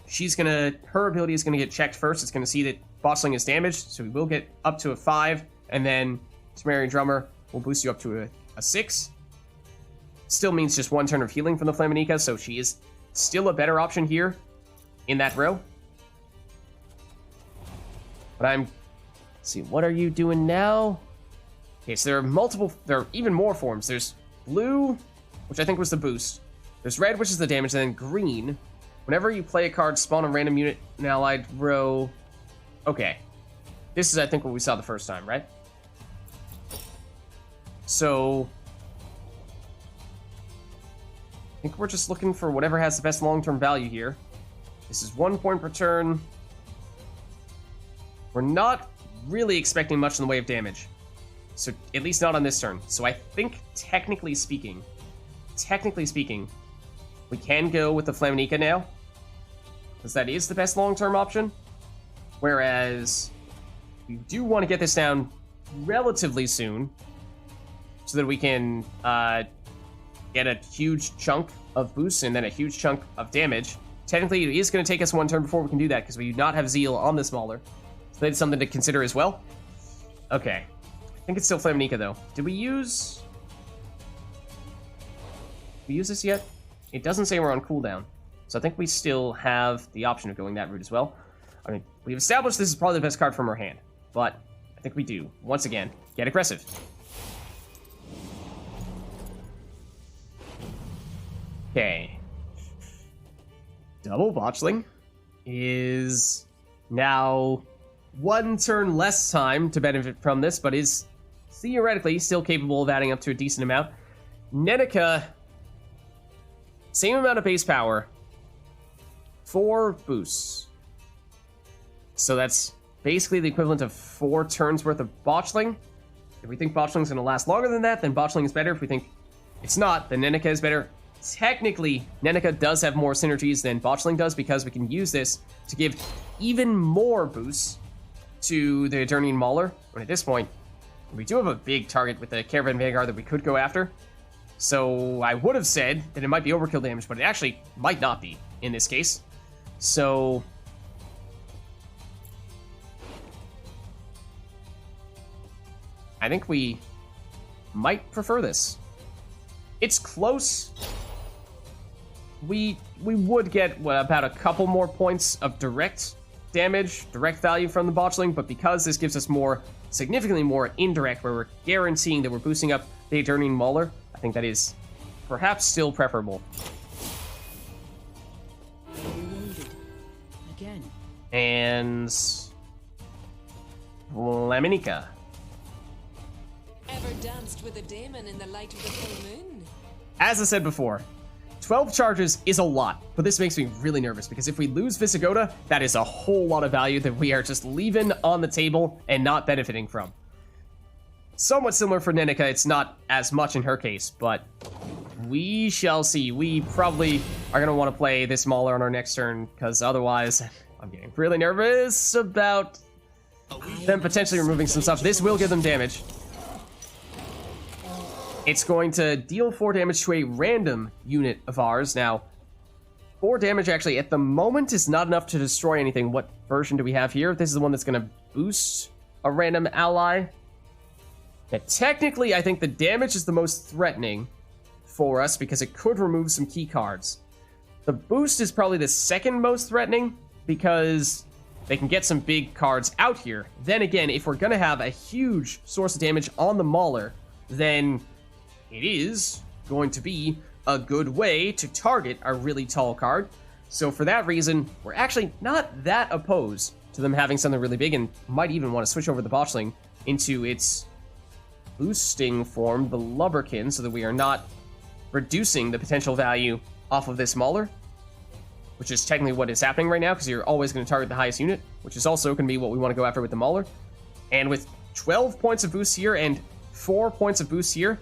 her ability is gonna get checked first. It's gonna see that Botchling is damaged, so we will get up to a 5, and then Temerian Drummer will boost you up to a 6. Still means just 1 turn of healing from the Flaminica, so she is still a better option here in that row. But let's see, what are you doing now? Okay, so there are even more forms. There's blue, which I think was the boost. There's red, which is the damage, and then green. Whenever you play a card, spawn a random unit in an allied row. Okay. This is, I think, what we saw the first time, right? So I think we're just looking for whatever has the best long-term value here. This is 1 point per turn. We're not really expecting much in the way of damage. So, at least not on this turn. So I think, technically speaking, we can go with the Flaminica now, because that is the best long-term option. Whereas, we do want to get this down relatively soon, so that we can get a huge chunk of boosts and then a huge chunk of damage. Technically, it is going to take us 1 turn before we can do that, because we do not have Zeal on this Mauler. So that's something to consider as well. Okay. I think it's still Flaminica, though. Did we use this yet? It doesn't say we're on cooldown. So I think we still have the option of going that route as well. I mean, we've established this is probably the best card from our hand. But I think we do, once again, get aggressive. Okay. Double Botchling is now 1 turn less time to benefit from this, but is theoretically still capable of adding up to a decent amount. Nekker, same amount of base power, 4 boosts. So that's basically the equivalent of 4 turns worth of Botchling. If we think Botchling's going to last longer than that, then Botchling is better. If we think it's not, then Nekker is better. Technically, Nekker does have more synergies than Botchling does, because we can use this to give even more boosts to the Eternian Mauler. But at this point, We do have a big target with the Caravan Vanguard that we could go after. So I would have said that it might be overkill damage, but it actually might not be in this case. So I think we might prefer this. It's close. We would get about a couple more points of direct damage, direct value from the botchling, but because this gives us more, significantly more indirect, where we're guaranteeing that we're boosting up the Eternian Mauler, I think that is perhaps still preferable. Again. And Flaminica. Ever danced with a daemon in the light of the full moon? As I said before, 12 charges is a lot, but this makes me really nervous because if we lose Visigoda, that is a whole lot of value that we are just leaving on the table and not benefiting from. Somewhat similar for Nenika, it's not as much in her case, but we shall see. We probably are going to want to play this Mauler on our next turn, because otherwise I'm getting really nervous about them potentially removing some stuff. This will give them damage. It's going to deal 4 damage to a random unit of ours. Now, 4 damage actually at the moment is not enough to destroy anything. What version do we have here? This is the one that's going to boost a random ally. Now, technically, I think the damage is the most threatening for us because it could remove some key cards. The boost is probably the second most threatening because they can get some big cards out here. Then again, if we're going to have a huge source of damage on the Mauler, then it is going to be a good way to target a really tall card. So for that reason, we're actually not that opposed to them having something really big, and might even want to switch over the botchling into its boosting form, the Lubberkin, so that we are not reducing the potential value off of this Mauler, which is technically what is happening right now, because you're always going to target the highest unit, which is also going to be what we want to go after with the Mauler. And with 12 points of boost here and 4 points of boost here,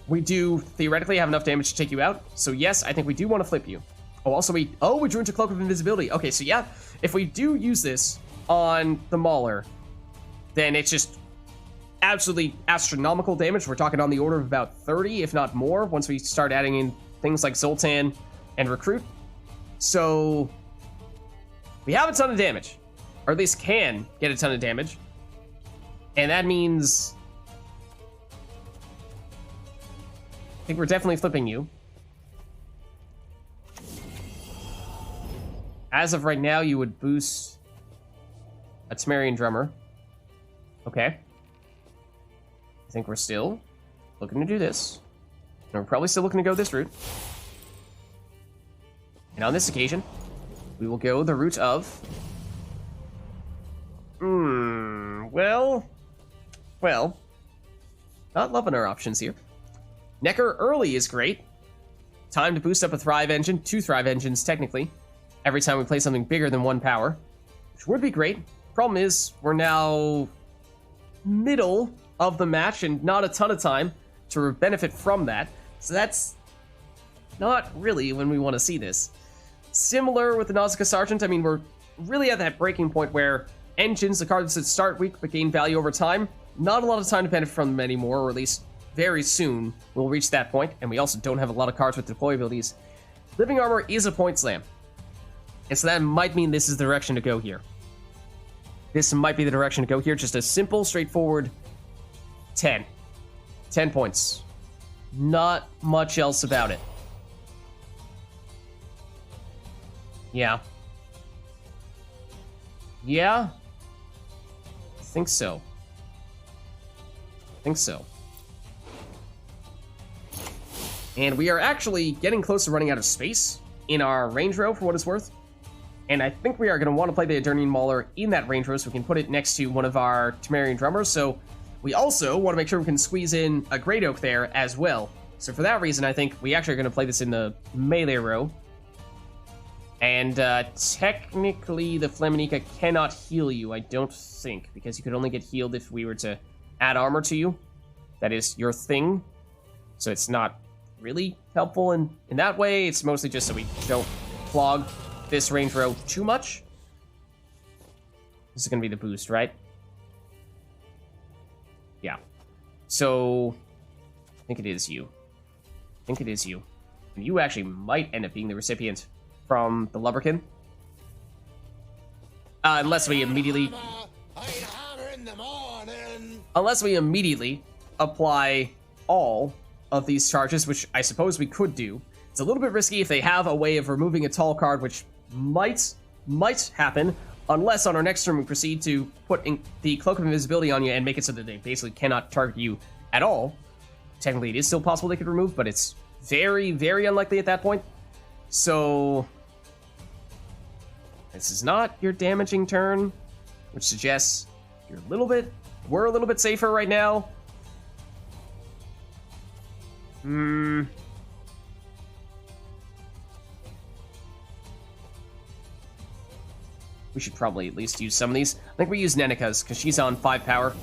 we do theoretically have enough damage to take you out. So yes, I think we do want to flip you. Oh, also we drew into Cloak of Invisibility. Okay, so yeah, if we do use this on the Mauler, then it's just absolutely astronomical damage. We're talking on the order of about 30, if not more, once we start adding in things like Zoltan and Recruit. So we have a ton of damage, or at least can get a ton of damage. And that means I think we're definitely flipping you. As of right now, you would boost a Temerian Drummer. Okay. I think we're still looking to do this. And we're probably still looking to go this route. And on this occasion, we will go the route of... Well, not loving our options here. Nekker early is great. Time to boost up a Thrive engine, 2 Thrive engines technically, every time we play something bigger than 1 power, which would be great. Problem is, we're now middle of the match and not a ton of time to benefit from that. So that's not really when we want to see this. Similar with the Nausicaa Sergeant, I mean, we're really at that breaking point where engines, the cards that start weak but gain value over time, not a lot of time to benefit from them anymore, or at least very soon we'll reach that point, and we also don't have a lot of cards with deploy abilities. Living Armor is a point slam, and so that might mean this is the direction to go here. This might be the direction to go here, just a simple, straightforward 10. 10 points. Not much else about it. Yeah. Yeah? I think so. And we are actually getting close to running out of space in our range row, for what it's worth. And I think we are going to want to play the Eternian Mauler in that range row so we can put it next to one of our Temerian Drummers. So we also want to make sure we can squeeze in a Great Oak there as well. So for that reason, I think we actually are going to play this in the melee row. And technically, the Flaminica cannot heal you, I don't think, because you could only get healed if we were to add armor to you. That is your thing. So it's not really helpful in that way. It's mostly just so we don't clog this range row too much. This is going to be the boost, right? Yeah. So, I think it is you. I think it is you. And you actually might end up being the recipient from the Lubberkin. Unless we immediately... Unless we immediately apply all of these charges, which I suppose we could do. It's a little bit risky if they have a way of removing a tall card, which might happen, unless on our next turn we proceed to put in the Cloak of Invisibility on you and make it so that they basically cannot target you at all. Technically, it is still possible they could remove, but it's very, very unlikely at that point. So, this is not your damaging turn, which suggests we're a little bit safer right now. We should probably at least use some of these. I think we use Neneka's, because she's on 5 power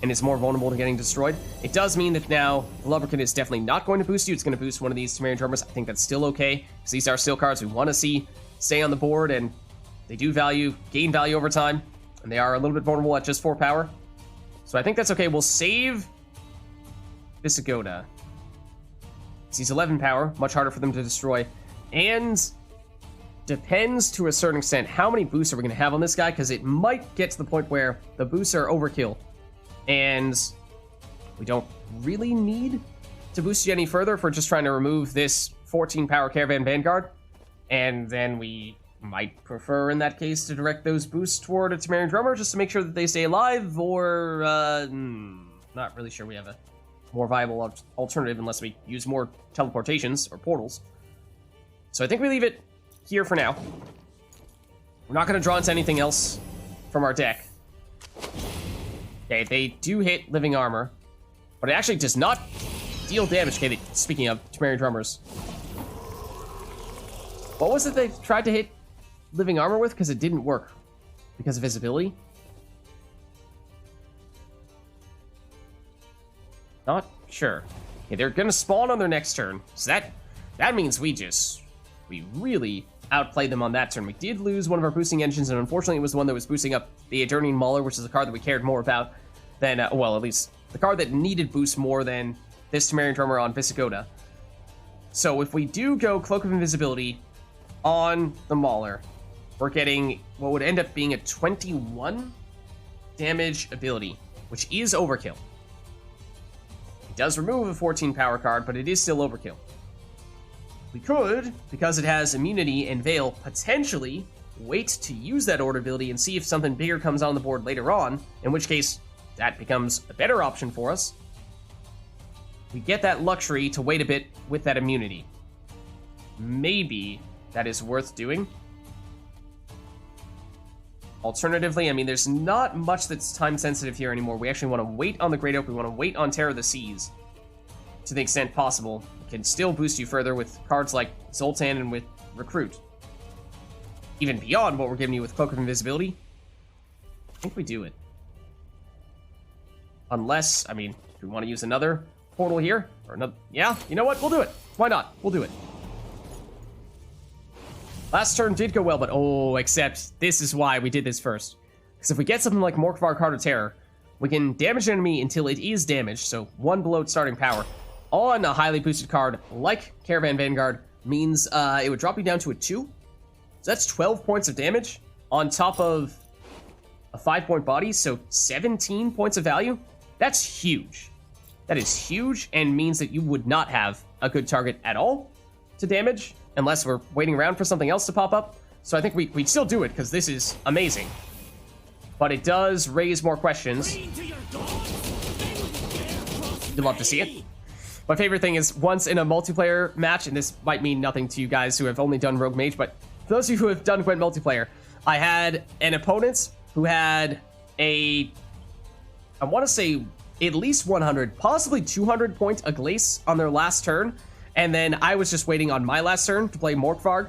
and is more vulnerable to getting destroyed. It does mean that now the Lubberkin is definitely not going to boost you. It's going to boost one of these Temerian Drummers. I think that's still okay, because these are still cards we want to see stay on the board, and they do gain value over time, and they are a little bit vulnerable at just 4 power. So I think that's okay. We'll save Visigoda. He's 11 power, much harder for them to destroy. And depends to a certain extent how many boosts are we going to have on this guy, because it might get to the point where the boosts are overkill. And we don't really need to boost you any further if we're just trying to remove this 14 power Caravan Vanguard. And then we might prefer, in that case, to direct those boosts toward a Temerian Drummer just to make sure that they stay alive, or not really sure we have a more viable alternative unless we use more teleportations or portals. So I think we leave it here for now. We're not going to draw into anything else from our deck. Okay, they do hit Living Armor, but it actually does not deal damage. Okay, speaking of Temerian Drummers, what was it they tried to hit Living Armor with? Because it didn't work. Because of visibility? Not sure. Okay, they're gonna spawn on their next turn. So that means we really outplayed them on that turn. We did lose one of our boosting engines, and unfortunately it was the one that was boosting up the Eternian Mauler, which is a card that we cared more about than, well, at least the card that needed boost more than this Temerian Drummer on Visigoda. So if we do go Cloak of Invisibility on the Mauler, we're getting what would end up being a 21 damage ability, which is overkill. It does remove a 14 power card, but it is still overkill. We could, because it has immunity and Veil, potentially wait to use that order ability and see if something bigger comes on the board later on, in which case that becomes a better option for us. We get that luxury to wait a bit with that immunity. Maybe that is worth doing. Alternatively, I mean, there's not much that's time sensitive here anymore. We actually want to wait on the Great Oak. We want to wait on Terror of the Seas to the extent possible. It can still boost you further with cards like Zoltan and with Recruit. Even beyond what we're giving you with Cloak of Invisibility. I think we do it. Unless, I mean, if we want to use another portal here, or another, yeah, you know what? We'll do it. Why not? We'll do it. Last turn did go well, but except this is why we did this first. Because if we get something like Morkvar Card of Terror, we can damage an enemy until it is damaged, so 1 below its starting power. On a highly boosted card like Caravan Vanguard means it would drop you down to a 2. So that's 12 points of damage on top of a 5-point body, so 17 points of value. That's huge. That is huge, and means that you would not have a good target at all to damage, unless we're waiting around for something else to pop up. So I think we'd still do it, because this is amazing. But it does raise more questions. You'd love to see it. My favorite thing is, once in a multiplayer match, and this might mean nothing to you guys who have only done Rogue Mage, but for those of you who have done Gwent multiplayer, I had an opponent who had I want to say at least 100, possibly 200 point a Glace on their last turn, and then I was just waiting on my last turn to play Morkvarg,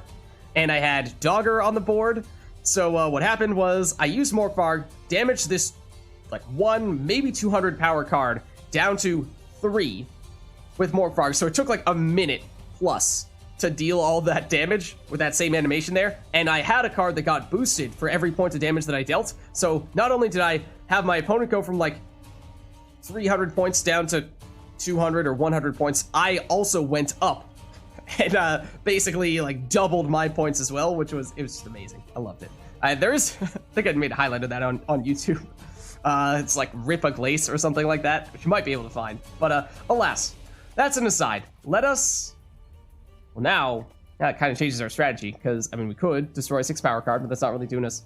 and I had Dogger on the board. So what happened was I used Morkvarg, damaged this like 1, maybe 200 power card down to 3 with Morkvarg. So it took like a minute plus to deal all that damage with that same animation there, and I had a card that got boosted for every point of damage that I dealt. So not only did I have my opponent go from like 300 points down to 200 or 100 points, I also went up and basically like doubled my points as well, it was just amazing. I loved it. There's, I think I made a highlight of that on YouTube. It's like Rip a Glace or something like that, which you might be able to find. But alas, that's an aside. Let us, well now it kind of changes our strategy, because, I mean, we could destroy a 6 power card, but that's not really doing us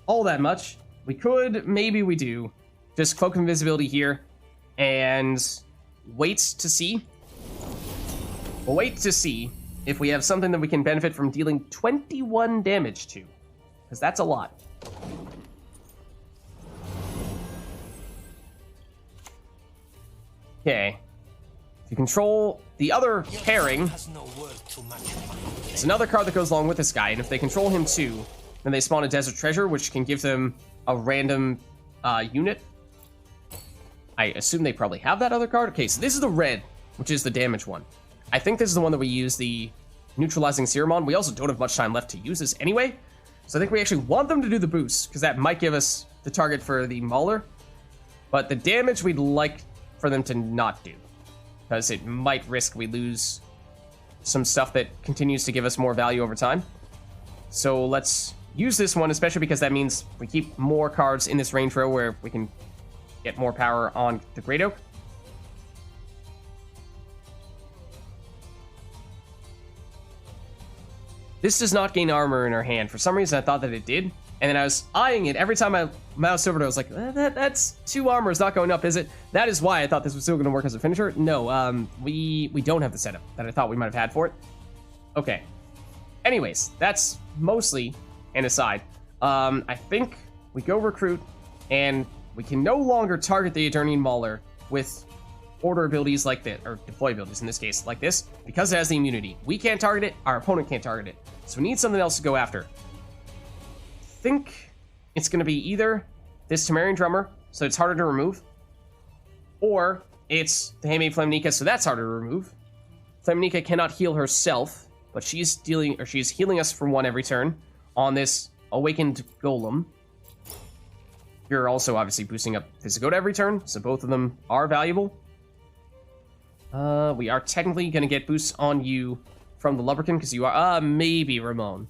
all that much. We could, maybe we do, just Cloak of Invisibility here, and wait to see. We'll wait to see if we have something that we can benefit from dealing 21 damage to, because that's a lot. Okay. If you control the other pairing, it's another card that goes along with this guy, and if they control him too, then they spawn a Desert Treasure, which can give them a random unit. I assume they probably have that other card. Okay, so this is the red, which is the damage one. I think this is the one that we use the neutralizing serum on. We also don't have much time left to use this anyway, so I think we actually want them to do the boost, because that might give us the target for the Mauler. But the damage we'd like for them to not do, because it might risk we lose some stuff that continues to give us more value over time. So let's use this one, especially because that means we keep more cards in this range row where we can get more power on the Great Oak. This does not gain armor in our hand. For some reason, I thought that it did. And then I was eyeing it. Every time I moused over to it, I was like, that's 2 armor is not going up, is it? That is why I thought this was still going to work as a finisher. No, we don't have the setup that I thought we might have had for it. Okay. Anyways, that's mostly an aside. I think we go recruit, and we can no longer target the Eternian Mauler with order abilities like this, or deploy abilities in this case, like this, because it has the immunity. We can't target it, our opponent can't target it. So we need something else to go after. I think it's going to be either this Temerian Drummer, so it's harder to remove, or it's the Handmaid Flamnika, so that's harder to remove. Flamnika cannot heal herself, but she's healing us for 1 every turn on this Awakened Golem. You're also obviously boosting up Visigoda every turn, so both of them are valuable. We are technically going to get boosts on you from the Lubberkin, because you are, maybe Ramon.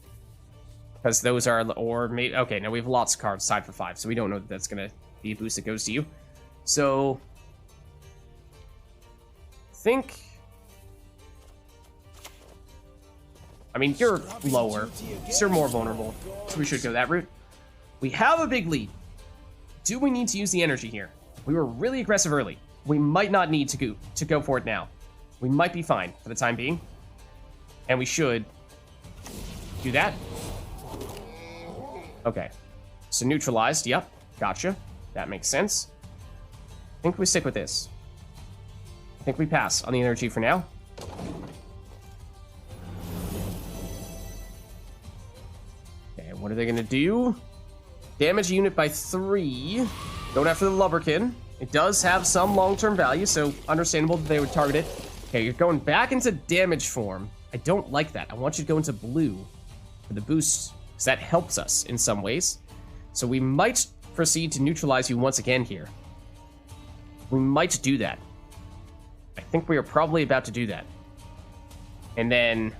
Because those are, or maybe, okay, now we have lots of cards tied for 5, so we don't know that that's going to be a boost that goes to you. So, I mean, you're lower, so you're more vulnerable, so we should go that route. We have a big lead. Do we need to use the energy here? We were really aggressive early. We might not need to go for it now. We might be fine for the time being. And we should do that. Okay. So neutralized, yep. Gotcha. That makes sense. I think we stick with this. I think we pass on the energy for now. Okay, what are they going to do? Damage a unit by 3. Going after the Lubberkin. It does have some long-term value, so understandable that they would target it. Okay, you're going back into damage form. I don't like that. I want you to go into blue for the boost, because that helps us in some ways. So we might proceed to neutralize you once again here. We might do that. I think we are probably about to do that. And then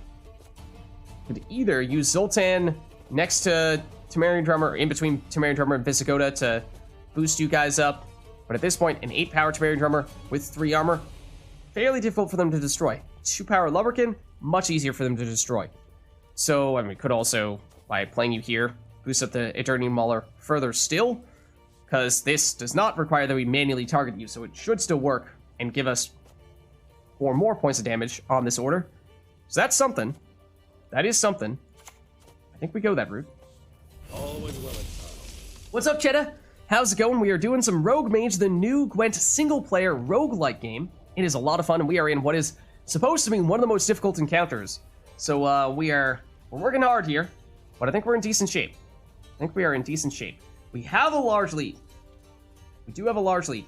could either use Zoltan next to Temerian Drummer, in between Temerian Drummer and Visigoda to boost you guys up. But at this point, an 8-power Temerian Drummer with 3 armor, fairly difficult for them to destroy. 2-power Lubberkin, much easier for them to destroy. So, I mean, we could also, by playing you here, boost up the Eternian Mauler further still, because this does not require that we manually target you, so it should still work and give us 4 more points of damage on this order. So that's something. That is something. I think we go that route. Always willing. What's up, Cheddar? How's it going? We are doing some Rogue Mage, the new Gwent single-player roguelike game. It is a lot of fun, and we are in what is supposed to be one of the most difficult encounters. So we're working hard here, but I think we're in decent shape. I think we are in decent shape. We have a large lead. We do have a large lead.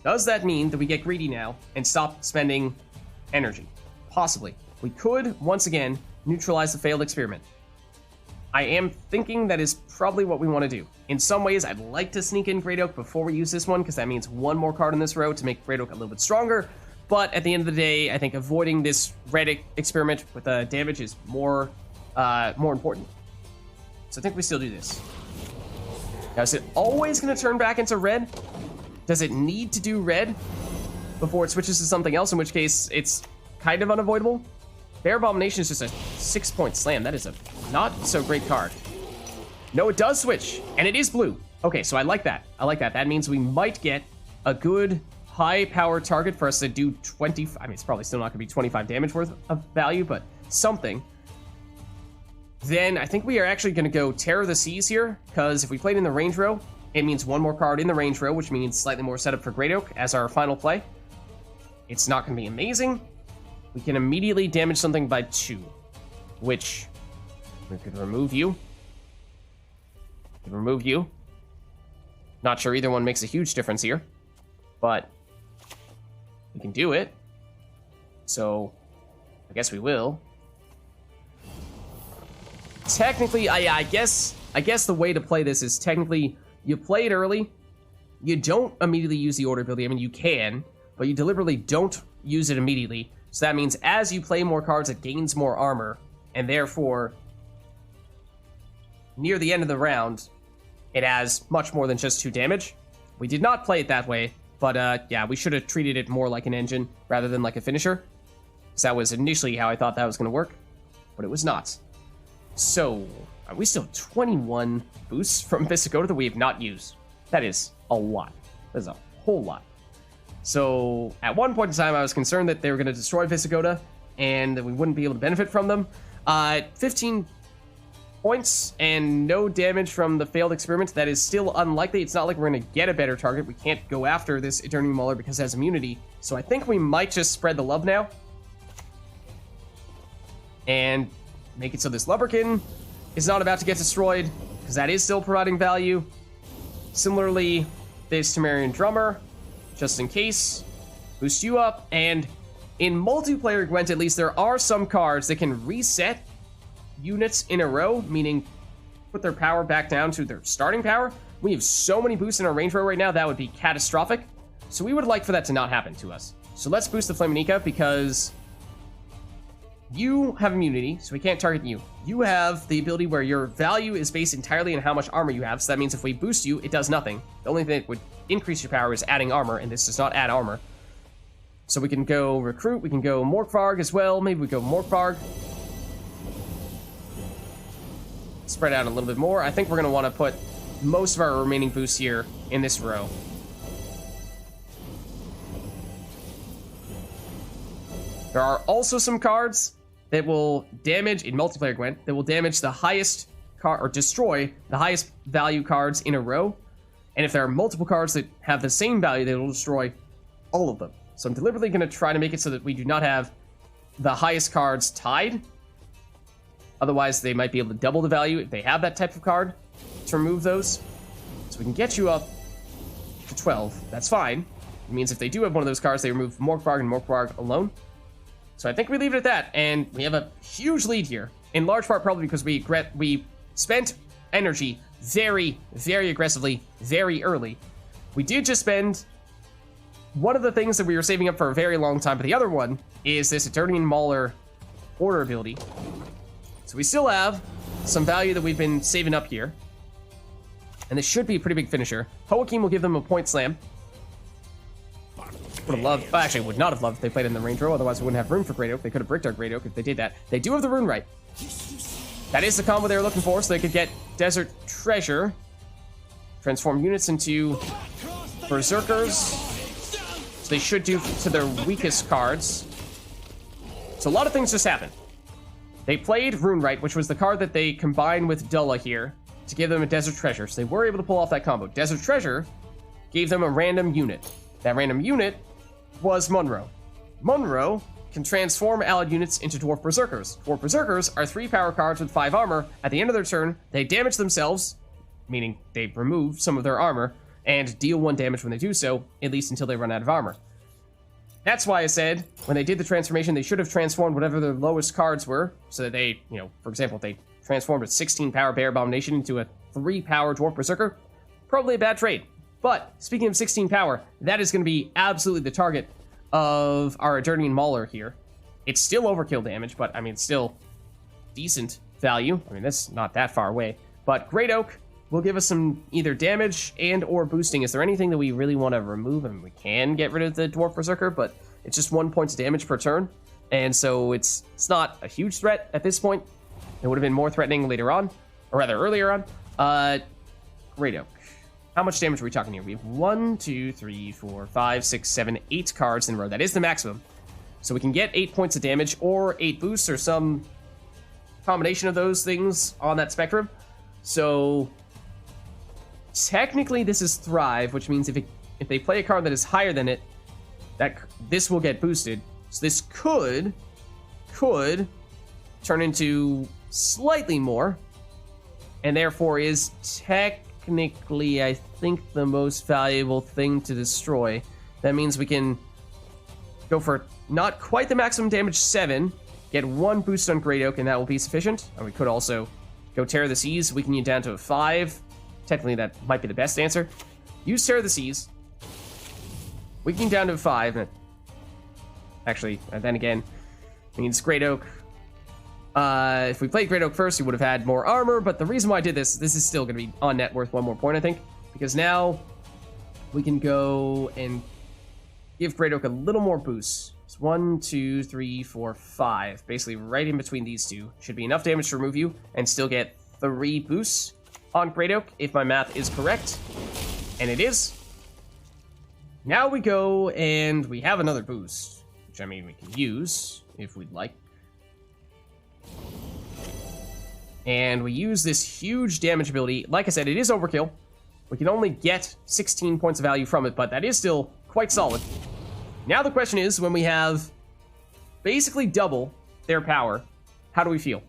Does that mean that we get greedy now and stop spending energy? Possibly. We could, once again, neutralize the failed experiment. I am thinking that is probably what we want to do. In some ways, I'd like to sneak in Great Oak before we use this one, because that means one more card in this row to make Great Oak a little bit stronger. But at the end of the day, I think avoiding this red experiment with damage is more important. So I think we still do this. Now, is it always going to turn back into red? Does it need to do red before it switches to something else, in which case it's kind of unavoidable? Bear Abomination is just a 6-point slam. That is a not so great card. No, it does switch, and it is blue. Okay, so I like that. I like that. That means we might get a good high-power target for us to do 20... I mean, it's probably still not going to be 25 damage worth of value, but something. Then I think we are actually going to go Terror of the Seas here, because if we played in the range row, it means one more card in the range row, which means slightly more setup for Great Oak as our final play. It's not going to be amazing. We can immediately damage something by 2, which we could remove you. Remove you. Not sure either one makes a huge difference here, but we can do it. So I guess we will. Technically, I guess the way to play this is technically you play it early. You don't immediately use the order ability. I mean, you can, but you deliberately don't use it immediately. So that means as you play more cards, it gains more armor, and therefore, near the end of the round, it has much more than just 2 damage. We did not play it that way, but yeah, we should have treated it more like an engine rather than like a finisher. So that was initially how I thought that was going to work, but it was not. So, we still have 21 boosts from Visigoda that we have not used. That is a lot. That is a whole lot. So, at one point in time, I was concerned that they were going to destroy Visigoda and that we wouldn't be able to benefit from them. 15 points and no damage from the failed experiment. That is still unlikely. It's not like we're going to get a better target. We can't go after this Eternity Mauler because it has immunity. So I think we might just spread the love now. And make it so this Lubberkin is not about to get destroyed, because that is still providing value. Similarly, this Temerian Drummer, just in case, boost you up. And in multiplayer Gwent, at least, there are some cards that can reset units in a row, meaning put their power back down to their starting power. We have so many boosts in our range row right now, that would be catastrophic. So we would like for that to not happen to us. So let's boost the Flaminica, because you have immunity, so we can't target you. You have the ability where your value is based entirely on how much armor you have, so that means if we boost you, it does nothing. The only thing that would increase your power is adding armor, and this does not add armor. So we can go Recruit, we can go Morkvarg as well, maybe we go Morkvarg. Spread out a little bit more. I think we're going to want to put most of our remaining boosts here in this row. There are also some cards that will damage, in multiplayer Gwent, that will damage the highest card, or destroy the highest value cards in a row. And if there are multiple cards that have the same value, they will destroy all of them. So I'm deliberately going to try to make it so that we do not have the highest cards tied. Otherwise, they might be able to double the value if they have that type of card to remove those. So we can get you up to 12. That's fine. It means if they do have one of those cards, they remove Morkvarg and Morkvarg alone. So I think we leave it at that, and we have a huge lead here. In large part, probably because we spent energy very, very aggressively, very early. We did just spend one of the things that we were saving up for a very long time, but the other one is this Eternity Mauler order ability. So we still have some value that we've been saving up here. And this should be a pretty big finisher. Hoakim will give them a point slam. Would have loved, actually would not have loved if they played in the range row, otherwise we wouldn't have room for Great Oak. They could have bricked our Great Oak if they did that. They do have the Rune Right. That is the combo they were looking for, so they could get Desert Treasure. Transform units into Berserkers. So they should do to their weakest cards. So a lot of things just happened. They played Rune Right, which was the card that they combined with Dulla here to give them a Desert Treasure. So they were able to pull off that combo. Desert Treasure gave them a random unit. That random unit was Munro. Munro can transform allied units into Dwarf Berserkers. Dwarf Berserkers are 3 power cards with 5 armor. At the end of their turn, they damage themselves, meaning they remove some of their armor, and deal 1 damage when they do so, at least until they run out of armor. That's why I said, when they did the transformation, they should have transformed whatever their lowest cards were, so that they, for example, if they transformed a 16 power Bear Abomination into a 3 power Dwarf Berserker. Probably a bad trade. But speaking of 16 power, that is going to be absolutely the target of our Eternian Mauler here. It's still overkill damage, but I mean, it's still decent value. I mean, that's not that far away. But Great Oak will give us some either damage and or boosting. Is there anything that we really want to remove? I mean, we can get rid of the Dwarf Berserker, but it's just 1 point of damage per turn. And so it's not a huge threat at this point. It would have been more threatening later on, or rather earlier on. Great Oak. How much damage are we talking here? We have 1, 2, 3, 4, 5, 6, 7, 8 cards in a row. That is the maximum. So we can get 8 points of damage or 8 boosts or some combination of those things on that spectrum. So technically this is Thrive, which means if they play a card that is higher than it, this will get boosted. So this could turn into slightly more, and therefore is technically, I think, the most valuable thing to destroy. That means we can go for not quite the maximum damage 7, get 1 boost on Great Oak, and that will be sufficient. And we could also go Tear the Seas, weaken you down to a 5. Technically, that might be the best answer. Use Tear the Seas, weakening down to a 5. And actually, then again, means Great Oak. If we played Great Oak first, you would have had more armor, but the reason why I did this is still going to be on net worth 1 more point, I think, because now we can go and give Great Oak a little more boost. It's 1, 2, 3, 4, 5, basically right in between these two. Should be enough damage to remove you and still get 3 boosts on Great Oak, if my math is correct, and it is. Now we go and we have another boost, which I mean we can use if we'd like. And we use this huge damage ability. Like I said, it is overkill. We can only get 16 points of value from it, but that is still quite solid. Now the question is, when we have basically double their power, how do we feel?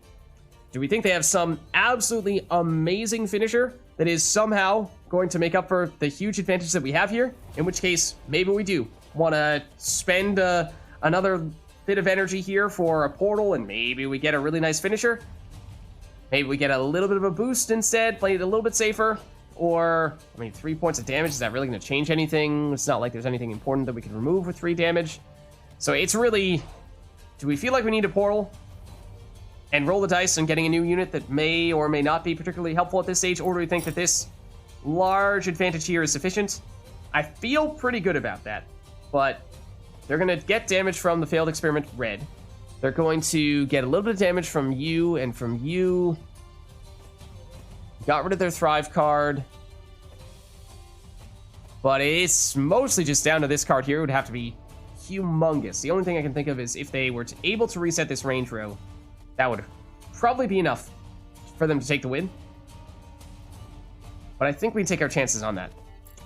Do we think they have some absolutely amazing finisher that is somehow going to make up for the huge advantage that we have here? In which case, maybe we do want to spend another bit of energy here for a portal, and maybe we get a really nice finisher. Maybe we get a little bit of a boost instead, play it a little bit safer. Or, I mean, 3 points of damage, is that really going to change anything? It's not like there's anything important that we can remove with 3 damage. So it's really, do we feel like we need a portal and roll the dice on getting a new unit that may or may not be particularly helpful at this stage? Or do we think that this large advantage here is sufficient? I feel pretty good about that, but they're going to get damage from the failed experiment Red. They're going to get a little bit of damage from you and from you. Got rid of their Thrive card. But it's mostly just down to this card here. It would have to be humongous. The only thing I can think of is if they were able to reset this range row, that would probably be enough for them to take the win. But I think we can take our chances on that.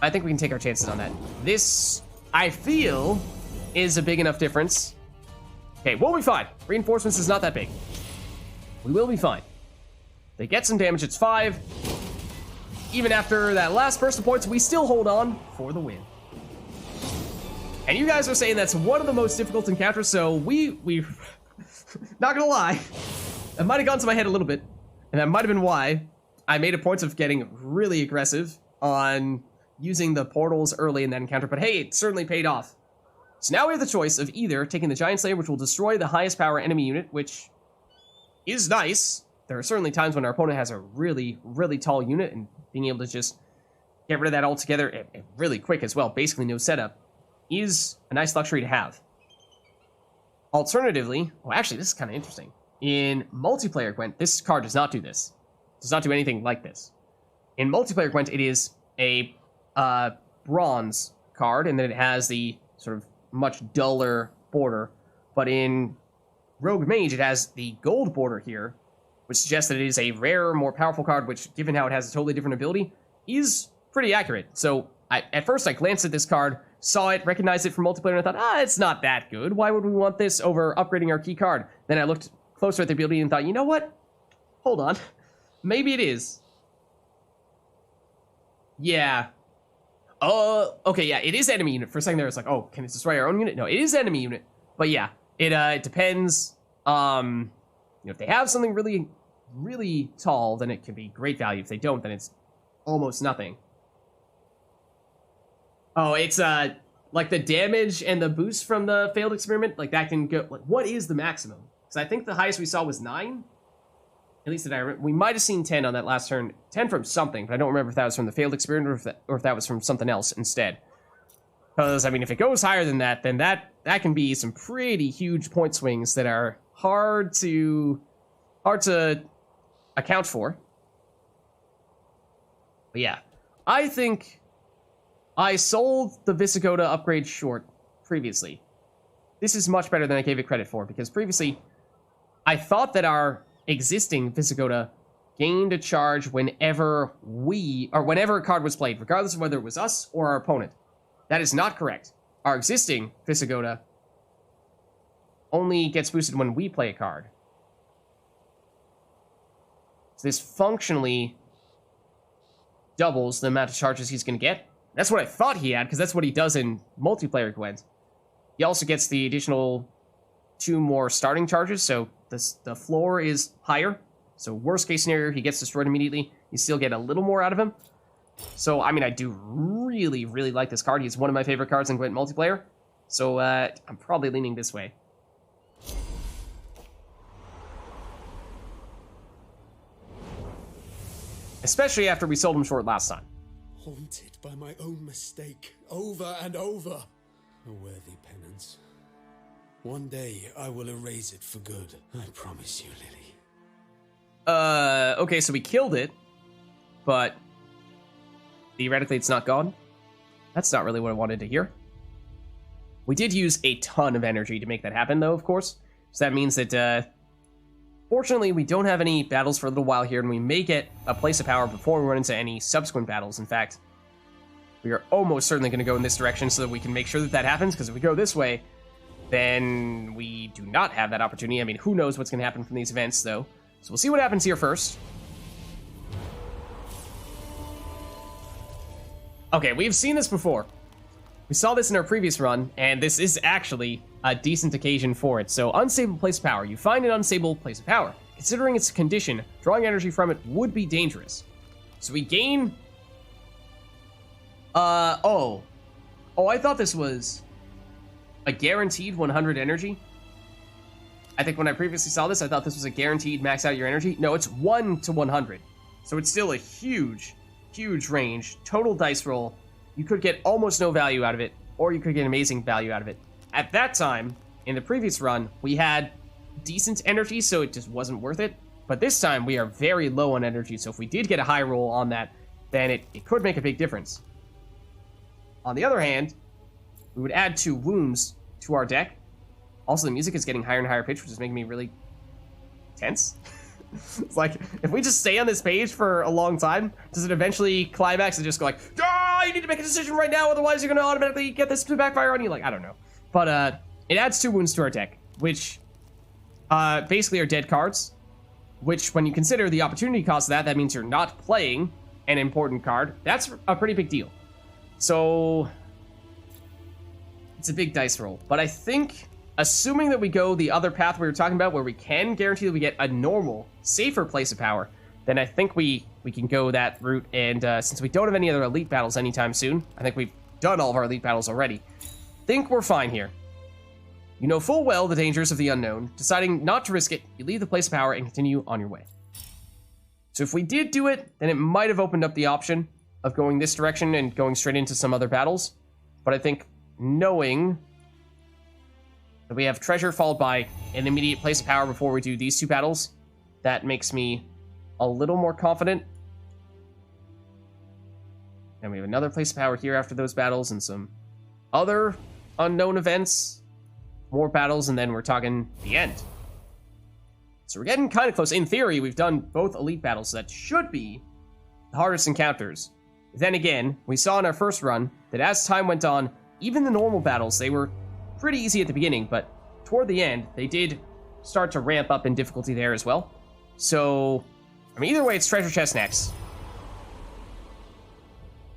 I think we can take our chances on that. This, I feel, is a big enough difference. Okay, we'll be fine. Reinforcements is not that big. We will be fine. They get some damage, it's 5. Even after that last burst of points, we still hold on for the win. And you guys are saying that's one of the most difficult encounters, so we not gonna lie, that might have gone to my head a little bit, and that might have been why I made a point of getting really aggressive on using the portals early in that encounter, but hey, it certainly paid off. So now we have the choice of either taking the Giant Slayer, which will destroy the highest power enemy unit, which is nice. There are certainly times when our opponent has a really, really tall unit, and being able to just get rid of that altogether really quick as well, basically no setup, is a nice luxury to have. Alternatively, well, actually, this is kind of interesting. In multiplayer Gwent, this card does not do this. It does not do anything like this. In multiplayer Gwent, it is a bronze card, and then it has the sort of much duller border. But in Rogue Mage, it has the gold border here, which suggests that it is a rarer, more powerful card, which, given how it has a totally different ability, is pretty accurate. So, at first I glanced at this card, saw it, recognized it from multiplayer, and I thought, it's not that good. Why would we want this over upgrading our key card? Then I looked closer at the ability and thought, you know what? Hold on. Maybe it is. Yeah. Okay, yeah, it is enemy unit. For a second there, it's like, oh, can it destroy our own unit? No, it is enemy unit. But yeah, it depends. If they have something really really tall, then it can be great value. If they don't, then it's almost nothing. Oh, it's like the damage and the boost from the failed experiment, like that can go, like, what is the maximum? Because I think the highest we saw was 9. At least that I remember. We might have seen 10 on that last turn. 10 from something, but I don't remember if that was from the failed experiment or if that was from something else instead. Because, I mean, if it goes higher than that, then that can be some pretty huge point swings that are hard to account for. But yeah, I think I sold the Visigoda upgrade short previously. This is much better than I gave it credit for, because previously I thought that our existing Visigoda gained a charge whenever a card was played, regardless of whether it was us or our opponent. That is not correct. Our existing Visigoda only gets boosted when we play a card. So this functionally doubles the amount of charges he's going to get. That's what I thought he had, because that's what he does in multiplayer Gwent. He also gets the additional 2 more starting charges, so the floor is higher. So worst case scenario, he gets destroyed immediately. You still get a little more out of him. So, I mean, I do really, really like this card. He's one of my favorite cards in Gwent multiplayer. So, I'm probably leaning this way. Especially after we sold him short last time. Haunted by my own mistake, over and over. A worthy penance. One day, I will erase it for good. I promise you, Lily. Okay, so we killed it, but theoretically it's not gone. That's not really what I wanted to hear. We did use a ton of energy to make that happen, though, of course. So that means that, fortunately, we don't have any battles for a little while here, and we may get a place of power before we run into any subsequent battles. In fact, we are almost certainly going to go in this direction so that we can make sure that that happens, because if we go this way, then we do not have that opportunity. I mean, who knows what's going to happen from these events, though. So we'll see what happens here first. Okay, we've seen this before. We saw this in our previous run, and this is actually a decent occasion for it. So, unstable place of power. You find an unstable place of power. Considering its condition, drawing energy from it would be dangerous. So we gain... Oh, I thought this was a guaranteed 100 energy. I think when I previously saw this, I thought this was a guaranteed max out your energy. No, it's 1 to 100. So it's still a huge, huge range. Total dice roll. You could get almost no value out of it, or you could get amazing value out of it. At that time, in the previous run, we had decent energy, so it just wasn't worth it. But this time, we are very low on energy, so if we did get a high roll on that, then it could make a big difference. On the other hand, we would add 2 wounds to our deck. Also, the music is getting higher and higher pitch, which is making me really tense. It's like, if we just stay on this page for a long time, does it eventually climax and just go like, ah, you need to make a decision right now, otherwise you're going to automatically get this to backfire on you? Like, I don't know. But it adds 2 wounds to our deck, which basically are dead cards, which when you consider the opportunity cost of that means you're not playing an important card. That's a pretty big deal. So it's a big dice roll. But I think, assuming that we go the other path we were talking about, where we can guarantee that we get a normal, safer place of power, then I think we can go that route. And since we don't have any other elite battles anytime soon, I think we've done all of our elite battles already. Think we're fine here. You know full well the dangers of the unknown. Deciding not to risk it, you leave the place of power and continue on your way. So if we did do it, then it might have opened up the option of going this direction and going straight into some other battles. But I think knowing that we have treasure followed by an immediate place of power before we do these 2 battles, that makes me a little more confident. And we have another place of power here after those battles and some other unknown events, more battles, and then we're talking the end. So we're getting kind of close. In theory, we've done both elite battles, so that should be the hardest encounters. Then again, we saw in our first run that as time went on, even the normal battles, they were pretty easy at the beginning, but toward the end, they did start to ramp up in difficulty there as well. So, I mean, either way, it's treasure chest next.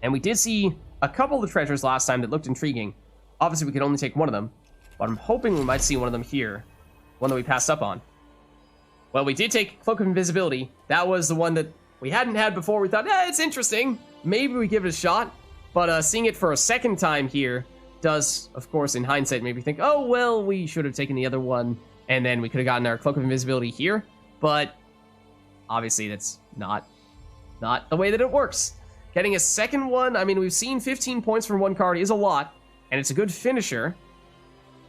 And we did see a couple of treasures last time that looked intriguing. Obviously, we could only take one of them, but I'm hoping we might see one of them here, one that we passed up on. Well, we did take Cloak of Invisibility. That was the one that we hadn't had before. We thought, it's interesting. Maybe we give it a shot. But seeing it for a second time here does, of course, in hindsight, maybe think, oh, well, we should have taken the other one, and then we could have gotten our Cloak of Invisibility here. But obviously, that's not the way that it works. Getting a second one, I mean, we've seen 15 points from one card is a lot, and it's a good finisher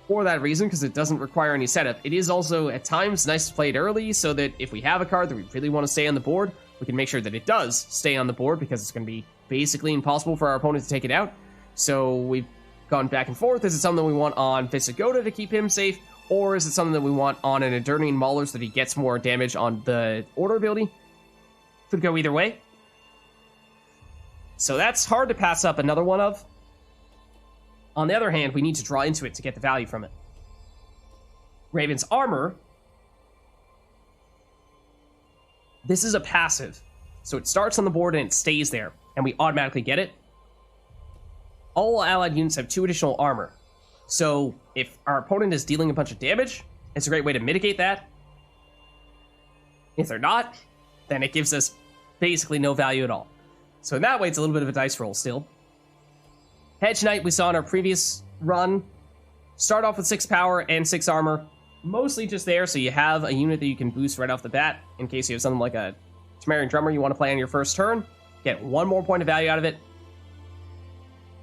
for that reason, because it doesn't require any setup. It is also, at times, nice to play it early, so that if we have a card that we really want to stay on the board, we can make sure that it does stay on the board, because it's going to be basically impossible for our opponent to take it out. So we've gone back and forth. Is it something we want on Visigoda to keep him safe, or is it something that we want on an Eternian Mauler so that he gets more damage on the Order ability? Could go either way. So that's hard to pass up another one of. On the other hand, we need to draw into it to get the value from it. Raven's Armor. This is a passive. So it starts on the board and it stays there, and we automatically get it. All allied units have 2 additional armor. So if our opponent is dealing a bunch of damage, it's a great way to mitigate that. If they're not, then it gives us basically no value at all. So in that way, it's a little bit of a dice roll still. Hedge Knight we saw in our previous run. Start off with 6 power and 6 armor. Mostly just there, so you have a unit that you can boost right off the bat in case you have something like a Temerian Drummer you want to play on your first turn. Get 1 more point of value out of it.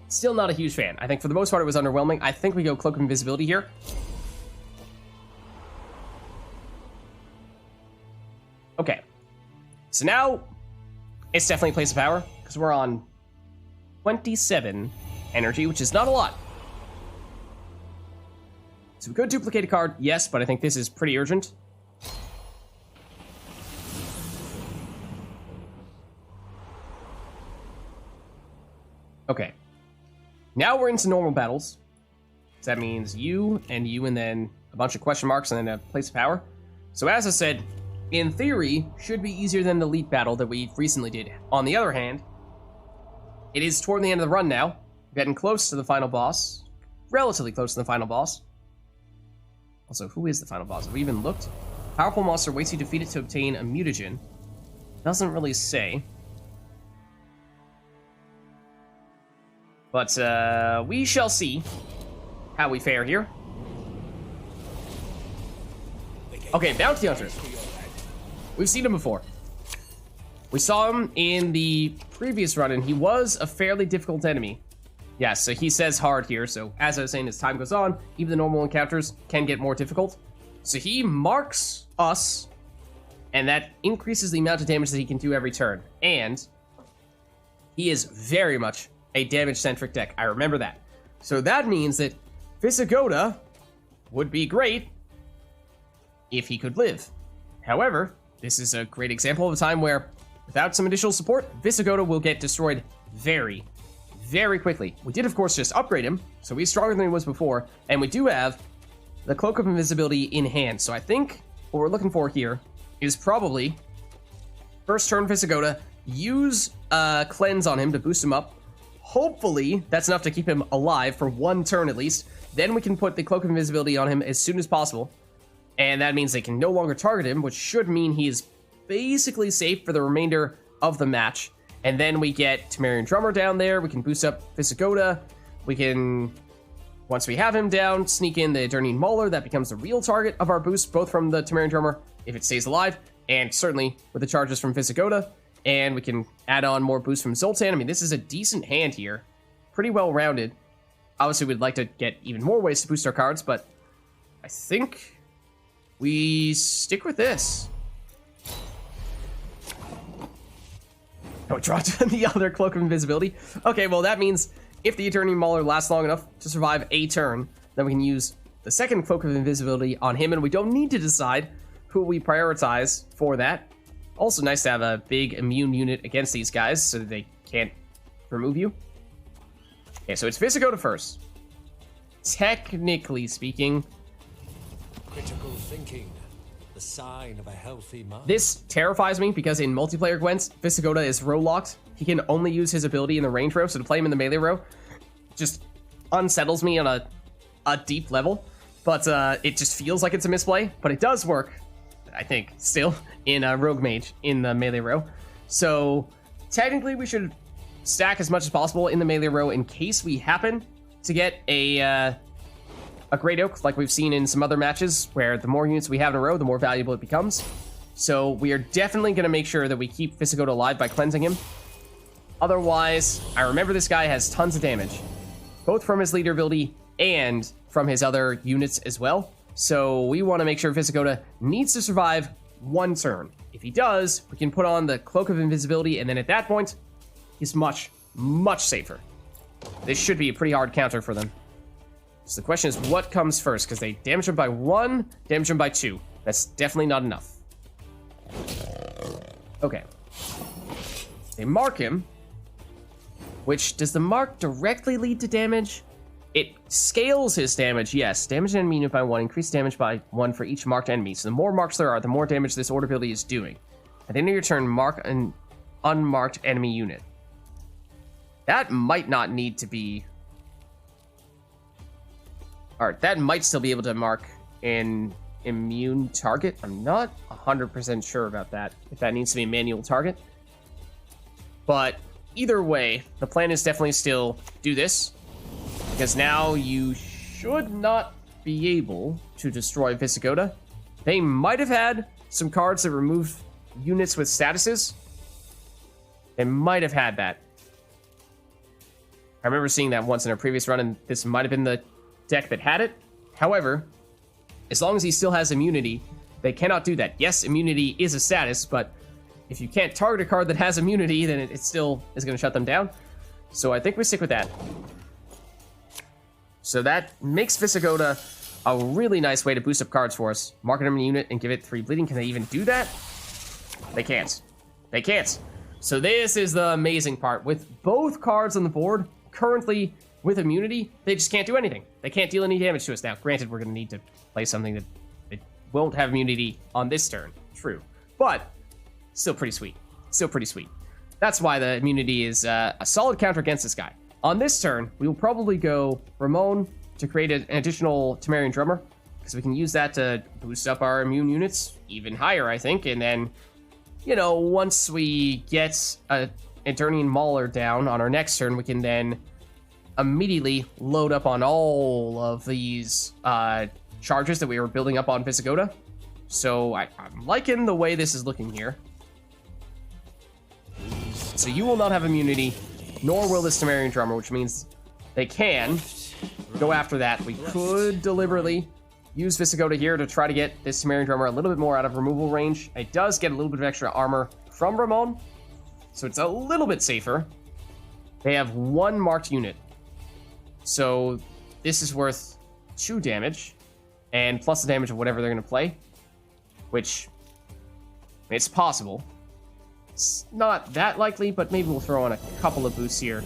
Still not a huge fan. I think for the most part it was underwhelming. I think we go Cloak of Invisibility here. Okay. So now it's definitely a place of power, because we're on 27 energy, which is not a lot. So we could duplicate a card, yes, but I think this is pretty urgent. Okay. Now we're into normal battles. So that means you, and then a bunch of question marks, and then a place of power. So as I said, in theory, should be easier than the elite battle that we recently did. On the other hand, it is toward the end of the run now. Getting close to the final boss. Relatively close to the final boss. Also, who is the final boss? Have we even looked? Powerful monster waits you defeat it to obtain a mutagen. Doesn't really say. But we shall see how we fare here. Okay, Bounty Hunter. We've seen him before. We saw him in the previous run, and he was a fairly difficult enemy. Yeah, so he says hard here, so as I was saying, as time goes on, even the normal encounters can get more difficult. So he marks us, and that increases the amount of damage that he can do every turn. And he is very much a damage-centric deck. I remember that. So that means that Visigoda would be great if he could live. However, this is a great example of a time where, without some additional support, Visigoda will get destroyed very, very quickly. We did, of course, just upgrade him, so he's stronger than he was before, and we do have the Cloak of Invisibility in hand. So I think what we're looking for here is probably first turn Visigoda, use Cleanse on him to boost him up. Hopefully, that's enough to keep him alive for 1 turn at least. Then we can put the Cloak of Invisibility on him as soon as possible. And that means they can no longer target him, which should mean he is basically safe for the remainder of the match. And then we get Temerian Drummer down there. We can boost up Visigoda. We can, once we have him down, sneak in the Eternian Mauler. That becomes the real target of our boost, both from the Temerian Drummer, if it stays alive, and certainly with the charges from Visigoda. And we can add on more boost from Zoltan. I mean, this is a decent hand here. Pretty well rounded. Obviously, we'd like to get even more ways to boost our cards, but I think we stick with this. Oh, draw the other Cloak of Invisibility. Okay, well, that means if the Eternian Mauler lasts long enough to survive a turn, then we can use the second Cloak of Invisibility on him, and we don't need to decide who we prioritize for that. Also nice to have a big immune unit against these guys so that they can't remove you. Okay, so it's Visigoda first. Technically speaking, Critical thinking, the sign of a healthy mind. this terrifies me because in multiplayer Gwent, Visigoda is row locked. He can only use his ability in the range row, so to play him in the melee row just unsettles me on a deep level. But it just feels like it's a misplay, but it does work. I think, still, in Rogue Mage in the melee row. So technically we should stack as much as possible in the melee row in case we happen to get a Great Oak, like we've seen in some other matches, where the more units we have in a row, the more valuable it becomes. So we are definitely going to make sure that we keep Visigoda alive by cleansing him. Otherwise, I remember this guy has tons of damage, both from his leader ability and from his other units as well. So we want to make sure Visigoda needs to survive one turn. If he does, we can put on the Cloak of Invisibility, and then at that point, he's much, much safer. This should be a pretty hard counter for them. So the question is, what comes first? Because they damage him by 1, damage him by 2. That's definitely not enough. Okay. They mark him. Which, does the mark directly lead to damage? It scales his damage, yes. Damage an enemy unit by 1, increase damage by 1 for each marked enemy. So the more marks there are, the more damage this order ability is doing. At the end of your turn, mark an unmarked enemy unit. That might not need to be... Alright, that might still be able to mark an immune target. I'm not 100% sure about that, if that needs to be a manual target. But either way, the plan is definitely still do this, because now you should not be able to destroy Visigoda. They might have had some cards that remove units with statuses. They might have had that. I remember seeing that once in a previous run, and this might have been the deck that had it. However, as long as he still has immunity, they cannot do that. Yes, immunity is a status, but if you can't target a card that has immunity, then it still is going to shut them down. So I think we stick with that. So that makes Visigoda a really nice way to boost up cards for us. Mark an enemy unit and give it 3 bleeding. Can they even do that? They can't. They can't. So this is the amazing part. With both cards on the board, currently with immunity, they just can't do anything. They can't deal any damage to us. Now, granted, we're going to need to play something that it won't have immunity on this turn. True. But still pretty sweet. Still pretty sweet. That's why the immunity is a solid counter against this guy. On this turn, we will probably go Ramon to create an additional Temerian Drummer, because we can use that to boost up our immune units even higher, I think. And then, you know, once we get a Eternian Mauler down on our next turn, we can then immediately load up on all of these charges that we were building up on Visigoda. So I'm liking the way this is looking here. So you will not have immunity, nor will this Temerian Drummer, which means they can go after that. We could deliberately use Visigoda here to try to get this Temerian Drummer a little bit more out of removal range. It does get a little bit of extra armor from Ramon, so it's a little bit safer. They have 1 marked unit, so this is worth 2 damage, and plus the damage of whatever they're going to play, which, I mean, it's possible. It's not that likely, but maybe we'll throw on a couple of boosts here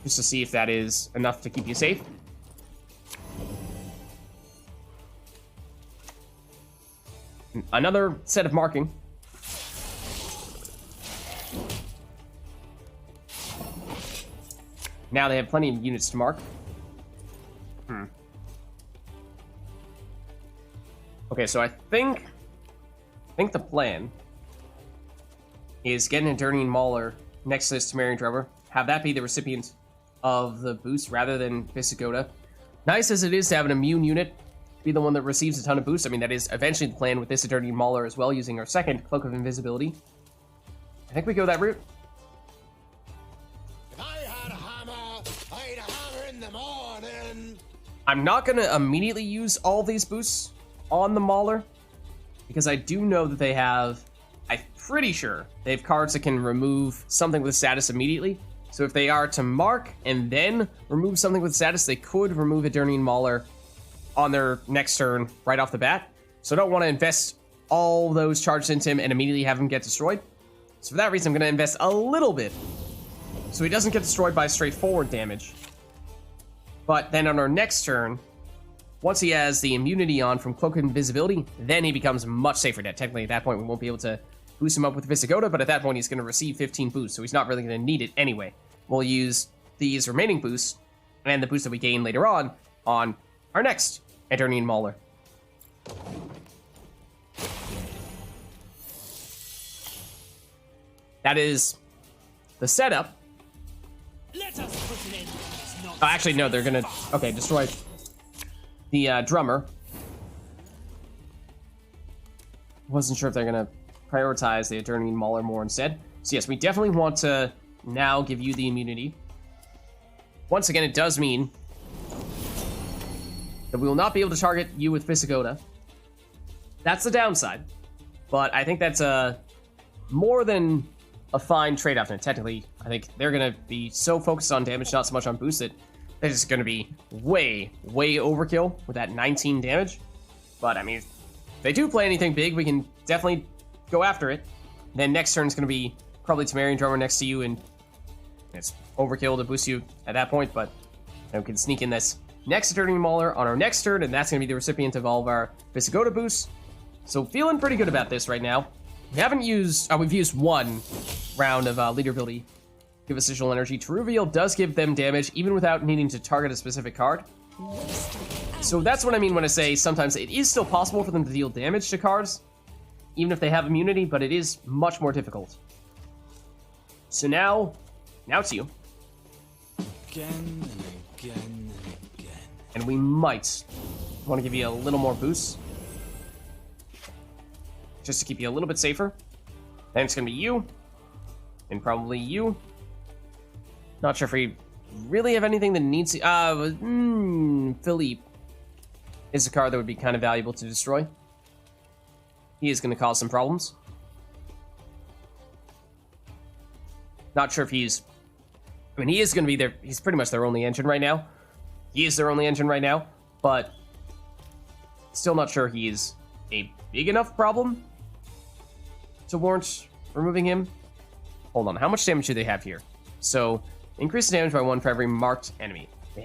just to see if that is enough to keep you safe. Another set of marking. Now they have plenty of units to mark. Okay, so I think the plan is get an Eternian Mauler next to this Temerian Drummer, have that be the recipient of the boost rather than Visigoda. Nice as it is to have an immune unit be the one that receives a ton of boost. I mean, that is eventually the plan with this Eternian Mauler as well, using our second Cloak of Invisibility. I think we go that route. If I had a hammer, I'd hammer in the morning. I'm not going to immediately use all these boosts on the Mauler, because I do know that they have... I'm pretty sure they have cards that can remove something with status immediately. So if they are to mark and then remove something with status, they could remove Eternian Mauler on their next turn right off the bat. So I don't want to invest all those charges into him and immediately have him get destroyed. So for that reason, I'm going to invest a little bit so he doesn't get destroyed by straightforward damage. But then on our next turn, once he has the immunity on from Cloak of Invisibility, then he becomes much safer. Technically, at that point, we won't be able to boost him up with Visigoda, but at that point, he's going to receive 15 boosts, so he's not really going to need it anyway. We'll use these remaining boosts and the boost that we gain later on our next Eternian Mauler. that is the setup. Let us put an end to this nonsense. Oh, actually, no, they're gonna... Okay, destroy the drummer. Wasn't sure if they're gonna prioritize the Eternity Mauler more instead. So yes, we definitely want to now give you the immunity. Once again, it does mean that we will not be able to target you with Visigoda. That's the downside. But I think that's more than a fine trade-off. And technically, I think they're going to be so focused on damage, not so much on boosted. They're just going to be way, way overkill with that 19 damage. But, I mean, if they do play anything big, we can definitely go after it. Then next turn is going to be probably Temerian Drummer next to you, and it's overkill to boost you at that point, but we can sneak in this next Eternity Mauler on our next turn, and that's going to be the recipient of all of our Visigoda boosts. So feeling pretty good about this right now. We haven't used... we've used one round of leader ability. Give us additional energy. To reveal does give them damage, even without needing to target a specific card. So that's what I mean when I say sometimes it is still possible for them to deal damage to cards, even if they have immunity, but it is much more difficult. So now it's you. Again and again and again. And we might want to give you a little more boost, just to keep you a little bit safer. Then it's going to be you, and probably you. Not sure if we really have anything that needs to... Philippe is a card that would be kind of valuable to destroy. He is going to cause some problems. Not sure if he's... I mean, he is going to be their... He's pretty much their only engine right now. He is their only engine right now, but still not sure he's a big enough problem to warrant removing him. Hold on, how much damage do they have here? So, increase the damage by 1 for every marked enemy. We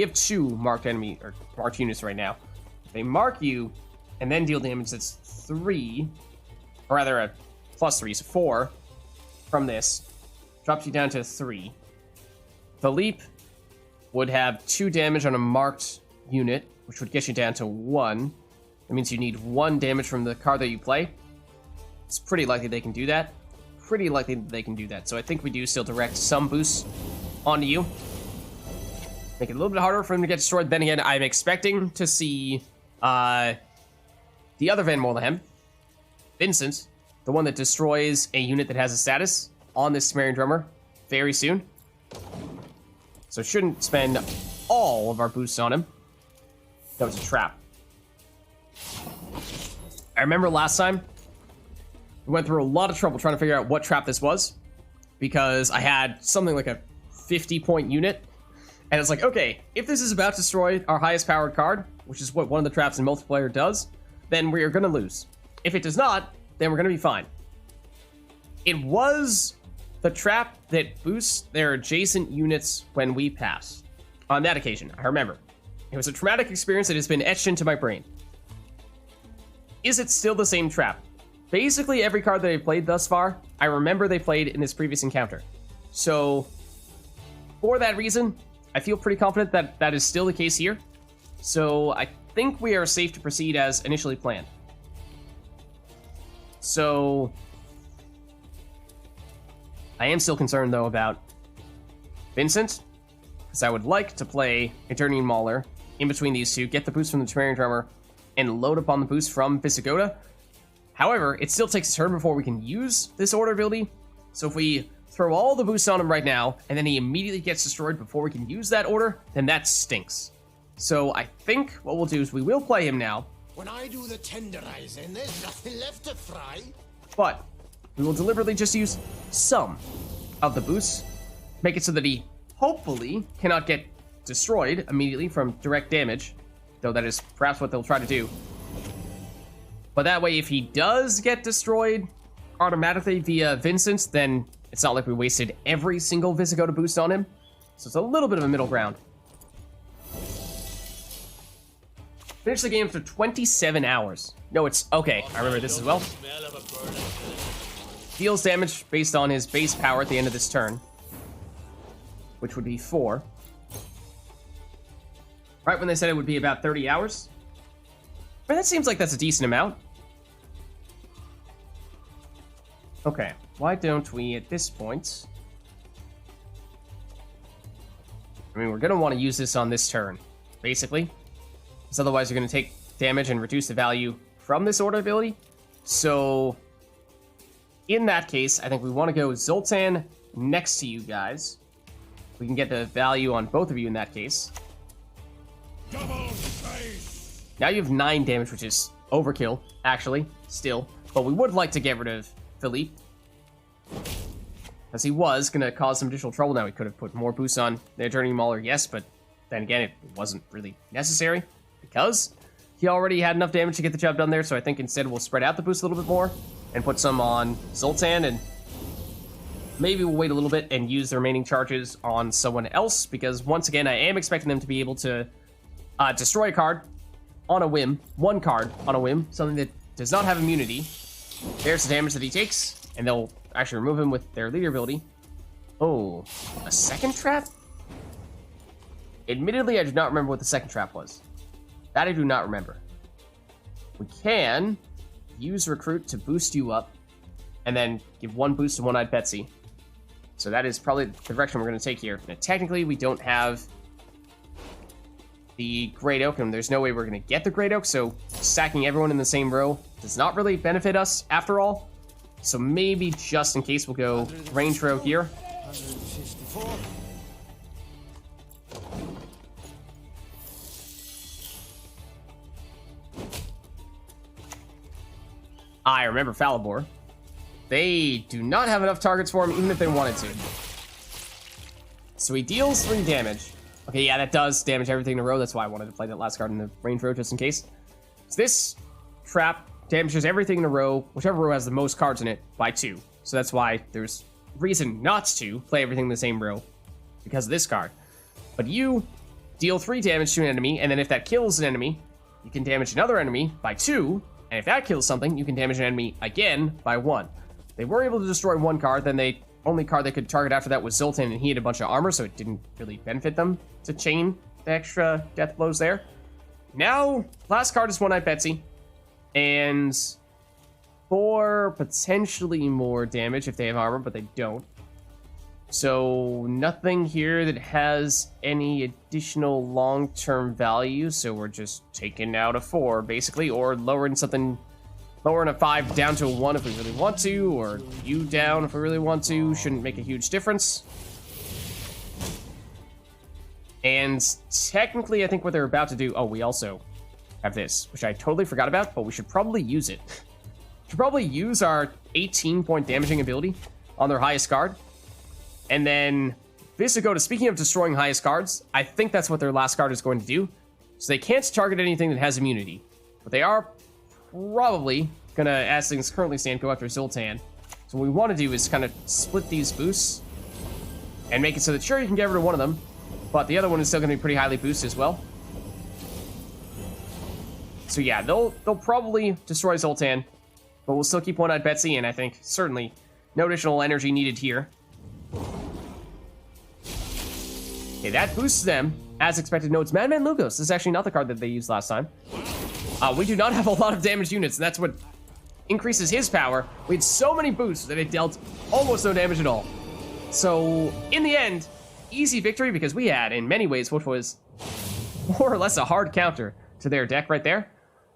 have 2 marked enemy, or marked units right now. If they mark you, and then deal damage, that's 3, or rather a +3, so 4 from this. Drops you down to 3. Philippe would have 2 damage on a marked unit, which would get you down to 1. That means you need 1 damage from the card that you play. It's pretty likely they can do that. So I think we do still direct some boosts onto you. Make it a little bit harder for him to get destroyed. Then again, I'm expecting to see the other Van Morlehem, Vincent, the one that destroys a unit that has a status, on this Temerian Drummer very soon. So shouldn't spend all of our boosts on him. That was a trap. I remember last time, we went through a lot of trouble trying to figure out what trap this was, because I had something like a 50-point unit, and it's like, okay, if this is about to destroy our highest powered card, which is what one of the traps in multiplayer does, then we are going to lose. If it does not, then we're going to be fine. It was the trap that boosts their adjacent units when we pass. On that occasion, I remember. It was a traumatic experience that has been etched into my brain. Is it still the same trap? Basically, every card that I've played thus far, I remember they played in this previous encounter. So, for that reason, I feel pretty confident that that is still the case here. So, I think we are safe to proceed as initially planned. So, I am still concerned, though, about Vincent, because I would like to play Eternity Mauler in between these two, get the boost from the Temerian Drummer, and load up on the boost from Visigoda. However, it still takes a turn before we can use this order ability, so if we throw all the boosts on him right now, and then he immediately gets destroyed before we can use that order, then that stinks. So I think what we'll do is we will play him now. When I do the tenderizing, there's nothing left to fry. But we will deliberately just use some of the boosts, make it so that he hopefully cannot get destroyed immediately from direct damage, though that is perhaps what they'll try to do. But that way, if he does get destroyed automatically via Vincent, then it's not like we wasted every single Visigoda boost on him. So it's a little bit of a middle ground. Finish the game after 27 hours. No, it's... Okay, I remember this as well. Deals damage based on his base power at the end of this turn, which would be 4. Right when they said it would be about 30 hours. But that seems like that's a decent amount. Okay, why don't we, at this point... I mean, we're going to want to use this on this turn, basically. Because otherwise you're going to take damage and reduce the value from this order ability. So, in that case, I think we want to go Zoltan next to you guys. We can get the value on both of you in that case. Now you have 9 damage, which is overkill, actually, still. But we would like to get rid of Philippe. As he was going to cause some additional trouble. Now we could have put more boosts on the Journey Mauler, yes, but then again, it wasn't really necessary. Because he already had enough damage to get the job done there, so I think instead we'll spread out the boost a little bit more. And put some on Zoltan, and maybe we'll wait a little bit and use the remaining charges on someone else. Because once again, I am expecting them to be able to destroy a card on a whim. One card on a whim. Something that does not have immunity. There's the damage that he takes. And they'll actually remove him with their leader ability. Oh, a second trap? Admittedly, I do not remember what the second trap was. That I do not remember. We can use Recruit to boost you up, and then give 1 boost to One-Eyed Betsy. So that is probably the direction we're going to take here. Now, technically, we don't have the Great Oak, and there's no way we're going to get the Great Oak, so stacking everyone in the same row does not really benefit us, after all. So maybe just in case, we'll go Range Rogue here. 154. I remember Falibor. They do not have enough targets for him, even if they wanted to. So he deals 3 damage. Okay, yeah, that does damage everything in a row. That's why I wanted to play that last card in the Range Road, just in case. So this trap damages everything in a row, whichever row has the most cards in it, by 2. So that's why there's reason not to play everything in the same row, because of this card. But you deal 3 damage to an enemy, and then if that kills an enemy, you can damage another enemy by 2, and if that kills something, you can damage an enemy again by 1. They were able to destroy 1 card, then they only card they could target after that was Zoltan, and he had a bunch of armor, so it didn't really benefit them to chain the extra death blows there. Now, last card is One-Eyed Betsy, and 4 potentially more damage if they have armor, but they don't. So nothing here that has any additional long-term value, so we're just taking out a 4, basically, or lowering something, lowering a 5 down to a 1 if we really want to, or you down if we really want to. Shouldn't make a huge difference. And technically, I think what they're about to do... Oh, we also have this, which I totally forgot about, but we should probably use it. Should probably use our 18-point damaging ability on their highest card. And then Visigoda, speaking of destroying highest cards, I think that's what their last card is going to do. So they can't target anything that has immunity. But they are probably going to, as things currently stand, go after Zoltan. So what we want to do is kind of split these boosts and make it so that, sure, you can get rid of one of them, but the other one is still going to be pretty highly boosted as well. So yeah, they'll probably destroy Zoltan, but we'll still keep One-Eyed Betsy, and I think certainly no additional energy needed here. Okay, that boosts them, as expected. No, it's Madman Lugos. This is actually not the card that they used last time. We do not have a lot of damaged units, and that's what increases his power. We had so many boosts that it dealt almost no damage at all. So, in the end, easy victory, because we had, in many ways, what was more or less a hard counter to their deck right there.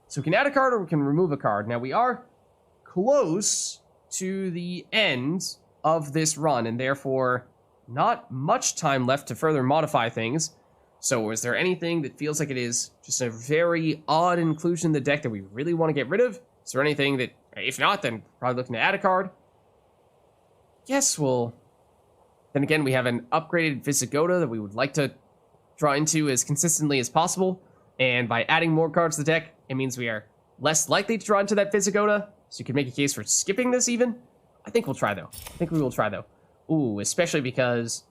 So we can add a card or we can remove a card. Now, we are close to the end of this run, and therefore not much time left to further modify things. So is there anything that feels like it is just a very odd inclusion in the deck that we really want to get rid of? Is there anything that, if not, then probably looking to add a card? Yes, we'll... Then again, we have an upgraded Visigoda that we would like to draw into as consistently as possible. And by adding more cards to the deck, it means we are less likely to draw into that Visigoda. So you can make a case for skipping this even. I think we'll try, though. I think we will try, though. Ooh, especially because,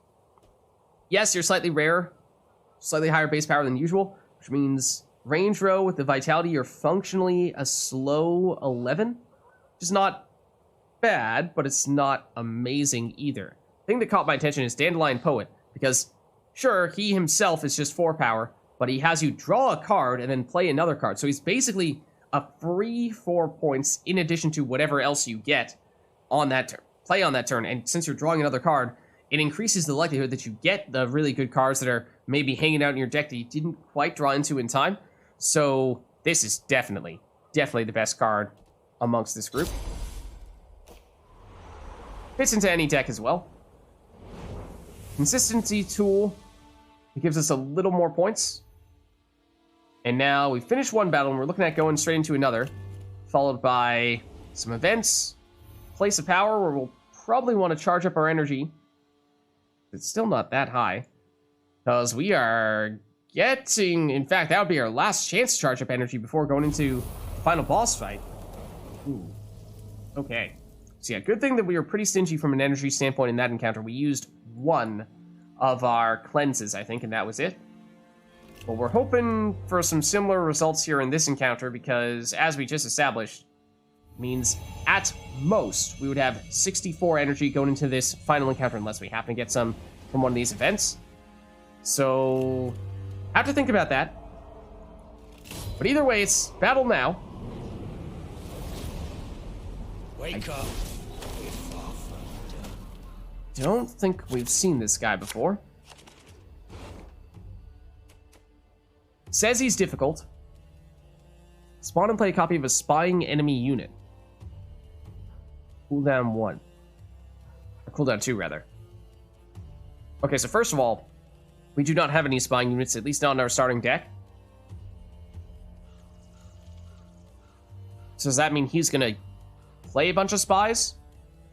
yes, you're slightly rarer, slightly higher base power than usual, which means range row with the vitality, you're functionally a slow 11. Which is not bad, but it's not amazing either. The thing that caught my attention is Dandelion Poet, because, sure, he himself is just 4 power, but he has you draw a card and then play another card. So he's basically a free 4 points in addition to whatever else you get. on that turn. Play on that turn, and since you're drawing another card, it increases the likelihood that you get the really good cards that are maybe hanging out in your deck that you didn't quite draw into in time. So this is definitely the best card amongst this group. Fits into any deck as well. Consistency tool. It gives us a little more points. And now we finished one battle and we're looking at going straight into another, followed by some events, place of power where we'll probably want to charge up our energy. It's still not that high because we are getting, in fact, that would be our last chance to charge up energy before going into the final boss fight. Ooh. Okay. So yeah, good thing that we were pretty stingy from an energy standpoint in that encounter. We used one of our cleanses, I think, and that was it. Well, we're hoping for some similar results here in this encounter because, as we just established, means at most we would have 64 energy going into this final encounter unless we happen to get some from one of these events. So, have to think about that. But either way, it's battle now. Wake up. Don't think we've seen this guy before. Says he's difficult. Spawn and play a copy of a spying enemy unit. Cooldown 1. Or cooldown 2, rather. Okay, so first of all, we do not have any spying units, at least not in our starting deck. So does that mean he's going to play a bunch of spies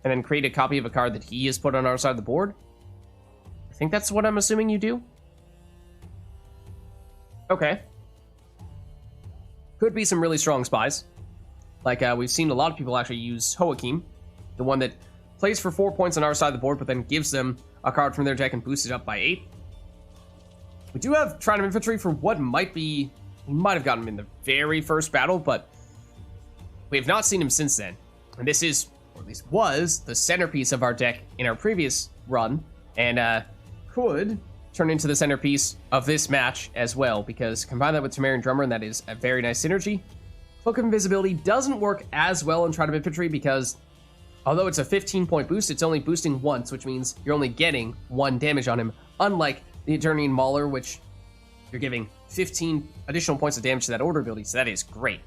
and then create a copy of a card that he has put on our side of the board? I think that's what I'm assuming you do. Okay. Could be some really strong spies. Like, we've seen a lot of people actually use Hoakim, the one that plays for 4 points on our side of the board, but then gives them a card from their deck and boosts it up by 8. We do have Trident Infantry for what might be... We might have gotten him in the very first battle, but we have not seen him since then. And this is, or at least was, the centerpiece of our deck in our previous run, and could turn into the centerpiece of this match as well, because combine that with Temerian Drummer, and that is a very nice synergy. Cloak of Invisibility doesn't work as well in Trident Infantry because, although it's a 15-point boost, it's only boosting once, which means you're only getting 1 damage on him, unlike the Eternian Mauler, which you're giving 15 additional points of damage to that order ability, so that is great.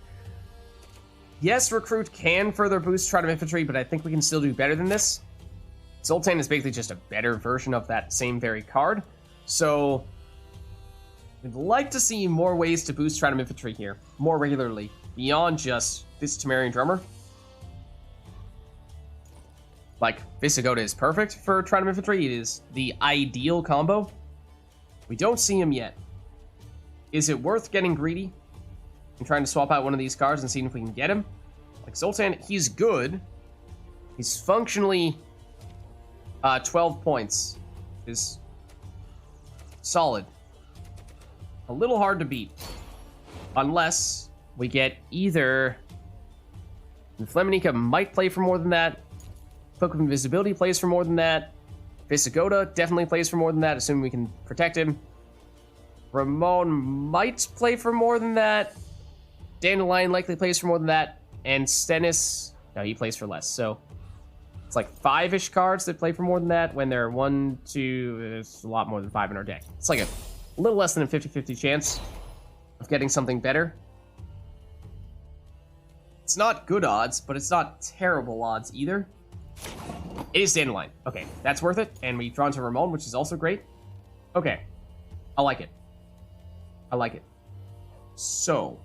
Yes, Recruit can further boost Trident Infantry, but I think we can still do better than this. Zoltan is basically just a better version of that same very card, so we'd like to see more ways to boost Trident Infantry here, more regularly, beyond just this Temerian Drummer. Like, Visigoda is perfect for Trident Infantry, it is the ideal combo. We don't see him yet. Is it worth getting greedy and trying to swap out one of these cards and seeing if we can get him? Like, Zoltan, he's good. He's functionally 12 points. Is solid. A little hard to beat. Unless we get either... Fleminica might play for more than that. Cloak of Invisibility plays for more than that. Visigoda definitely plays for more than that, assuming we can protect him. Ramon might play for more than that. Dandelion likely plays for more than that. And Stennis, no, he plays for less. So it's like 5-ish cards that play for more than that when there are 1, 2, it's a lot more than 5 in our deck. It's like a little less than a 50-50 chance of getting something better. It's not good odds, but it's not terrible odds either. It is Dandelion. Okay, that's worth it. And we've drawn to Ramon, which is also great. Okay. I like it. I like it. So,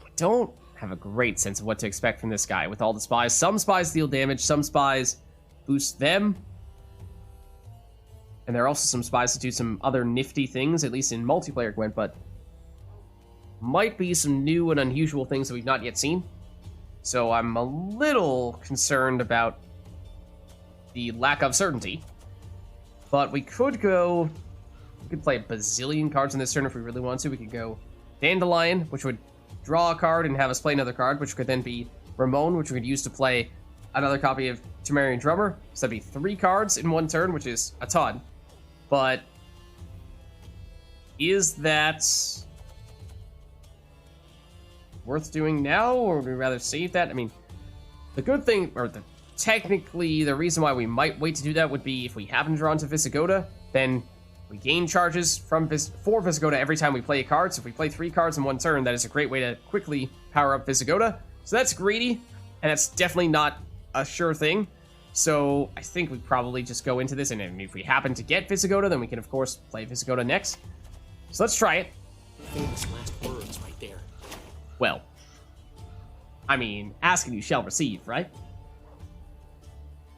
I don't have a great sense of what to expect from this guy with all the spies. Some spies deal damage, some spies boost them. And there are also some spies that do some other nifty things, at least in multiplayer Gwent, but might be some new and unusual things that we've not yet seen. So I'm a little concerned about the lack of certainty. But we could go... We could play a bazillion cards in this turn if we really want to. We could go Dandelion, which would draw a card and have us play another card, which could then be Ramon, which we could use to play another copy of Temerian Drummer. So that'd be 3 cards in one turn, which is a ton. But is that worth doing now, or would we rather save that? I mean, The good thing, or technically the reason why we might wait to do that would be if we happen to draw into Visigoda, then we gain charges for Visigoda every time we play a card. So if we play 3 cards in one turn, that is a great way to quickly power up Visigoda. So that's greedy, and that's definitely not a sure thing. So I think we probably just go into this, and if we happen to get Visigoda, then we can of course play Visigoda next. So let's try it. Famous last words right there. Well, I mean, ask and you shall receive, right?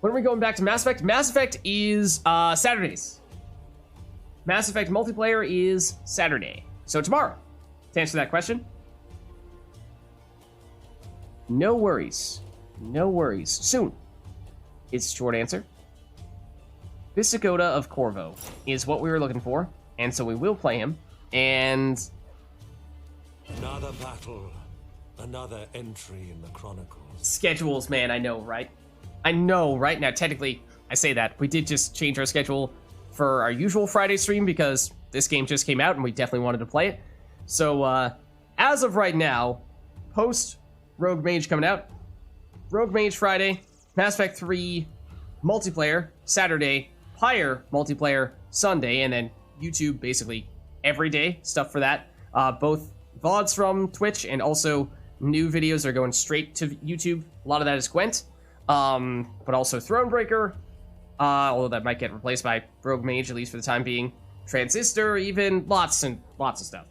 When are we going back to Mass Effect? Mass Effect is Saturdays. Mass Effect multiplayer is Saturday. So tomorrow, to answer that question. No worries. No worries. Soon. It's a short answer. Visigoda of Corvo is what we were looking for, and so we will play him. And Another battle, another entry in the Chronicles. schedules, man, I know, right? I know, right? Now, technically, I say that. We did just change our schedule for our usual Friday stream because this game just came out and we definitely wanted to play it. So, as of right now, post Rogue Mage coming out, Rogue Mage Friday, Mass Effect 3 multiplayer Saturday, Pyre multiplayer Sunday, and then YouTube basically every day, stuff for that. Both VODs from Twitch and also new videos are going straight to YouTube. A lot of that is Gwent, but also Thronebreaker, although that might get replaced by Rogue Mage, at least for the time being. Transistor, even lots and lots of stuff.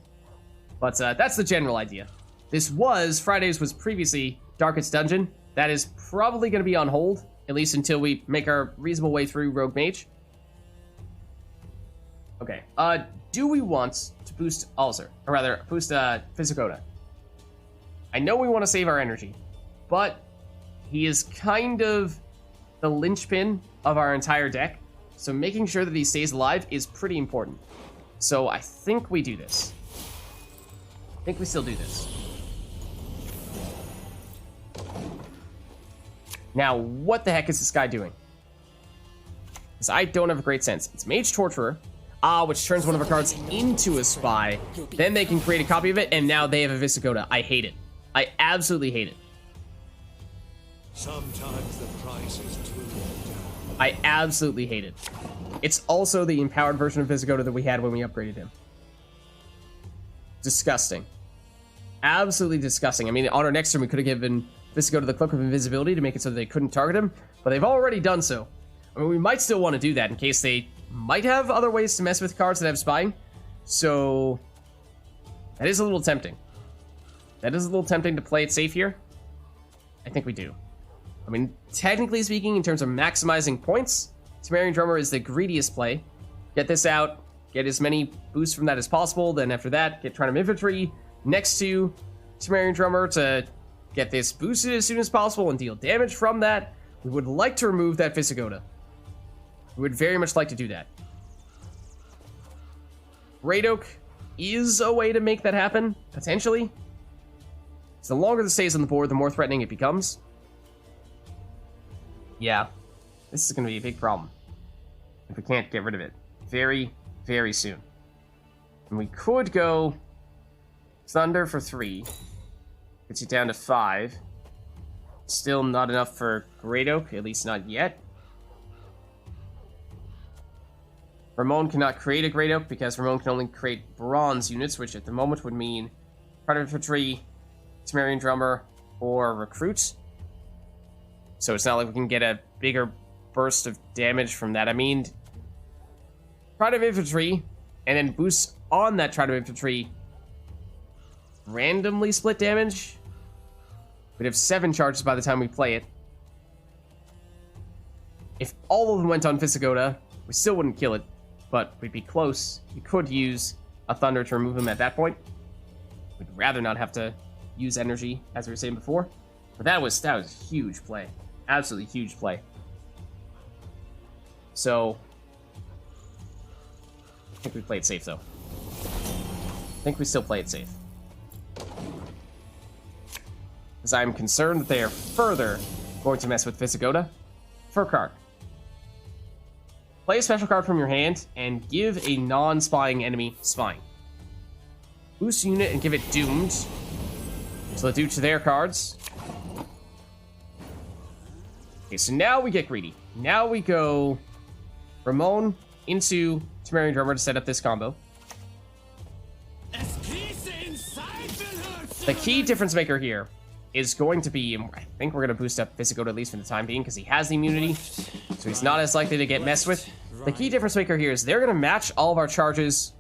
But that's the general idea. Fridays was previously Darkest Dungeon. That is probably going to be on hold, at least until we make our reasonable way through Rogue Mage. Okay, do we want to boost Ulcer? Or rather, boost Visigoda? I know we want to save our energy, but he is kind of the linchpin of our entire deck, so making sure that he stays alive is pretty important. So I think we do this. I think we still do this. Now, what the heck is this guy doing? Because I don't have a great sense. It's Mage Torturer, which turns one of our cards into a spy. Then they can create a copy of it, and now they have a Visigoda. I hate it. I absolutely hate it. Sometimes the price is too low. I absolutely hate it. It's also the empowered version of Visigoda that we had when we upgraded him. Disgusting. Absolutely disgusting. I mean, on our next turn, we could have given Visigoda the Cloak of Invisibility to make it so that they couldn't target him, but they've already done so. I mean, we might still want to do that in case they might have other ways to mess with cards that have spying. So that is a little tempting. That is a little tempting to play it safe here. I think we do. I mean, technically speaking, in terms of maximizing points, Temerian Drummer is the greediest play. Get this out, get as many boosts from that as possible, then after that, get Trinum Infantry next to Temerian Drummer to get this boosted as soon as possible and deal damage from that. We would like to remove that Visigoda. We would very much like to do that. Great Oak is a way to make that happen, potentially. So the longer this stays on the board, the more threatening it becomes. Yeah, this is going to be a big problem if we can't get rid of it very, very soon. And we could go Thunder for 3. Gets you down to 5. Still not enough for Great Oak, at least not yet. Ramon cannot create a Great Oak because Ramon can only create bronze units, which at the moment would mean Predator Infantry, Temerian Drummer, or Recruit. So it's not like we can get a bigger burst of damage from that. I mean, Trident Infantry, and then boosts on that Trident Infantry randomly split damage. We'd have 7 charges by the time we play it. If all of them went on Visigoda, we still wouldn't kill it, but we'd be close. We could use a Thunder to remove him at that point. We'd rather not have to use energy, as we were saying before. But that was a huge play. Absolutely huge play. So, I think we played safe, though. I think we still play it safe. Because I'm concerned that they are further going to mess with Visigoda. For a card. Play a special card from your hand and give a non-spying enemy spying. Boost unit and give it doomed. So they do to their cards. Okay, so now we get greedy. Now we go Ramon into Temerian Drummer to set up this combo. The key difference maker here is going to be, I think we're going to boost up Visigoda at least for the time being because he has the immunity, so he's not as likely to get messed with. The key difference maker here is they're going to match all of our charges,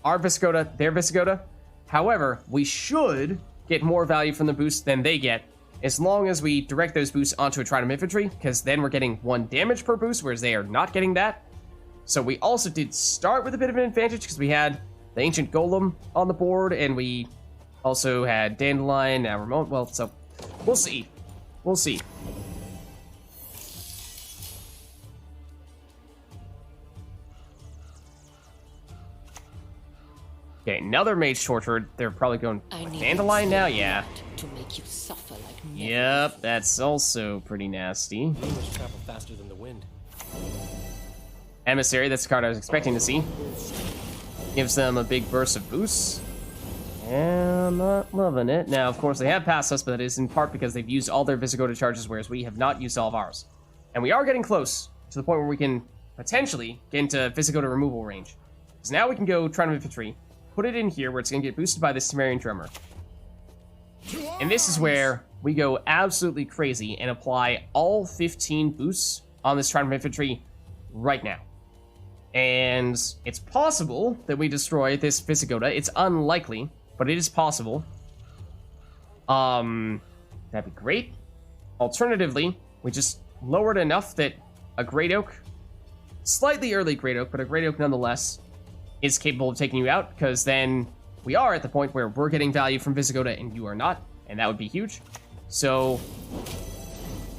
our Visigoda, their Visigoda. However, we should get more value from the boost than they get as long as we direct those boosts onto a Trident Infantry, because then we're getting 1 damage per boost, whereas they are not getting that. So we also did start with a bit of an advantage because we had the Ancient Golem on the board, and we also had Dandelion, now Remote. Well, so we'll see. We'll see. Okay, another Mage Tortured. They're probably going Dandelion now, yeah. To make you suffer like Yep, that's also pretty nasty. Rumors travel faster than the wind. Emissary, that's the card I was expecting to see. Gives them a big burst of boosts. Yeah, I'm not loving it. Now, of course, they have passed us, but that is in part because they've used all their Visigoda charges, whereas we have not used all of ours. And we are getting close to the point where we can potentially get into Visigoda removal range. Because now we can go Trident Infantry, put it in here where it's going to get boosted by this Temerian Drummer. And this is where we go absolutely crazy and apply all 15 boosts on this Trident Infantry right now. And it's possible that we destroy this Visigoda. It's unlikely, but it is possible. That'd be great. Alternatively, we just lowered enough that a Great Oak, slightly early Great Oak, but a Great Oak nonetheless, is capable of taking you out, because then we are at the point where we're getting value from Visigoda and you are not, and that would be huge. So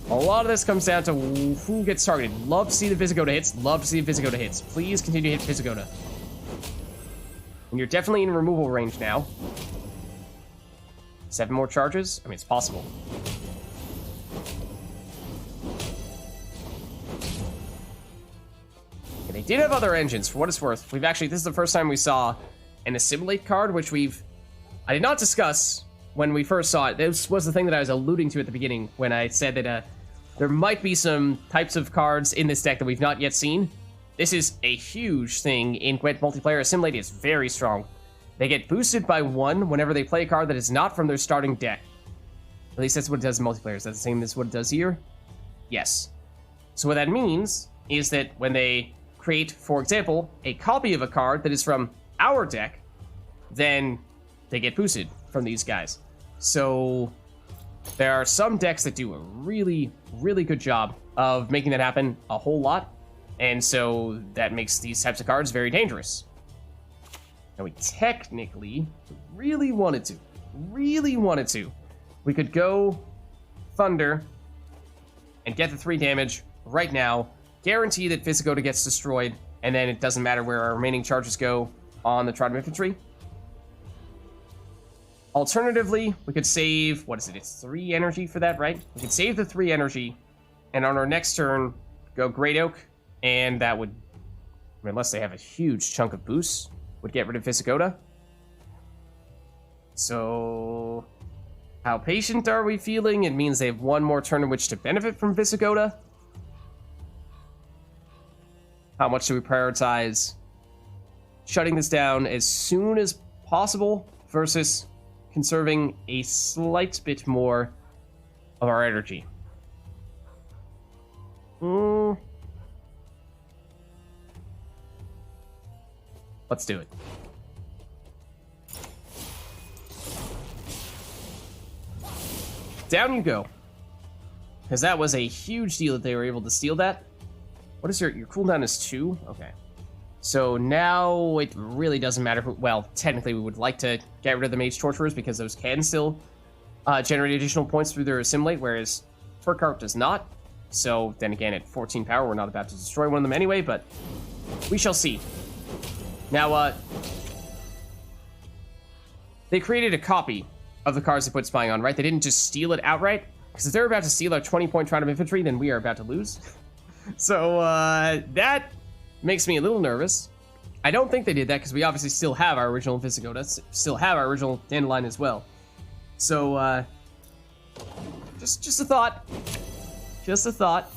a lot of this comes down to who gets targeted. Love to see the Visigoda hits. Love to see the Visigoda hits. Please continue to hit Visigoda. And you're definitely in removal range now. 7 more charges? I mean, it's possible. Okay, they did have other engines, for what it's worth. We've actually, this is the first time we saw an Assimilate card, which I did not discuss when we first saw it. This was the thing that I was alluding to at the beginning when I said that there might be some types of cards in this deck that we've not yet seen. This is a huge thing in Gwent multiplayer. Assimilate is very strong. They get boosted by 1 whenever they play a card that is not from their starting deck. At least that's what it does in multiplayer. Is that the same as what it does here? Yes. So what that means is that when they create, for example, a copy of a card that is from our deck, then they get boosted from these guys. So there are some decks that do a really, really good job of making that happen a whole lot. And so that makes these types of cards very dangerous. Now we technically really wanted to, we could go Thunder and get the 3 damage right now, guarantee that Visigoda gets destroyed, and then it doesn't matter where our remaining charges go on the Trident Infantry. Alternatively, we could save, what is it? It's 3 energy for that, right? We could save the 3 energy, and on our next turn, go Great Oak, and that would, unless they have a huge chunk of boosts, would get rid of Visigoda. So how patient are we feeling? It means they have 1 more turn in which to benefit from Visigoda. How much do we prioritize shutting this down as soon as possible versus conserving a slight bit more of our energy? Let's do it. Down you go. Because that was a huge deal that they were able to steal that. What is your cooldown is 2? Okay. So now it really doesn't matter who, well, technically we would like to get rid of the Mage Torturers because those can still generate additional points through their Assimilate, whereas Furcarp does not. So then again, at 14 power, we're not about to destroy one of them anyway, but we shall see. Now, they created a copy of the cards they put Spying on, right? They didn't just steal it outright, because if they're about to steal our 20-point Trident Infantry, then we are about to lose. So, that makes me a little nervous. I don't think they did that, because we obviously still have our original Visigoda, still have our original Dandelion as well. So, just a thought. Just a thought.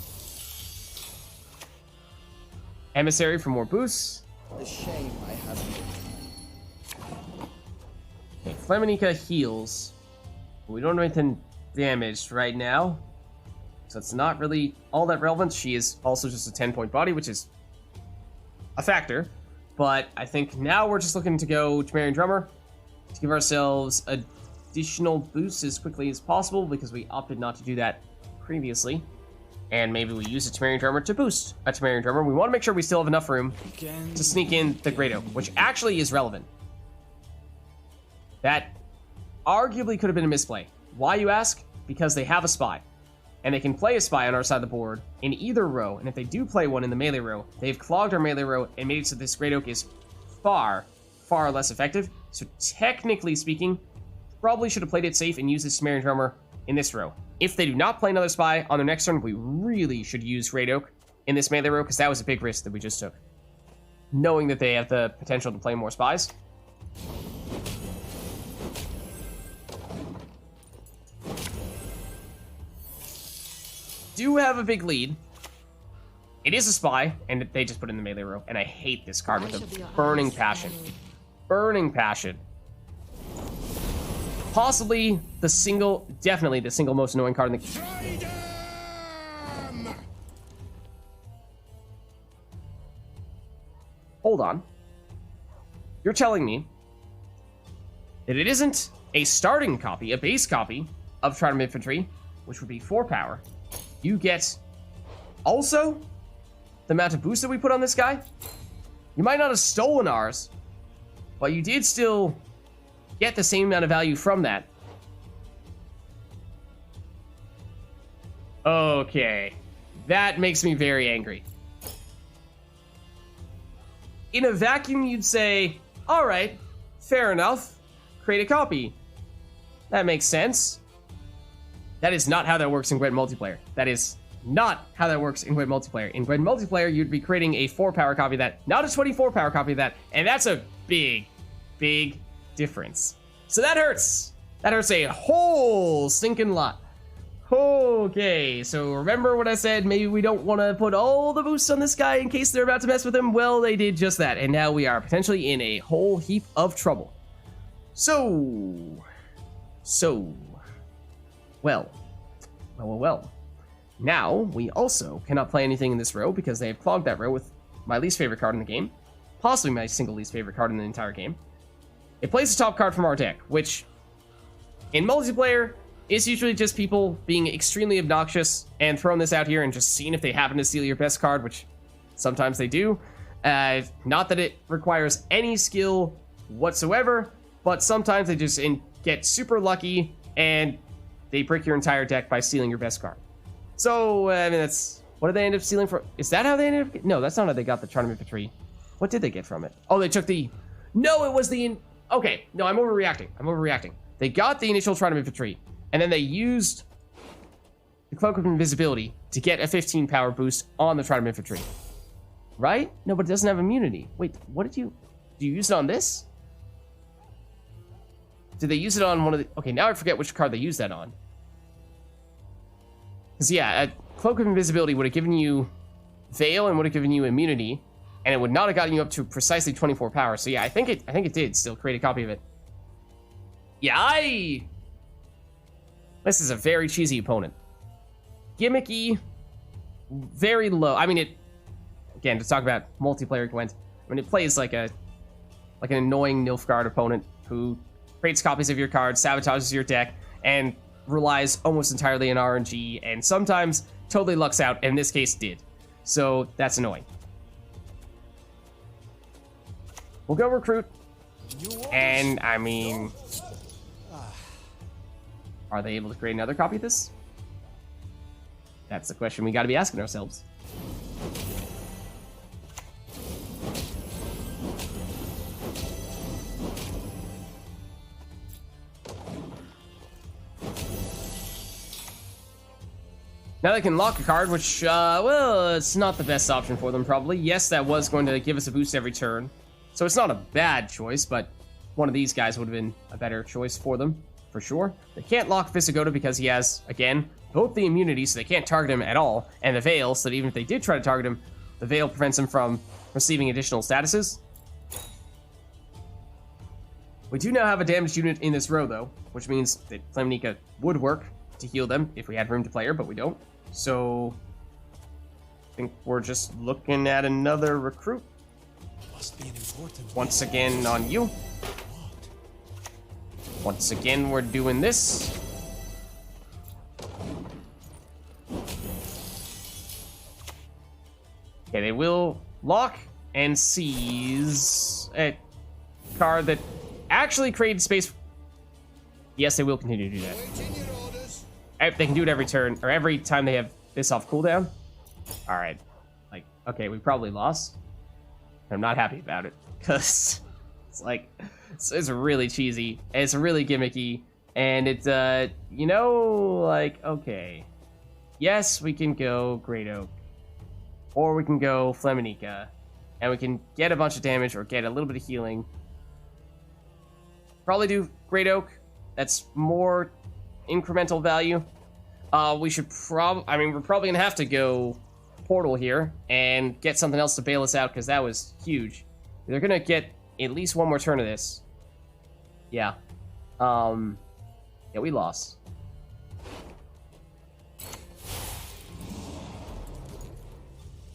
Emissary for more boosts. The shame I have. Okay, Flaminica heals. We don't have anything damaged right now. So it's not really all that relevant. She is also just a 10-point body, which is a factor. But I think now we're just looking to go Temerian Drummer to give ourselves additional boosts as quickly as possible because we opted not to do that previously. And maybe we use a Temerian Drummer to boost a Temerian Drummer. We want to make sure we still have enough room to sneak in the Great Oak, which actually is relevant. That arguably could have been a misplay. Why, you ask? Because they have a spy. And they can play a spy on our side of the board in either row. And if they do play one in the melee row, they've clogged our melee row and made it so this Great Oak is far, far less effective. So technically speaking, probably should have played it safe and used this Temerian Drummer in this row. If they do not play another spy on their next turn, we really should use Great Oak in this melee row because that was a big risk that we just took. Knowing that they have the potential to play more spies. Do have a big lead. It is a spy, and they just put it in the melee row. And I hate this card with a burning passion. Burning passion. Possibly the single, definitely the single most annoying card in the game. Hold on. You're telling me that it isn't a starting copy, a base copy of Trident Infantry, which would be 4 power. You get also the amount of boost that we put on this guy. You might not have stolen ours, but you did still get the same amount of value from that. Okay, that makes me very angry. In a vacuum, you'd say, all right, fair enough, create a copy. That makes sense. That is not how that works in Gwent multiplayer. That is not how that works in Gwent multiplayer. In Gwent multiplayer, you'd be creating a 4-power copy of that, not a 24-power copy of that, and that's a big, big difference. So that hurts. That hurts a whole stinking lot. Okay, so remember what I said, maybe we don't want to put all the boosts on this guy in case they're about to mess with him? Well, they did just that, and now we are potentially in a whole heap of trouble. Well. Now, we also cannot play anything in this row because they have clogged that row with my least favorite card in the game. Possibly my single least favorite card in the entire game. It plays the top card from our deck, which, in multiplayer, is usually just people being extremely obnoxious and throwing this out here and just seeing if they happen to steal your best card, which sometimes they do. Not that it requires any skill whatsoever, but sometimes they just get super lucky and they break your entire deck by stealing your best card. So, I mean, that's... What did they end up stealing for? Is that how they ended up... No, that's not how they got the Trident Infantry. What did they get from it? Oh, they took the... No, it was the... Okay, no, I'm overreacting. They got the initial Trident Infantry, and then they used the Cloak of Invisibility to get a 15 power boost on the Trident Infantry. Right? No, but it doesn't have immunity. Wait, what did you... Do you use it on this? Did they use it on one of the... Okay, now I forget which card they used that on. Because, yeah, a Cloak of Invisibility would have given you Veil and would have given you immunity, and it would not have gotten you up to precisely 24 power. So, yeah, I think it did still create a copy of it. Yeah, This is a very cheesy opponent. Gimmicky, very low. I mean, it... Again, to talk about multiplayer Gwent, I mean, it plays like an annoying Nilfgaard opponent who creates copies of your cards, sabotages your deck, and relies almost entirely on RNG, and sometimes totally lucks out, and in this case did. So that's annoying. We'll go recruit, and I mean, are they able to create another copy of this? That's the question we got to be asking ourselves. Now they can lock a card, which, well, it's not the best option for them, probably. Yes, that was going to give us a boost every turn. So it's not a bad choice, but one of these guys would have been a better choice for them, for sure. They can't lock Visigoda because he has, again, both the immunity, so they can't target him at all, and the Veil, so that even if they did try to target him, the Veil prevents him from receiving additional statuses. We do now have a damaged unit in this row, though, which means that Flammenica would work to heal them if we had room to play her, but we don't. So I think we're just looking at another recruit. Must be an important Once again on you. Once again, we're doing this. Okay, they will lock and seize a card that actually created space. Yes, they will continue to do that. Waiting your orders. They can do it every turn, or every time they have this off cooldown. Alright. Like, okay, we probably lost. I'm not happy about it, because it's like, it's really cheesy, it's really gimmicky, and it's, you know, like, okay. Yes, we can go Great Oak, or we can go Flammenica, and we can get a bunch of damage, or get a little bit of healing. Probably do Great Oak. That's more incremental value. We should I mean, we're probably gonna have to go Portal here and get something else to bail us out, because that was huge. They're gonna get at least one more turn of this. Yeah. Yeah, we lost.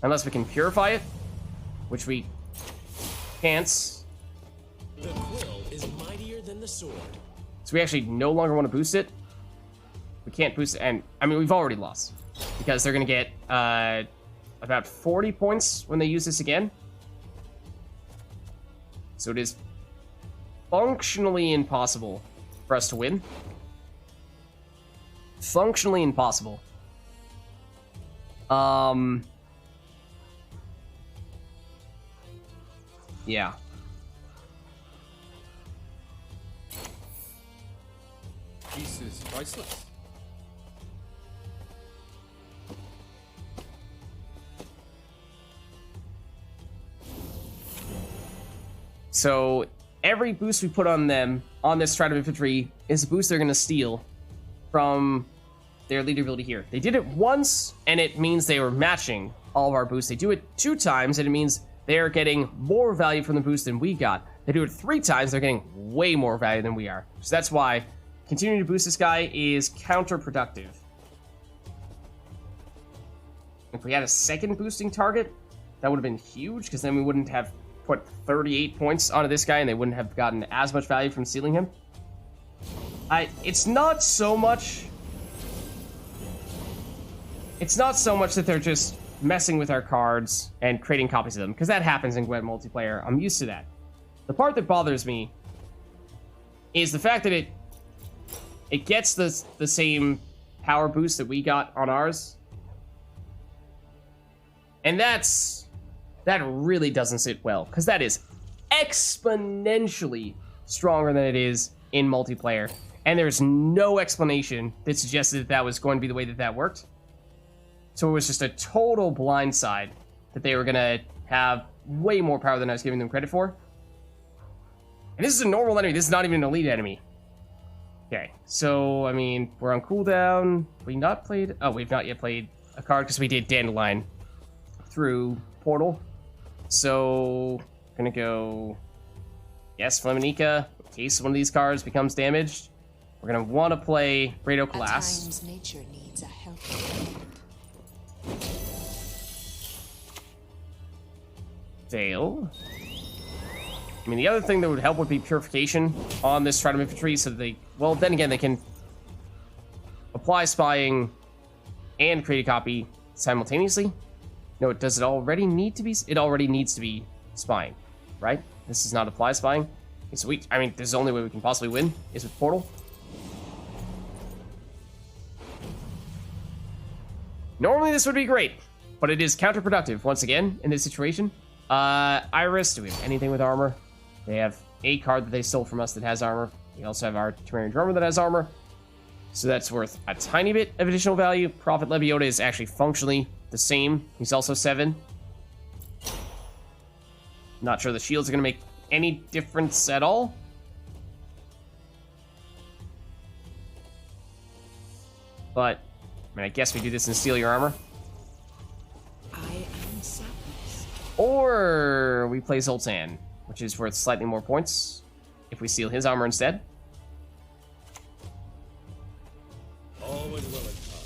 Unless we can purify it, which we can't. The quill is mightier than the sword. So we actually no longer want to boost it. We can't boost it, and I mean, we've already lost, because they're gonna get about 40 points when they use this again. So it is functionally impossible for us to win. Functionally impossible. Yeah. Peace is priceless. So every boost we put on them on this Stride of Infantry is a boost they're going to steal from their leader ability here. They did it once, and it means they were matching all of our boosts. They do it 2 times, and it means they're getting more value from the boost than we got. They do it 3 times, they're getting way more value than we are. So that's why continuing to boost this guy is counterproductive. If we had a second boosting target, that would have been huge, because then we wouldn't have put 38 points onto this guy, and they wouldn't have gotten as much value from stealing him. It's not so much that they're just messing with our cards and creating copies of them, because that happens in Gwent multiplayer. I'm used to that. The part that bothers me is the fact that it gets the same power boost that we got on ours, and that really doesn't sit well, because that is exponentially stronger than it is in multiplayer, and there's no explanation that suggested that was going to be the way that worked. So it was just a total blindside that they were going to have way more power than I was giving them credit for. And this is a normal enemy. This is not even an elite enemy. Okay, so, I mean, we're on cooldown. We not played... Oh, we've not yet played a card because we did Dandelion through Portal. So, gonna go... Yes, Flammenica. In case one of these cards becomes damaged, we're gonna want to play Great Oak At last. times, nature needs a helping hand. Veil. I mean, the other thing that would help would be purification on this Stride of Infantry, so that they... Well, then again, they can apply spying and create a copy simultaneously. No, does it already need to be... It already needs to be spying, right? This does not apply spying. Okay, so I mean, this is the only way we can possibly win, is with Portal. Normally this would be great, but it is counterproductive, once again, in this situation. Iris, do we have anything with armor? They have a card that they stole from us that has armor. We also have our Temerian Drummer that has armor. So that's worth a tiny bit of additional value. Prophet Lebiota is actually functionally the same. He's also 7. Not sure the shields are going to make any difference at all. But, I mean, I guess we do this and steal your armor. I am sadness. Or we play Zoltan, which is worth slightly more points if we steal his armor instead. Always willing, Carl.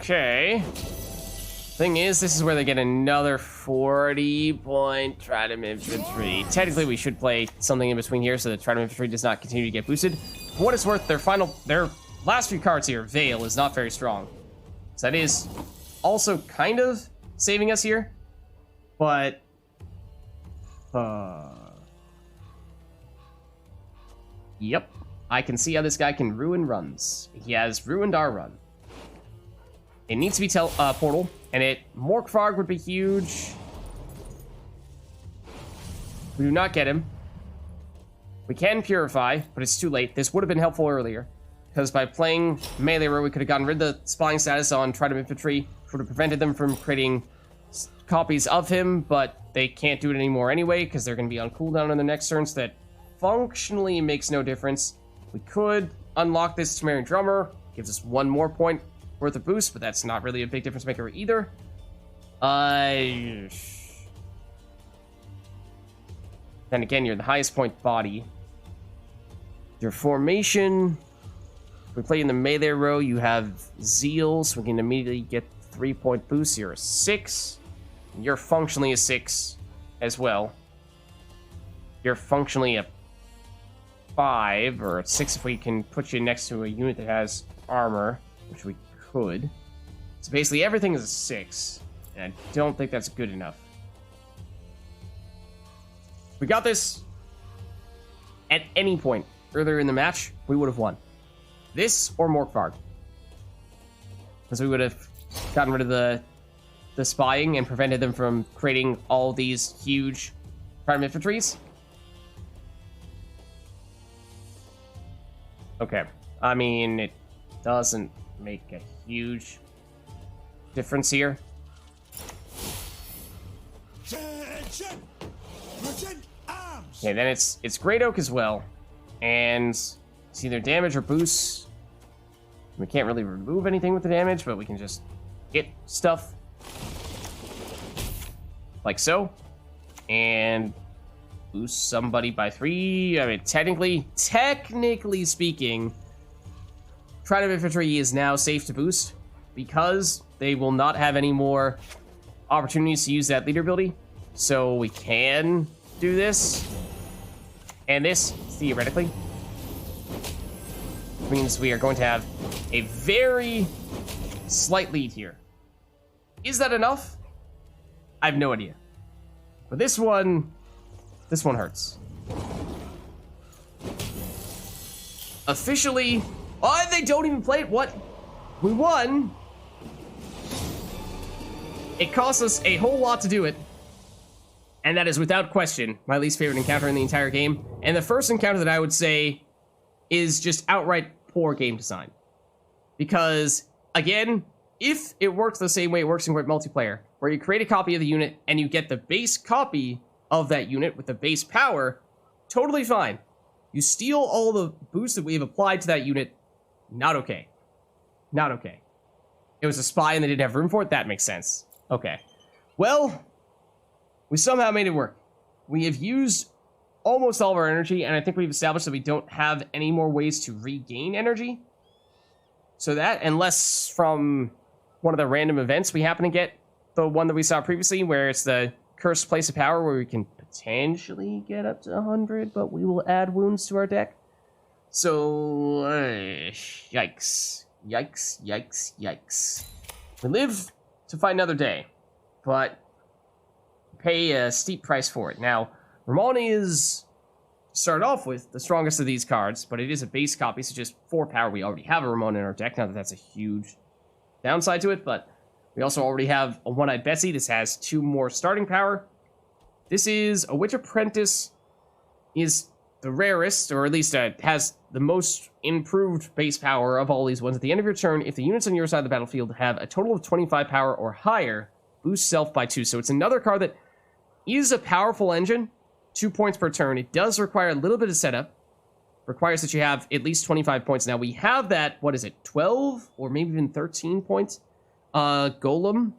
Okay. Thing is, this is where they get another 40-point Trident Infantry. Technically, we should play something in between here so that Trident Infantry does not continue to get boosted. For what it's worth, their last few cards here, Veil, is not very strong. So that is also kind of saving us here. But... Yep. I can see how this guy can ruin runs. He has ruined our run. It needs to be portal, and Morkvarg would be huge. We do not get him. We can purify, but it's too late. This would have been helpful earlier, because by playing melee row, we could have gotten rid of the spying status on Trident Infantry, which would have prevented them from creating copies of him, but they can't do it anymore anyway, because they're going to be on cooldown on the next turn, so that functionally makes no difference. We could unlock this Sumerian Drummer, gives us 1 more point worth of boost, but that's not really a big difference maker either. Then again, you're the highest point body. Your formation, if we play in the melee row, you have Zeal, so we can immediately get 3-point boost. You're a 6. You're functionally a 6 as well. You're functionally a 5, or a 6 if we can put you next to a unit that has armor, which we could. So basically everything is a 6, and I don't think that's good enough. We got this at any point earlier in the match, we would have won. This or Morkvarg. Because we would have gotten rid of the spying and prevented them from creating all these huge prime infantries. Okay. I mean, it doesn't make a huge difference here. Okay, then it's Great Oak as well. And it's either damage or boost. We can't really remove anything with the damage, but we can just hit stuff. Like so. And boost somebody by 3. I mean, technically speaking, Trident Infantry is now safe to boost because they will not have any more opportunities to use that leader ability. So we can do this. And this, theoretically, means we are going to have a very slight lead here. Is that enough? I have no idea. But this one hurts. Officially, oh, they don't even play it. What? We won. It cost us a whole lot to do it. And that is without question my least favorite encounter in the entire game. And the first encounter that I would say is just outright poor game design. Because, again, if it works the same way it works in Gwent multiplayer, where you create a copy of the unit and you get the base copy of that unit with the base power, totally fine. You steal all the boosts that we've applied to that unit, not okay. Not okay. It was a spy and they didn't have room for it? That makes sense. Okay. Well, we somehow made it work. We have used almost all of our energy, and I think we've established that we don't have any more ways to regain energy. So that, unless from one of the random events we happen to get, the one that we saw previously, where it's the Cursed Place of Power, where we can potentially get up to 100, but we will add wounds to our deck. So, yikes. Yikes, yikes, yikes. We live to fight another day, but pay a steep price for it. Now, Romani is started off with the strongest of these cards, but it is a base copy, so just 4 power. We already have a Ramona in our deck. Not that that's a huge downside to it, but we also already have a One-Eyed Betsy. This has 2 more starting power. This is a Witch Apprentice is the rarest, or at least has the most improved base power of all these ones. At the end of your turn, if the units on your side of the battlefield have a total of 25 power or higher, boost self by 2. So it's another card that is a powerful engine, 2 points per turn. It does require a little bit of setup. Requires that you have at least 25 points. Now we have that, what is it, 12 or maybe even 13 points golem.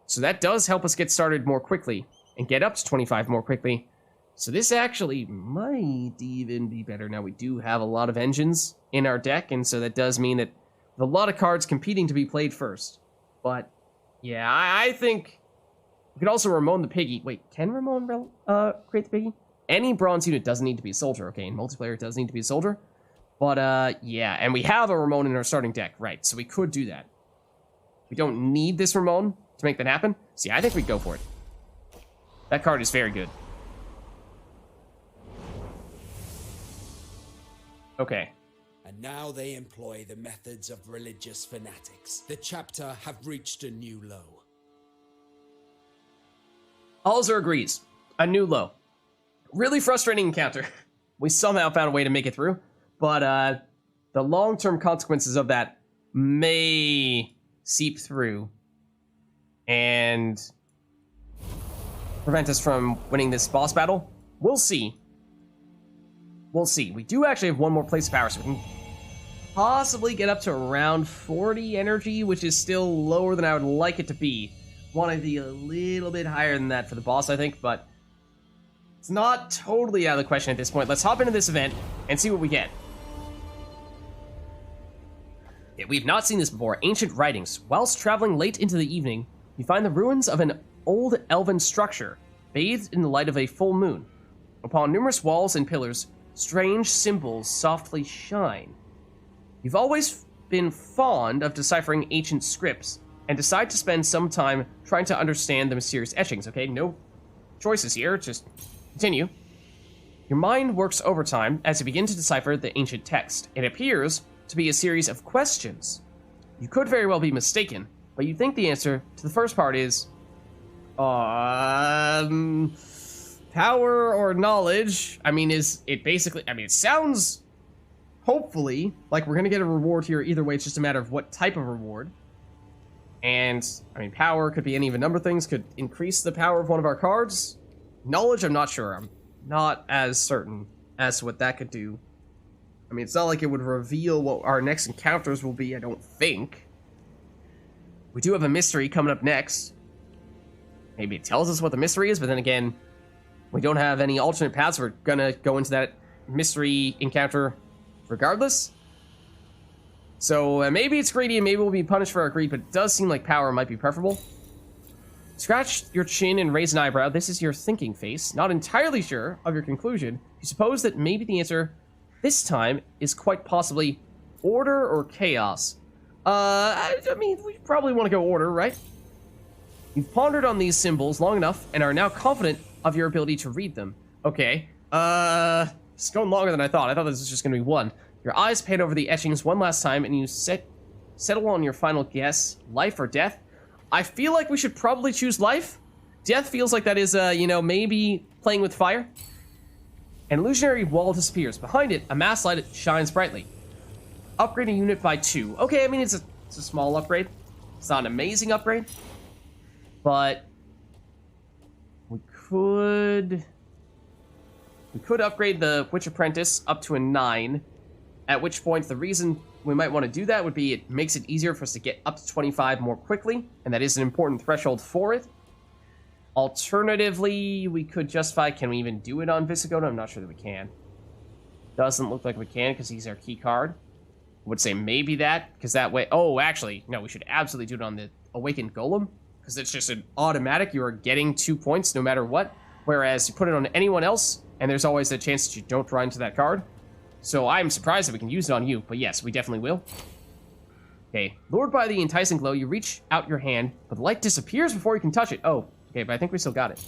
So that does help us get started more quickly and get up to 25 more quickly. So this actually might even be better. Now we do have a lot of engines in our deck, and so that does mean that a lot of cards competing to be played first. But yeah, I think we could also Ramon the Piggy. Wait, can Ramon create the Piggy? Any bronze unit doesn't need to be a soldier, okay? In multiplayer, it does need to be a soldier. But, yeah, and we have a Ramon in our starting deck, right? So we could do that. We don't need this Ramon to make that happen. So yeah, I think we'd go for it. That card is very good. Okay. And now they employ the methods of religious fanatics. The chapter have reached a new low. Alzer agrees. A new low. Really frustrating encounter. We somehow found a way to make it through, but the long-term consequences of that may seep through and prevent us from winning this boss battle. We'll see. We'll see. We do actually have one more place of power, so we can possibly get up to around 40 energy, which is still lower than I would like it to be. Want to be a little bit higher than that for the boss, I think, but it's not totally out of the question at this point. Let's hop into this event and see what we get. Yeah, we've not seen this before. Ancient writings. Whilst traveling late into the evening, you find the ruins of an old elven structure, bathed in the light of a full moon. Upon numerous walls and pillars, strange symbols softly shine. You've always been fond of deciphering ancient scripts, and decide to spend some time trying to understand the mysterious etchings, okay? No choices here, just continue. Your mind works overtime as you begin to decipher the ancient text. It appears to be a series of questions. You could very well be mistaken, but you think the answer to the first part is power or knowledge. I mean, is it basically, I mean, it sounds hopefully like we're gonna get a reward here. Either way, it's just a matter of what type of reward. And I mean, power could be any of a number of things, could increase the power of one of our cards. Knowledge, I'm not sure. I'm not as certain as to what that could do. I mean, it's not like it would reveal what our next encounters will be, I don't think. We do have a mystery coming up next. Maybe it tells us what the mystery is, but then again, we don't have any alternate paths. We're gonna go into that mystery encounter regardless. So maybe it's greedy and maybe we'll be punished for our greed, but it does seem like power might be preferable. Scratch your chin and raise an eyebrow. This is your thinking face. Not entirely sure of your conclusion. You suppose that maybe the answer this time is quite possibly order or chaos. I mean, we probably want to go order, right? You've pondered on these symbols long enough and are now confident of your ability to read them. Okay. It's going longer than I thought. I thought this was just going to be one. Your eyes pan over the etchings one last time and you settle on your final guess. Life or death? I feel like we should probably choose life. Death feels like that is, you know, maybe playing with fire. An illusionary wall disappears. Behind it, a mass light shines brightly. Upgrade a unit by 2. Okay, I mean, it's a small upgrade. It's not an amazing upgrade. But we could upgrade the Witch Apprentice up to a 9. At which point, the reason we might want to do that would be it makes it easier for us to get up to 25 more quickly, and that is an important threshold for it. Alternatively, we could justify, can we even do it on Visigoda? I'm not sure that we can. Doesn't look like we can because he's our key card. I would say maybe that, because that way... Oh, actually, no, we should absolutely do it on the Awakened Golem, because it's just an automatic. You are getting 2 points no matter what, whereas you put it on anyone else, and there's always a chance that you don't draw into that card. So I'm surprised that we can use it on you, but yes, we definitely will. Okay, lured by the enticing glow, you reach out your hand, but the light disappears before you can touch it. Oh, okay, but I think we still got it.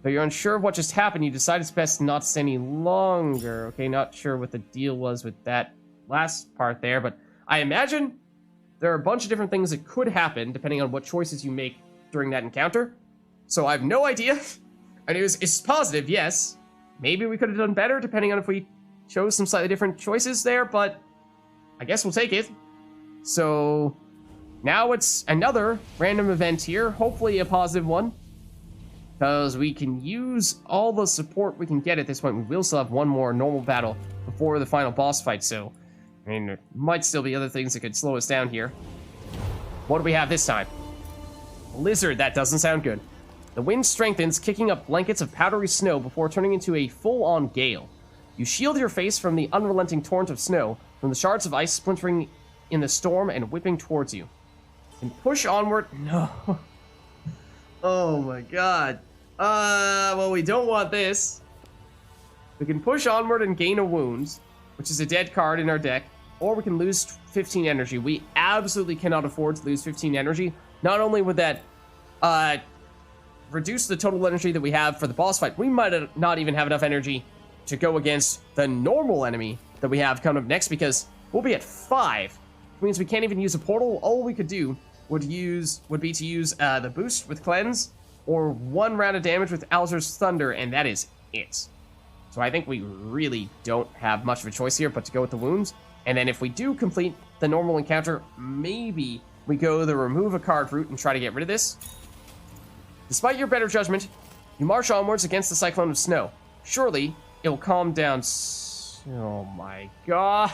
Though you're unsure of what just happened, you decide it's best not to stay any longer. Okay, not sure what the deal was with that last part there, but I imagine there are a bunch of different things that could happen depending on what choices you make during that encounter. So I have no idea. I mean, it's positive, yes, maybe we could have done better depending on if we chose some slightly different choices there, but I guess we'll take it. So now it's another random event here, hopefully a positive one, because we can use all the support we can get at this point. We will still have one more normal battle before the final boss fight, so I mean, there might still be other things that could slow us down here. What do we have this time? Blizzard, that doesn't sound good. The wind strengthens, kicking up blankets of powdery snow before turning into a full-on gale. You shield your face from the unrelenting torrent of snow, from the shards of ice splintering in the storm and whipping towards you. And push onward. No. Oh my god. Well, we don't want this. We can push onward and gain a wound, which is a dead card in our deck, or we can lose 15 energy. We absolutely cannot afford to lose 15 energy. Not only would that reduce the total energy that we have for the boss fight, we might not even have enough energy to go against the normal enemy that we have coming up next, because we'll be at 5. Which means we can't even use a portal. All we could do would be to use the boost with Cleanse, or 1 round of damage with Alzur's Thunder, and that is it. So I think we really don't have much of a choice here but to go with the wounds. And then if we do complete the normal encounter, maybe we go the remove a card route and try to get rid of this. Despite your better judgment, you march onwards against the cyclone of snow. Surely it will calm down. Oh my god.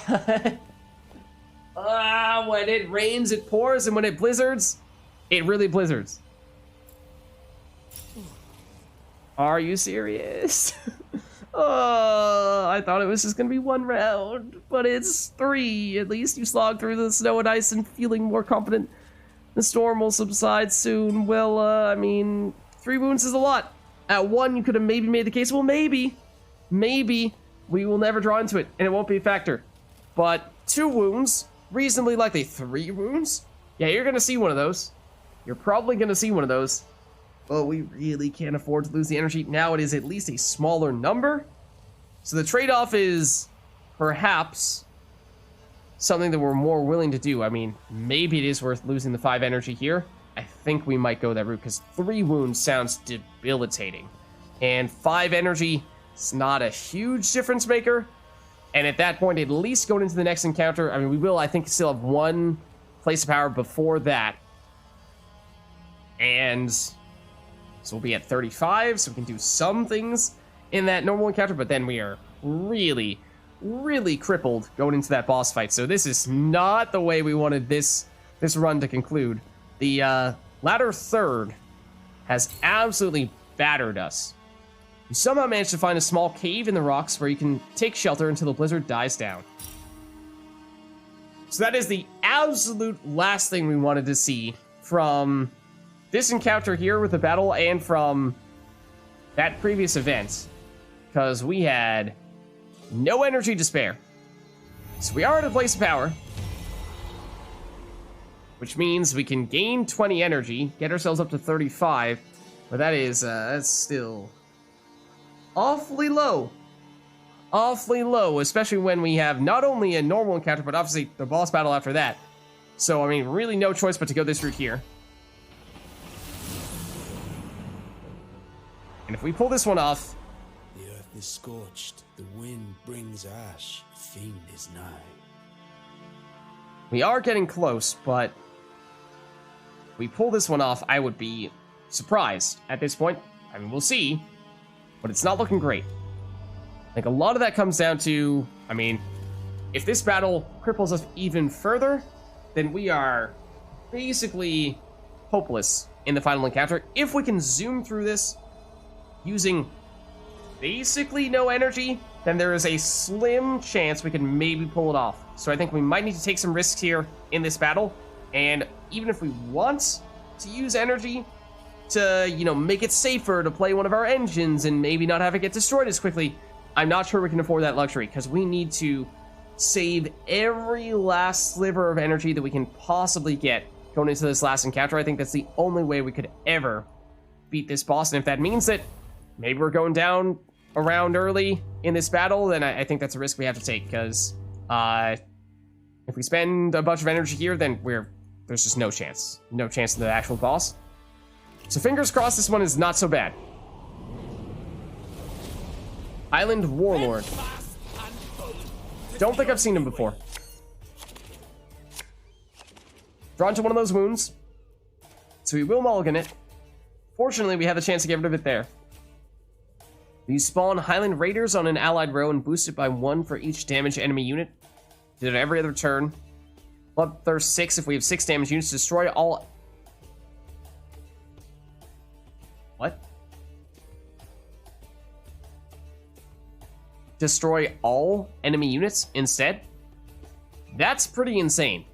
When it rains, it pours, and when it blizzards, it really blizzards. Are you serious? I thought it was just gonna be 1 round, but it's 3. At least you slog through the snow and ice and feeling more confident. The storm will subside soon. Well, I mean, 3 wounds is a lot. At 1, you could have maybe made the case, well, maybe we will never draw into it, and it won't be a factor. But 2 wounds, reasonably likely 3 wounds? Yeah, you're gonna see one of those. You're probably gonna see one of those. But we really can't afford to lose the energy. Now it is at least a smaller number. So the trade-off is perhaps something that we're more willing to do. I mean, maybe it is worth losing the 5 energy here. I think we might go that route, because 3 wounds sounds debilitating. And 5 energy is not a huge difference maker. And at that point, at least going into the next encounter, I mean, we will, I think, still have 1 place of power before that. And so we'll be at 35, so we can do some things in that normal encounter, but then we are really, really crippled going into that boss fight. So this is not the way we wanted this run to conclude. The latter third has absolutely battered us. You somehow managed to find a small cave in the rocks where you can take shelter until the blizzard dies down. So that is the absolute last thing we wanted to see from this encounter here with the battle and from that previous event, because we had no energy to spare. So we are at a place of power, which means we can gain 20 energy, get ourselves up to 35, but that is that's still awfully low, especially when we have not only a normal encounter but obviously the boss battle after that. So I mean, really no choice but to go this route here. And if we pull this one off... The earth is scorched, the wind brings ash, fiend is nigh. We are getting close, but... if we pull this one off, I would be surprised at this point. I mean, we'll see, but it's not looking great. Like, a lot of that comes down to, I mean, if this battle cripples us even further, then we are basically hopeless in the final encounter. If we can zoom through this using basically no energy, then there is a slim chance we can maybe pull it off. So I think we might need to take some risks here in this battle, and even if we want to use energy to, you know, make it safer to play one of our engines and maybe not have it get destroyed as quickly, I'm not sure we can afford that luxury, because we need to save every last sliver of energy that we can possibly get going into this last encounter. I think that's the only way we could ever beat this boss, and if that means that maybe we're going down around early in this battle, then I think that's a risk we have to take, because if we spend a bunch of energy here, then there's just no chance in the actual boss. So fingers crossed this one is not so bad. Highland Warlord. Don't think I've seen him before. Drawn to one of those wounds. So we will mulligan it. Fortunately, we have the chance to get rid of it there. You spawn Highland Raiders on an allied row and boost it by 1 for each damage enemy unit. Do it every other turn. Bloodthirst 6 if we have 6 damage units. Destroy all... What? Destroy all enemy units instead? That's pretty insane.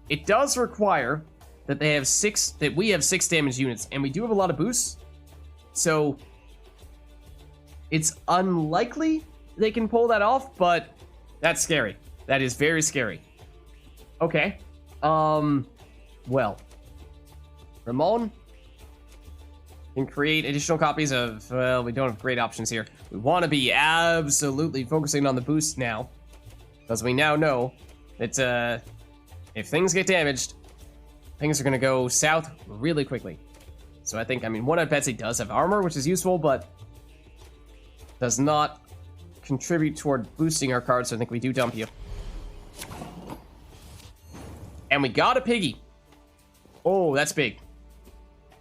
It does require that they have 6... that we have 6 damage units, and we do have a lot of boosts. So... it's unlikely they can pull that off, but that's scary. That is very scary. Okay. Well. Ramon can create additional copies of... well, we don't have great options here. We want to be absolutely focusing on the boost now. Because we now know that if things get damaged, things are going to go south really quickly. So I think, I mean, one of Betsy does have armor, which is useful, but... does not contribute toward boosting our cards, so I think we do dump you. And we got a piggy. Oh, that's big.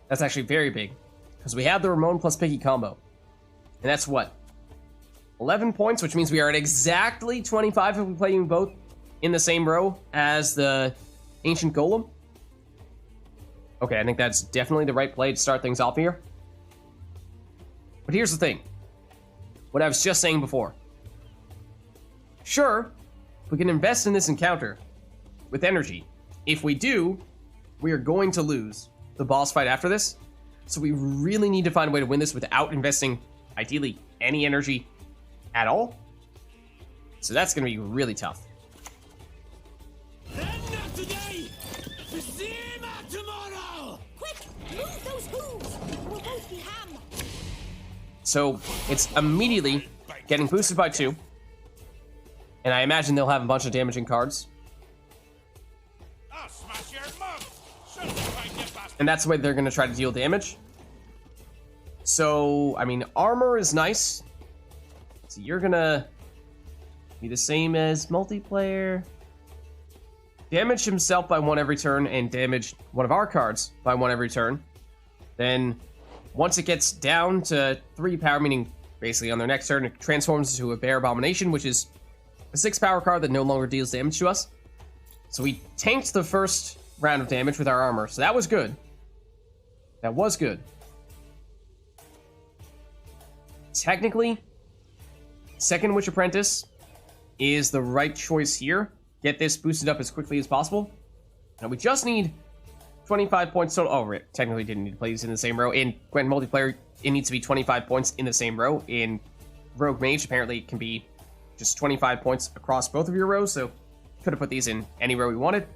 That's actually very big. Because we have the Ramon plus piggy combo. And that's what? 11 points, which means we are at exactly 25 if we play you both in the same row as the Ancient Golem. Okay, I think that's definitely the right play to start things off here. But here's the thing. What I was just saying before. Sure, we can invest in this encounter with energy. If we do, we are going to lose the boss fight after this. So we really need to find a way to win this without investing, ideally, any energy at all. So that's going to be really tough. Not today! The same tomorrow! Quick, move those hooves! We'll both be ham! So it's immediately getting boosted by 2. And I imagine they'll have a bunch of damaging cards. I'll smash your mug! And that's the way they're going to try to deal damage. So, I mean, armor is nice. So you're going to be the same as multiplayer. Damage himself by 1 every turn and damage one of our cards by 1 every turn. Then... once it gets down to 3 power, meaning basically on their next turn, it transforms into a Bear Abomination, which is a 6 power card that no longer deals damage to us. So we tanked the first round of damage with our armor, so that was good. That was good. Technically, second Witch Apprentice is the right choice here. Get this boosted up as quickly as possible. Now we just need 25 points total. Oh, technically didn't need to play these in the same row. In Gwent multiplayer, it needs to be 25 points in the same row. In Rogue Mage, apparently it can be just 25 points across both of your rows, so could have put these in any row we wanted.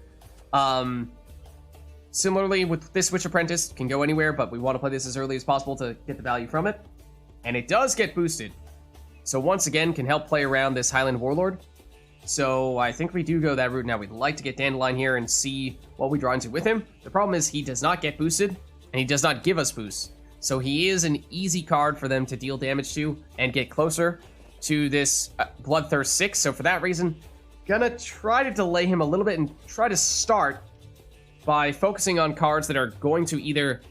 Similarly, with this Witch Apprentice, can go anywhere, but we want to play this as early as possible to get the value from it. And it does get boosted. So once again, can help play around this Highland Warlord. So I think we do go that route now. We'd like to get Dandelion here and see what we draw into with him. The problem is he does not get boosted, and he does not give us boosts. So he is an easy card for them to deal damage to and get closer to this Bloodthirst 6. So for that reason, gonna try to delay him a little bit and try to start by focusing on cards that are going to either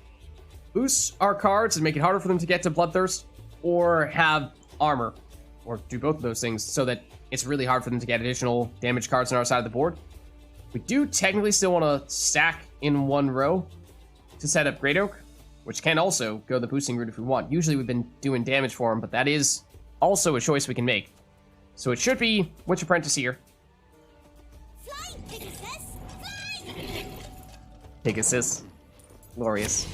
boost our cards and make it harder for them to get to Bloodthirst, or have armor, or do both of those things so that it's really hard for them to get additional damage cards on our side of the board. We do technically still want to stack in one row to set up Great Oak, which can also go the boosting route if we want. Usually we've been doing damage for him, but that is also a choice we can make. So it should be Witch Apprentice here. Fly, Pegasus! Fly! Pegasus. Glorious.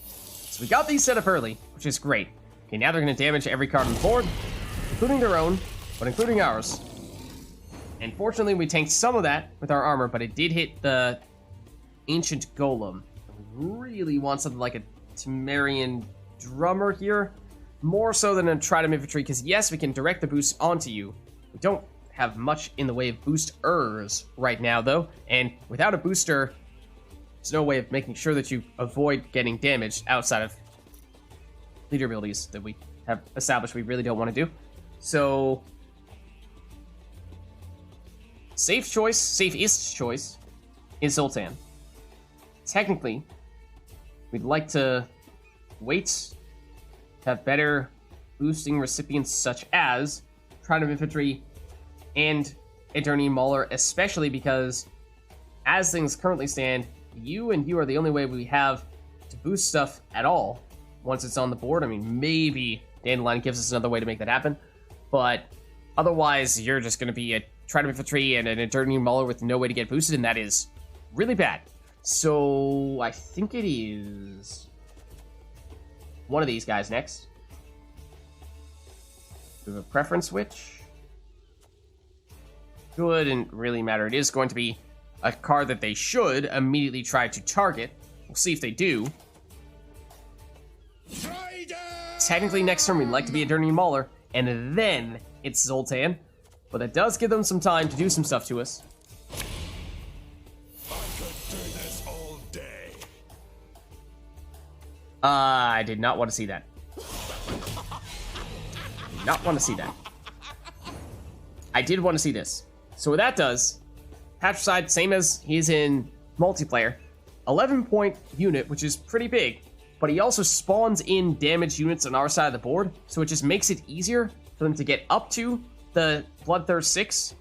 So we got these set up early, which is great. Okay, now they're going to damage every card on the board, including their own, but including ours. And fortunately, we tanked some of that with our armor, but it did hit the Ancient Golem. We really want something like a Temerian Drummer here, more so than a Trident Infantry, because yes, we can direct the boost onto you. We don't have much in the way of boosters right now, though, and without a booster, there's no way of making sure that you avoid getting damaged outside of leader abilities that we have established we really don't want to do. So, safest choice is Zoltan. Technically, we'd like to wait to have better boosting recipients such as Trident of Infantry and Eternian Mauler, especially because as things currently stand, you are the only way we have to boost stuff at all once it's on the board. I mean, maybe Dandelion gives us another way to make that happen, but otherwise you're just going to be a Trident of Infantry and an Eternian Mauler with no way to get boosted, and that is really bad. So I think it is one of these guys next. We have a preference switch. Shouldn't really matter. It is going to be a card that they should immediately try to target. We'll see if they do. Technically, next turn we'd like to be a Eternian Mauler, and then it's Zoltan. But that does give them some time to do some stuff to us. I did not want to see that. Did not want to see that. I did want to see this. So what that does, Patricide, same as he's in multiplayer, 11-point unit, which is pretty big, but he also spawns in damaged units on our side of the board, so it just makes it easier for them to get up to the Bloodthirst 6.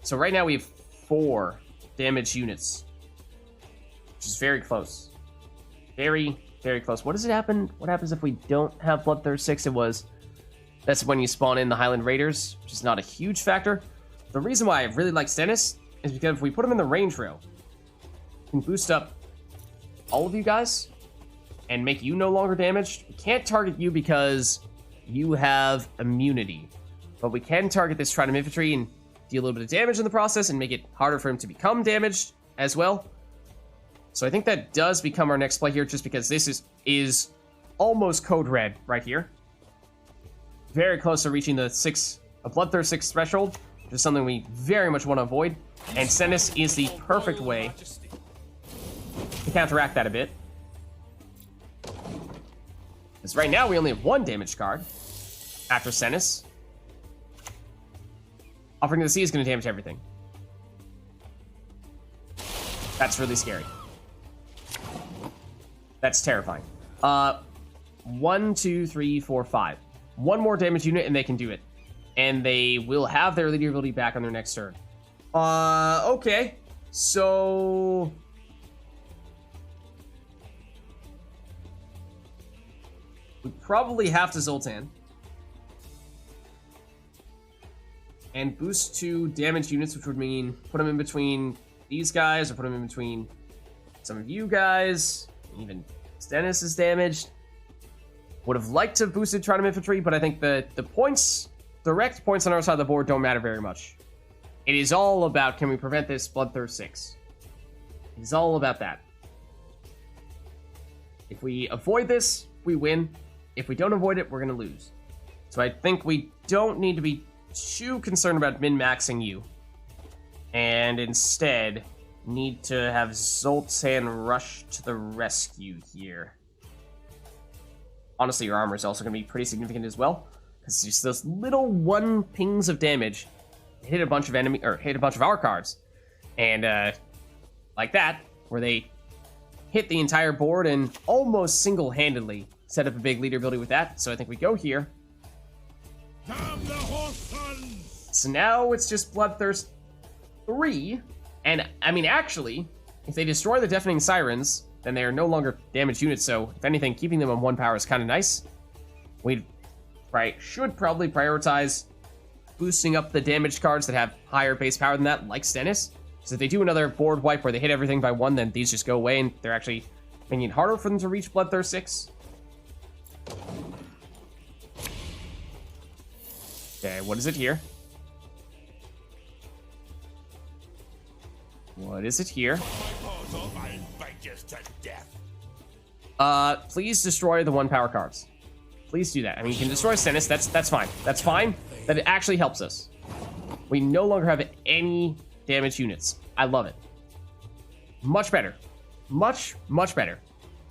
So right now we have 4 damaged units, which is very close. Very, very close. What does it happen? What happens if we don't have Bloodthirst 6? That's when you spawn in the Highland Raiders, which is not a huge factor. The reason why I really like Stennis is because if we put him in the range row, we can boost up all of you guys and make you no longer damaged. We can't target you because you have immunity, but we can target this Trident of Infantry and deal a little bit of damage in the process and make it harder for him to become damaged as well. So I think that does become our next play here, just because this is almost code red right here. Very close to reaching the Bloodthirst 6 threshold, which is something we very much want to avoid. And Stennis is the perfect way to counteract that a bit. Because right now we only have 1 damage card after Stennis. Offering to the Sea is going to damage everything. That's really scary. That's terrifying. 1, 2, 3, 4, 5. 1 more damage unit and they can do it. And they will have their leader ability back on their next turn. Okay. So... we probably have to Zoltan. And boost 2 damage units, which would mean put them in between these guys, or put them in between some of you guys. Even Stennis is damaged. Would have liked to have boosted Trident of Infantry, but I think the points, direct points on our side of the board don't matter very much. It is all about, can we prevent this Bloodthirst 6? It is all about that. If we avoid this, we win. If we don't avoid it, we're going to lose. So I think we don't need to be too concerned about min-maxing you. And instead, need to have Zoltan rush to the rescue here. Honestly, your armor is also going to be pretty significant as well, because just those little 1 pings of damage hit a bunch of hit a bunch of our cards, and like that, where they hit the entire board and almost single-handedly set up a big leader ability with that. So I think we go here. So now it's just Bloodthirst 3, and I mean, actually, if they destroy the Deafening Sirens, then they are no longer damaged units, so if anything, keeping them on 1 power is kind of nice. We should probably prioritize boosting up the damaged cards that have higher base power than that, like Stennis. So if they do another board wipe where they hit everything by 1, then these just go away, and they're actually making it harder for them to reach Bloodthirst 6. Okay, what is it here? What is it here? Please destroy the 1 power cards. Please do that. I mean, you can destroy Stennis. That's fine. That's fine. That it actually helps us. We no longer have any damage units. I love it. Much better. Much, much better.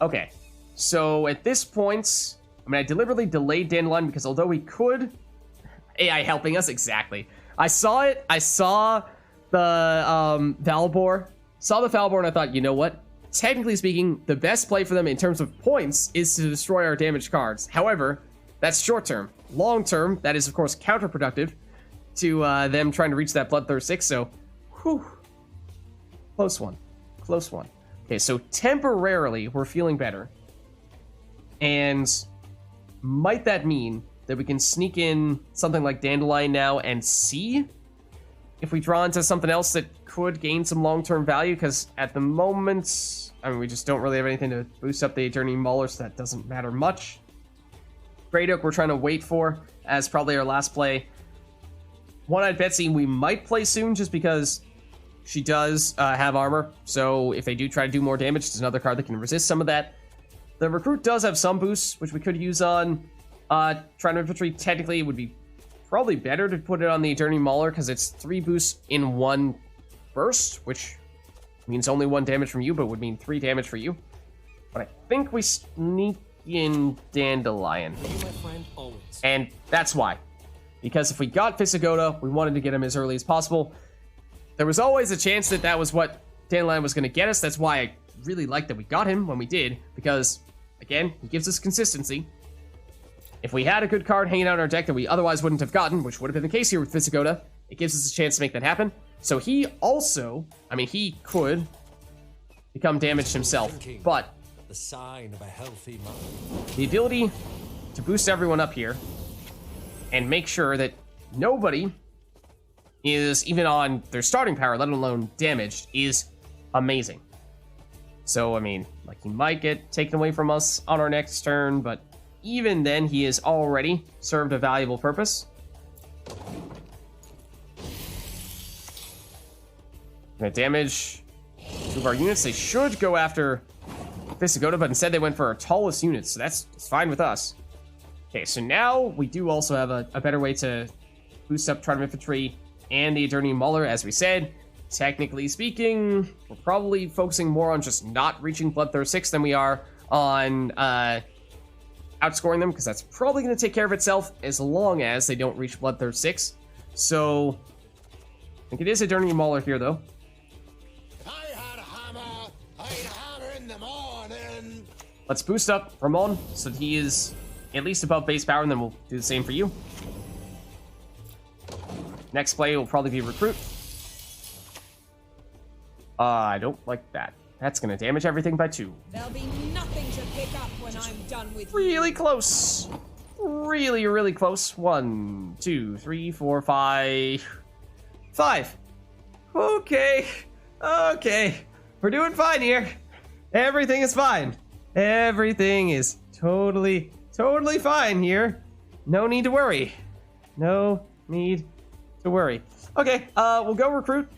Okay. So at this point, I mean, I deliberately delayed Dandelion because although we could... AI helping us, exactly. I saw it. I saw the Valbor. Saw the Valbor and I thought, you know what? Technically speaking, the best play for them in terms of points is to destroy our damaged cards. However, that's short term. Long term, that is of course counterproductive to them trying to reach that Bloodthirst 6. So, whew. Close one. Close one. Okay, so temporarily we're feeling better. And might that mean that we can sneak in something like Dandelion now and see if we draw into something else that could gain some long-term value? Because at the moment, I mean, we just don't really have anything to boost up the Eternity Mauler, so that doesn't matter much. Great Oak we're trying to wait for as probably our last play. One-Eyed Betsy we might play soon just because she does have armor. So if they do try to do more damage, it's another card that can resist some of that. The Recruit does have some boosts, which we could use on Trident Infantry. Technically, it would be probably better to put it on the Eternity Mauler because it's 3 boosts in one burst, which means only 1 damage from you, but would mean 3 damage for you. But I think we sneak in Dandelion. You, my friend, always. And that's why. Because if we got Visigoda, we wanted to get him as early as possible. There was always a chance that that was what Dandelion was going to get us. That's why I really liked that we got him when we did. Because, again, he gives us consistency. If we had a good card hanging out in our deck that we otherwise wouldn't have gotten, which would have been the case here with Visigoda, it gives us a chance to make that happen. So he also, I mean, he could become damaged himself, but The sign of a healthy mind. the ability to boost everyone up here and make sure that nobody is even on their starting power, let alone damaged, is amazing. So, I mean, like, he might get taken away from us on our next turn, but even then, he has already served a valuable purpose. Gonna damage 2 of our units. They should go after Visigoda, but instead they went for our tallest units, so that's fine with us. Okay, so now we do also have a better way to boost up Trident Infantry and the Eternity Mauler, as we said. Technically speaking, we're probably focusing more on just not reaching Bloodthirst 6 than we are on outscoring them, because that's probably going to take care of itself as long as they don't reach Bloodthirst 6. So, I think it is Eternity Mauler here, though. I had a hammer. I had a hammer in the morning. Let's boost up Ramon so that he is at least above base power, and then we'll do the same for you. Next play will probably be Recruit. I don't like that. That's going to damage everything by 2. There'll be nothing to pick up when I'm done with you. Really close. Really, really close. 1, 2, 3, 4, 5. 5. Okay. Okay. We're doing fine here. Everything is fine. Everything is totally fine here. No need to worry. No need to worry. Okay, we'll go Recruit.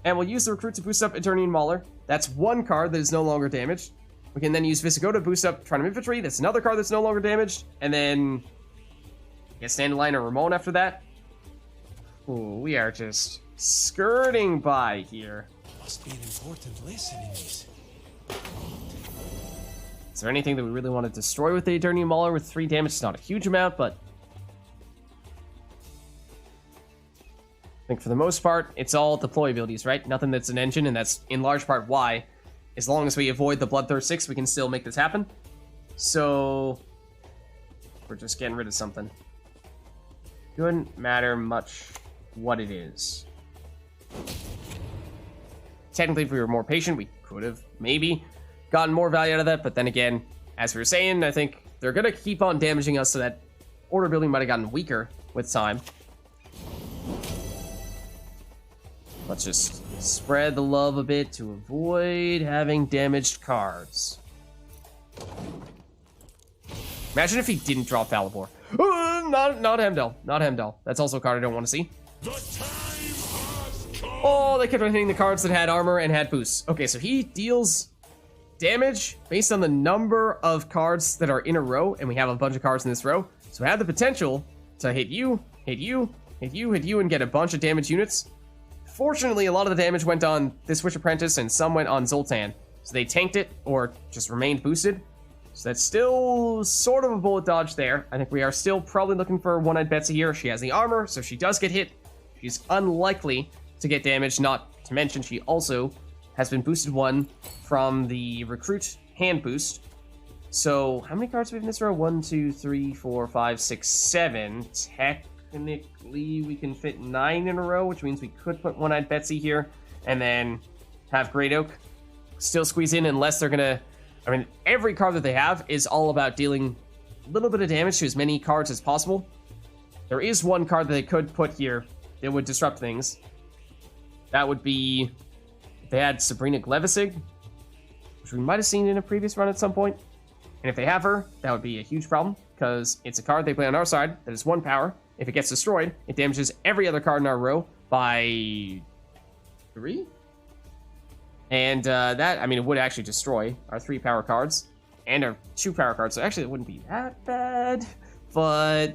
And we'll use the Recruit to boost up Eternity Mauler. That's 1 card that is no longer damaged. We can then use Visigoda to boost up Trident Infantry. That's another card that's no longer damaged. And then get Dandelion or Ramon after that. Ooh, we are just skirting by here. Must be an important lesson in this. Is there anything that we really want to destroy with the Eternity Mauler with 3 damage? It's not a huge amount, but I think for the most part, it's all deploy abilities, right? Nothing that's an engine, and that's in large part why, as long as we avoid the Bloodthirst 6, we can still make this happen. So, we're just getting rid of something. Couldn't matter much what it is. Technically, if we were more patient, we could have maybe gotten more value out of that, but then again, as we were saying, I think they're going to keep on damaging us, so that order building might have gotten weaker with time. Let's just spread the love a bit to avoid having damaged cards. Imagine if he didn't draw Falibor. Not Hemdall. Not Hemdall. That's also a card I don't want to see. Oh, they kept on hitting the cards that had armor and had boosts. Okay, so he deals damage based on the number of cards that are in a row, and we have a bunch of cards in this row. So we have the potential to hit you, hit you, hit you, hit you, and get a bunch of damage units. Fortunately, a lot of the damage went on this Witch Apprentice, and some went on Zoltan. So they tanked it, or just remained boosted. So that's still sort of a bullet dodge there. I think we are still probably looking for One-Eyed Betsy here. She has the armor, so if she does get hit, she's unlikely to get damaged. Not to mention, she also has been boosted 1 from the recruit hand boost. So how many cards do we have in this row? 1, 2, 3, 4, 5, 6, 7. Technically, we can fit 9 in a row, which means we could put One-Eyed Betsy here and then have Great Oak still squeeze in, unless they're gonna... I mean, every card that they have is all about dealing a little bit of damage to as many cards as possible. There is one card that they could put here that would disrupt things. That would be... If they had Sabrina Glevisig, which we might have seen in a previous run at some point. And if they have her, that would be a huge problem, because it's a card they play on our side that is 1 power. If it gets destroyed, it damages every other card in our row by 3? And that, I mean, it would actually destroy our 3 power cards and our 2 power cards. So actually, it wouldn't be that bad, but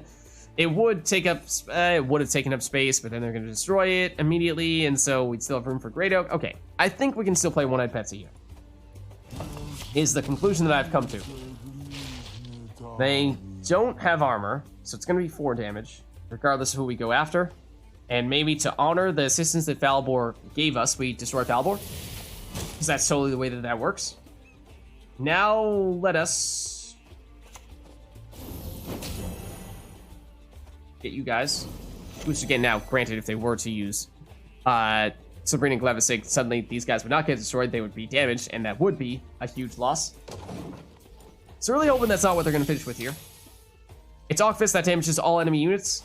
it would take up, it would have taken up space, but then they're going to destroy it immediately, and so we'd still have room for Great Oak. Okay, I think we can still play One-Eyed Betsy here, is the conclusion that I've come to. They don't have armor, so it's going to be 4 damage, regardless of who we go after. And maybe to honor the assistance that Falbor gave us, we destroy Falbor, because that's totally the way that that works. Now, let us get you guys, which again, now, granted, if they were to use Sabrina Glevisig, suddenly these guys would not get destroyed, they would be damaged, and that would be a huge loss. So really hoping that's not what they're going to finish with here. It's Auk Fist that damages all enemy units.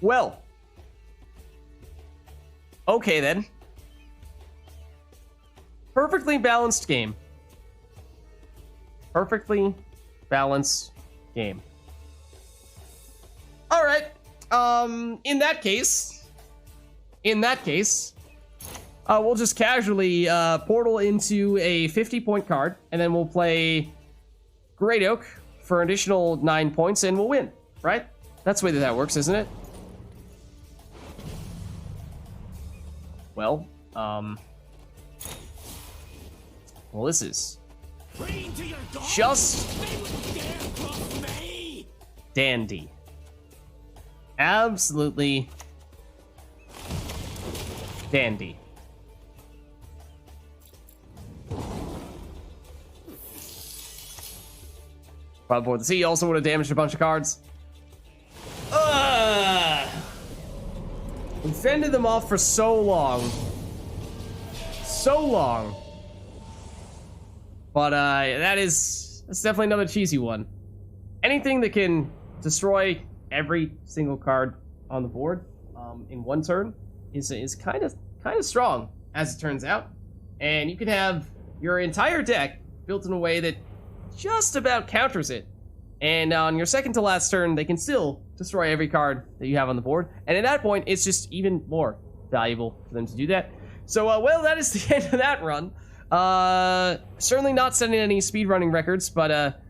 Well. Okay then. Perfectly balanced game. Perfectly balanced game. All right. In that case, we'll just casually portal into a 50-point card, and then we'll play Great Oak for an additional 9 points, and we'll win. Right? That's the way that that works, isn't it? Well, well, this is just dandy. Absolutely dandy. Board the Sea also would have damaged a bunch of cards. We fended them off for so long. So long. But that's definitely another cheesy one. Anything that can destroy every single card on the board in one turn is kind of strong, as it turns out. And you can have your entire deck built in a way that just about counters it. And on your second to last turn, they can still destroy every card that you have on the board. And at that point, it's just even more valuable for them to do that. So, well, that is the end of that run. Certainly not setting any speedrunning records, but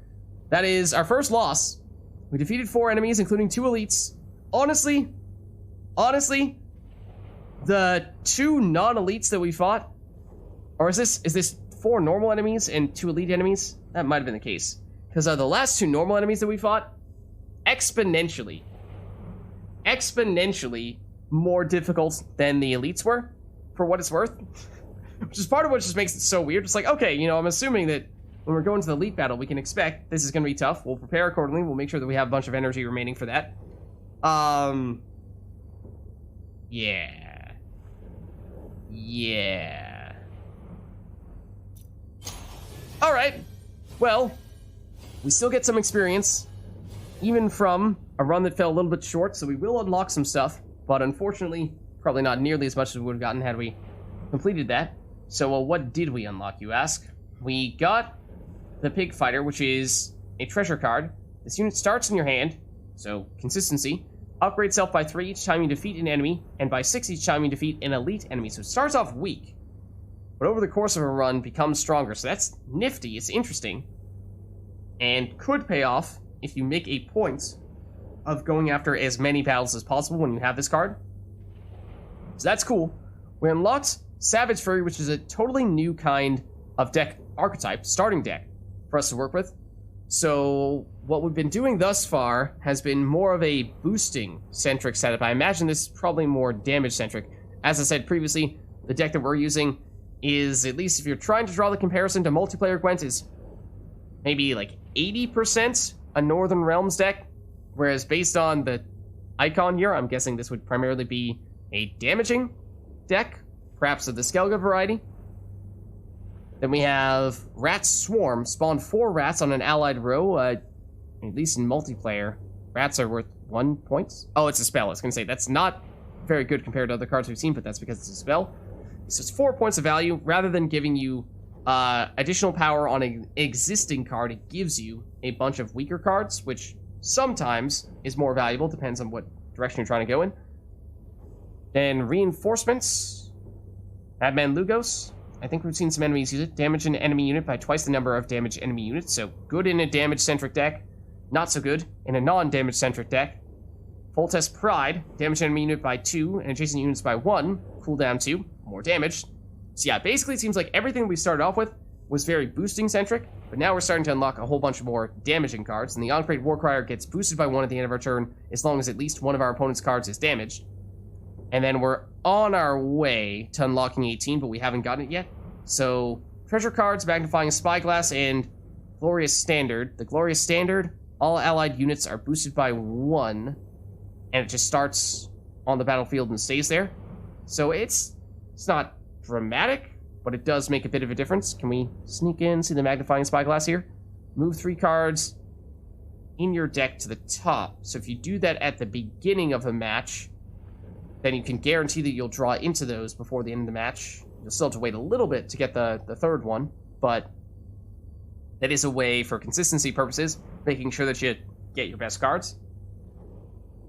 that is our first loss. We defeated 4 enemies, including 2 elites. Honestly, the 2 non-elites that we fought, or is this 4 normal enemies and 2 elite enemies? That might have been the case. Because the last 2 normal enemies that we fought, exponentially more difficult than the elites were, for what it's worth. Which is part of what just makes it so weird. It's like, okay, you know, I'm assuming that when we're going to the elite battle, we can expect this is going to be tough. We'll prepare accordingly. We'll make sure that we have a bunch of energy remaining for that. Yeah. Alright. Well, we still get some experience, even from a run that fell a little bit short, so we will unlock some stuff, but unfortunately, probably not nearly as much as we would have gotten had we completed that. So, what did we unlock, you ask? We got the Pig Fighter, which is a treasure card. This unit starts in your hand, so consistency. Upgrade self by 3 each time you defeat an enemy, and by 6 each time you defeat an elite enemy. So it starts off weak, but over the course of a run becomes stronger. So that's nifty, it's interesting, and could pay off if you make a point of going after as many battles as possible when you have this card. So that's cool. We unlocked Savage Fury, which is a totally new kind of deck archetype, starting deck, for us to work with. So what we've been doing thus far has been more of a boosting-centric setup. I imagine this is probably more damage-centric. As I said previously, the deck that we're using is, at least if you're trying to draw the comparison to multiplayer Gwent, is maybe like 80% a Northern Realms deck, whereas based on the icon here, I'm guessing this would primarily be a damaging deck, perhaps of the Skellige variety. Then we have Rat Swarm. Spawn 4 rats on an allied row, at least in multiplayer. Rats are worth 1 point. Oh, it's a spell. I was going to say, that's not very good compared to other cards we've seen, but that's because it's a spell. So it's 4 points of value. Rather than giving you additional power on an existing card, it gives you a bunch of weaker cards, which sometimes is more valuable, depends on what direction you're trying to go in. Then Reinforcements. Madman Lugos. I think we've seen some enemies use it. Damage an enemy unit by twice the number of damage enemy units, so good in a damage-centric deck, not so good in a non-damage-centric deck. Foltest Pride. Damage enemy unit by 2 and adjacent units by 1. Cooldown 2. More damage. So yeah, basically it seems like everything we started off with was very boosting-centric, but now we're starting to unlock a whole bunch more damaging cards, and the On-Crate Warcrier gets boosted by 1 at the end of our turn, as long as at least one of our opponent's cards is damaged. And then we're on our way to unlocking 18, but we haven't gotten it yet. So, treasure cards, Magnifying Spyglass, and Glorious Standard. The Glorious Standard, all allied units are boosted by 1, and it just starts on the battlefield and stays there. So it's not dramatic, but it does make a bit of a difference. Can we sneak in, see the Magnifying Spyglass here? Move 3 cards in your deck to the top. So if you do that at the beginning of a match, then you can guarantee that you'll draw into those before the end of the match. You'll still have to wait a little bit to get the third one, but that is a way, for consistency purposes, making sure that you get your best cards.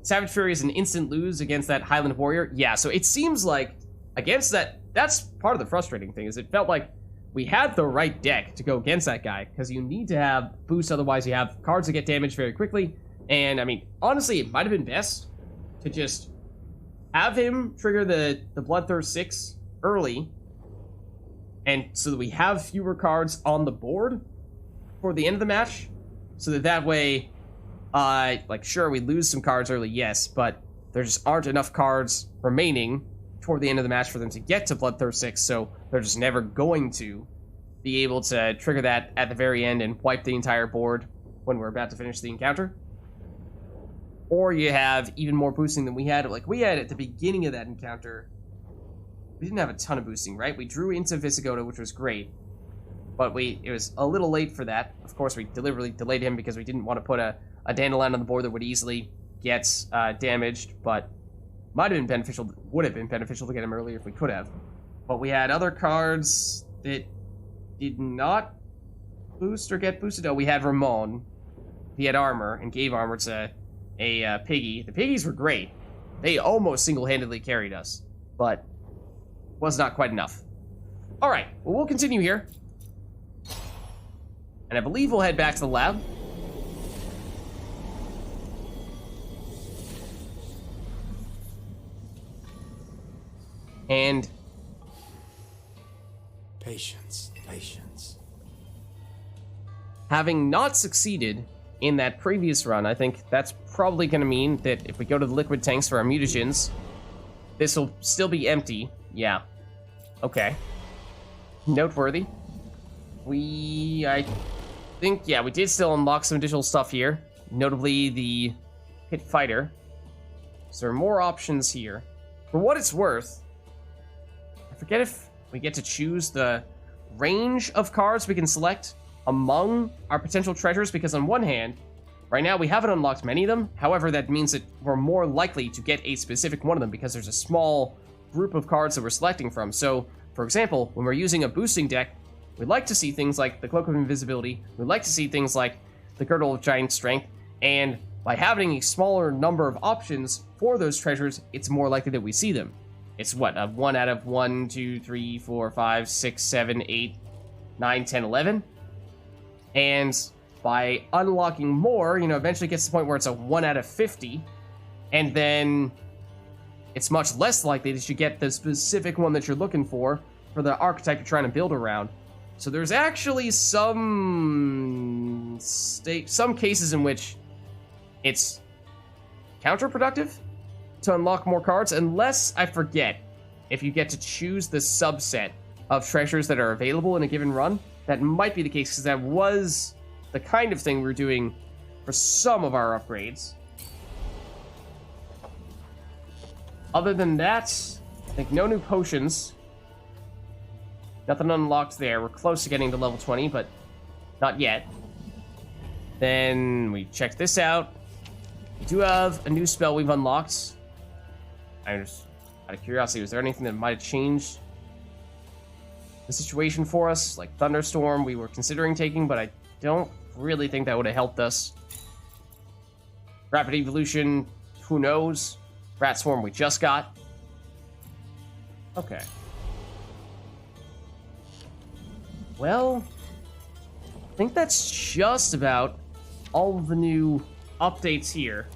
Savage Fury is an instant lose against that Highland Warrior. Yeah, so it seems like against that, that's part of the frustrating thing, is it felt like we had the right deck to go against that guy, because you need to have boosts, otherwise you have cards that get damaged very quickly. And, I mean, honestly, it might have been best to just have him trigger the Bloodthirst 6 early, and so that we have fewer cards on the board for the end of the match, so that way, like, sure, we lose some cards early, yes, but there just aren't enough cards remaining toward the end of the match for them to get to Bloodthirst 6, so they're just never going to be able to trigger that at the very end and wipe the entire board when we're about to finish the encounter. Or you have even more boosting than we had. Like, we had at the beginning of that encounter, we didn't have a ton of boosting, right? We drew into Visigoda, which was great, but it was a little late for that. Of course, we deliberately delayed him because we didn't want to put a Dandelion on the board that would easily get damaged, but would have been beneficial to get him earlier if we could have. But we had other cards that did not boost or get boosted. Oh, we had Ramon. He had armor and gave armor to a piggy. The piggies were great. They almost single-handedly carried us, but was not quite enough. Alright, well, we'll continue here. And I believe we'll head back to the lab. And Patience, patience. having not succeeded in that previous run, I think that's probably going to mean that if we go to the liquid tanks for our mutagens, this will still be empty. Yeah. Okay. Noteworthy. I think, yeah, we did still unlock some additional stuff here. Notably, the Pit Fighter. So there are more options here. For what it's worth, I forget if we get to choose the range of cards we can select among our potential treasures, because on one hand, right now we haven't unlocked many of them. However, that means that we're more likely to get a specific one of them because there's a small group of cards that we're selecting from. So, for example, when we're using a boosting deck, we'd like to see things like the Cloak of Invisibility, we'd like to see things like the Girdle of Giant Strength, and by having a smaller number of options for those treasures, it's more likely that we see them. it's what, a 1 out of 1, 2, 3, 4, 5, 6, 7, 8, 9, 10, 11. And by unlocking more, you know, eventually it gets to the point where it's a 1 out of 50. And then it's much less likely that you get the specific one that you're looking for the archetype you're trying to build around. So there's actually some cases in which it's counterproductive to unlock more cards, unless I forget if you get to choose the subset of treasures that are available in a given run. That might be the case, because that was the kind of thing we were doing for some of our upgrades. Other than that, I think no new potions. Nothing unlocked there. We're close to getting to level 20, but not yet. Then we check this out. We do have a new spell we've unlocked. I'm just out of curiosity, was there anything that might have changed the situation for us? Like Thunderstorm we were considering taking, but I don't really think that would have helped us. Rapid Evolution, who knows? Rat Swarm we just got. Okay. Well, I think that's just about all of the new updates here.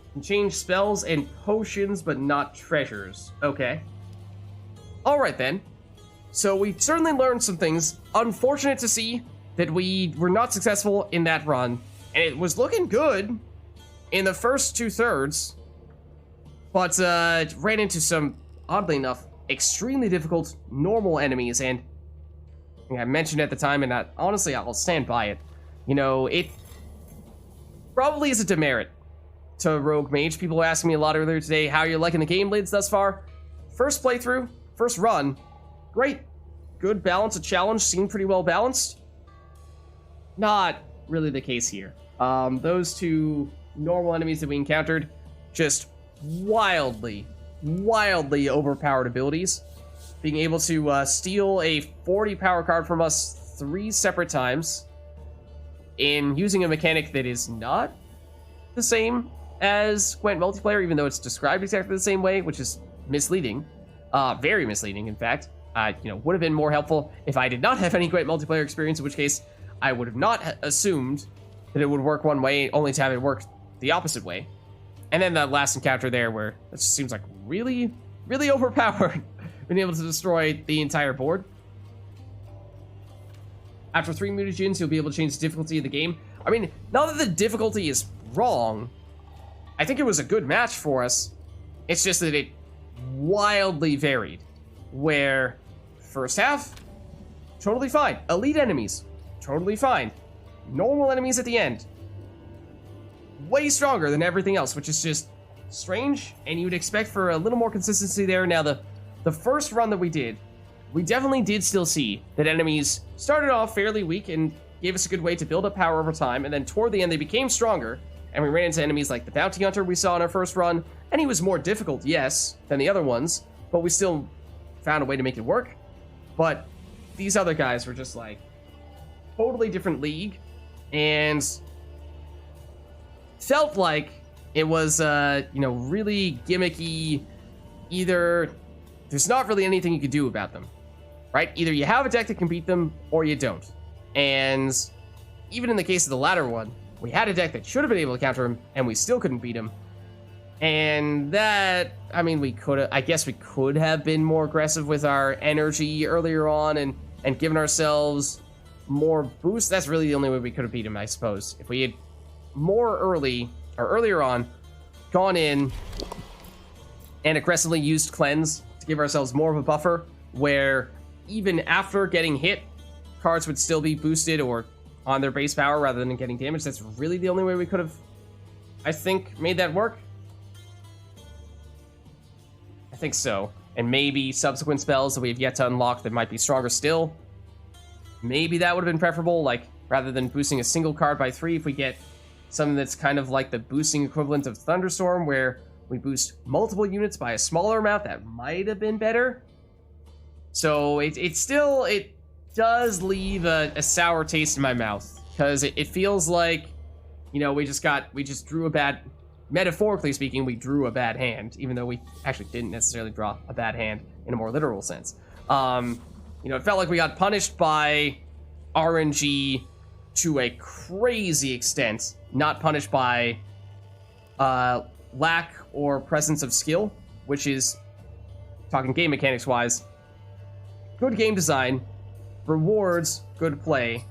You can change spells and potions, but not treasures. Okay. Alright then. So we certainly learned some things. Unfortunate to see that we were not successful in that run. And it was looking good in the first 2/3. But ran into some, oddly enough, extremely difficult normal enemies. And I mentioned at the time, and honestly, I'll stand by it. You know, it probably is a demerit to Rogue Mage. People asked me a lot earlier today, how you're liking the game, Lids, thus far. First playthrough, first run, great. Good balance of challenge, seemed pretty well balanced. Not really the case here. Those two normal enemies that we encountered, just wildly overpowered abilities. Being able to steal a 40 power card from us 3 separate times in using a mechanic that is not the same as Gwent multiplayer, even though it's described exactly the same way, which is misleading. Very misleading, in fact. Would have been more helpful if I did not have any Gwent multiplayer experience, in which case I would have not assumed that it would work one way, only to have it work the opposite way. And then that last encounter there, where it just seems like really overpowered. Been able to destroy the entire board. After 3 mutagens, you'll be able to change the difficulty of the game. I mean, not that the difficulty is wrong. I think it was a good match for us. It's just that it wildly varied. Where, first half, totally fine. Elite enemies, totally fine. Normal enemies at the end, way stronger than everything else, which is just strange, and you would expect for a little more consistency there. Now, the first run that we definitely did still see that enemies started off fairly weak and gave us a good way to build up power over time, and then toward the end they became stronger, and we ran into enemies like the Bounty Hunter we saw in our first run, and he was more difficult, yes, than the other ones, but we still found a way to make it work. But these other guys were just like totally different league, and felt like it was really gimmicky. Either there's not really anything you could do about them, right? Either you have a deck that can beat them, or you don't. And even in the case of the latter one, we had a deck that should have been able to counter him, and we still couldn't beat him. And that, I mean, I guess we could have been more aggressive with our energy earlier on and given ourselves more boost. That's really the only way we could have beat him, I suppose. If we had earlier on, gone in and aggressively used Cleanse to give ourselves more of a buffer, where even after getting hit, cards would still be boosted or on their base power rather than getting damage. That's really the only way we could have, I think, made that work. I think so. And maybe subsequent spells that we have yet to unlock that might be stronger still. Maybe that would have been preferable, like, rather than boosting a single card by 3, if we get something that's kind of like the boosting equivalent of Thunderstorm, where we boost multiple units by a smaller amount, that might have been better. So it does leave a sour taste in my mouth, because it feels like, we just drew a bad metaphorically speaking, we drew a bad hand, even though we actually didn't necessarily draw a bad hand in a more literal sense. You know, it felt like we got punished by RNG to a crazy extent, not punished by lack or presence of skill, which is, talking game mechanics wise, good game design, rewards good play,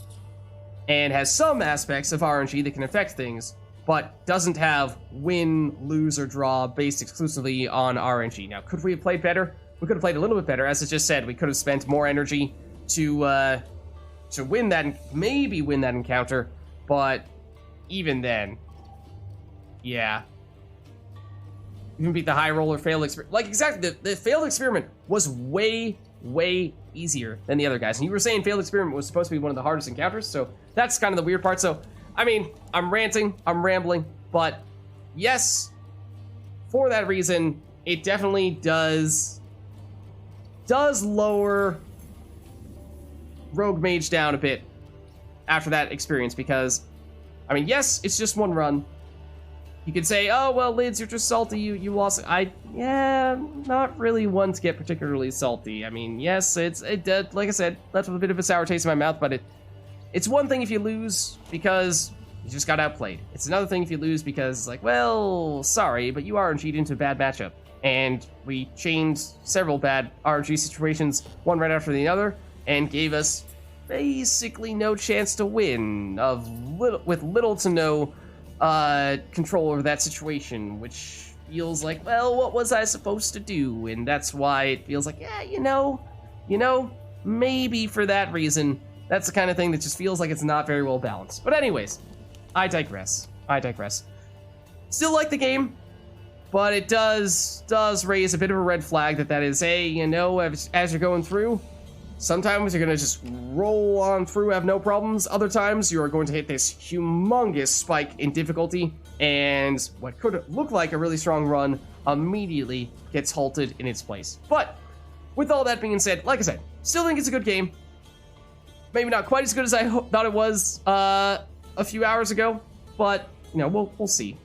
and has some aspects of RNG that can affect things, but doesn't have win, lose, or draw based exclusively on RNG. Now, could we have played better? We could have played a little bit better. As I just said, we could have spent more energy to win that, maybe win that encounter, but even then, yeah. Even beat the high roller failed experiment. Like, exactly, the failed experiment was way, way easier than the other guys. And you were saying failed experiment was supposed to be one of the hardest encounters, so that's kind of the weird part. So, I mean, I'm ranting, I'm rambling, but yes, for that reason, it definitely does lower Rogue Mage down a bit after that experience, because, I mean, yes, it's just one run. You could say, oh, well, Lids, you're just salty, you lost. Yeah, not really one to get particularly salty. I mean, yes, it did, like I said, left with a bit of a sour taste in my mouth, but it's one thing if you lose because you just got outplayed. It's another thing if you lose because it's like, well, sorry, but you RNG'd into a bad matchup. And we chained several bad RNG situations, one right after the other, and gave us basically no chance to win, with little to no control over that situation, which feels like, well, what was I supposed to do? And that's why it feels like, yeah, you know, maybe for that reason, that's the kind of thing that just feels like it's not very well balanced. But anyways, I digress. Still like the game, but it does raise a bit of a red flag that is, hey, you know, as you're going through, sometimes you're going to just roll on through, have no problems. Other times you are going to hit this humongous spike in difficulty, and what could look like a really strong run immediately gets halted in its place. But with all that being said, like I said, still think it's a good game. Maybe not quite as good as I thought it was a few hours ago, but, you know, we'll see.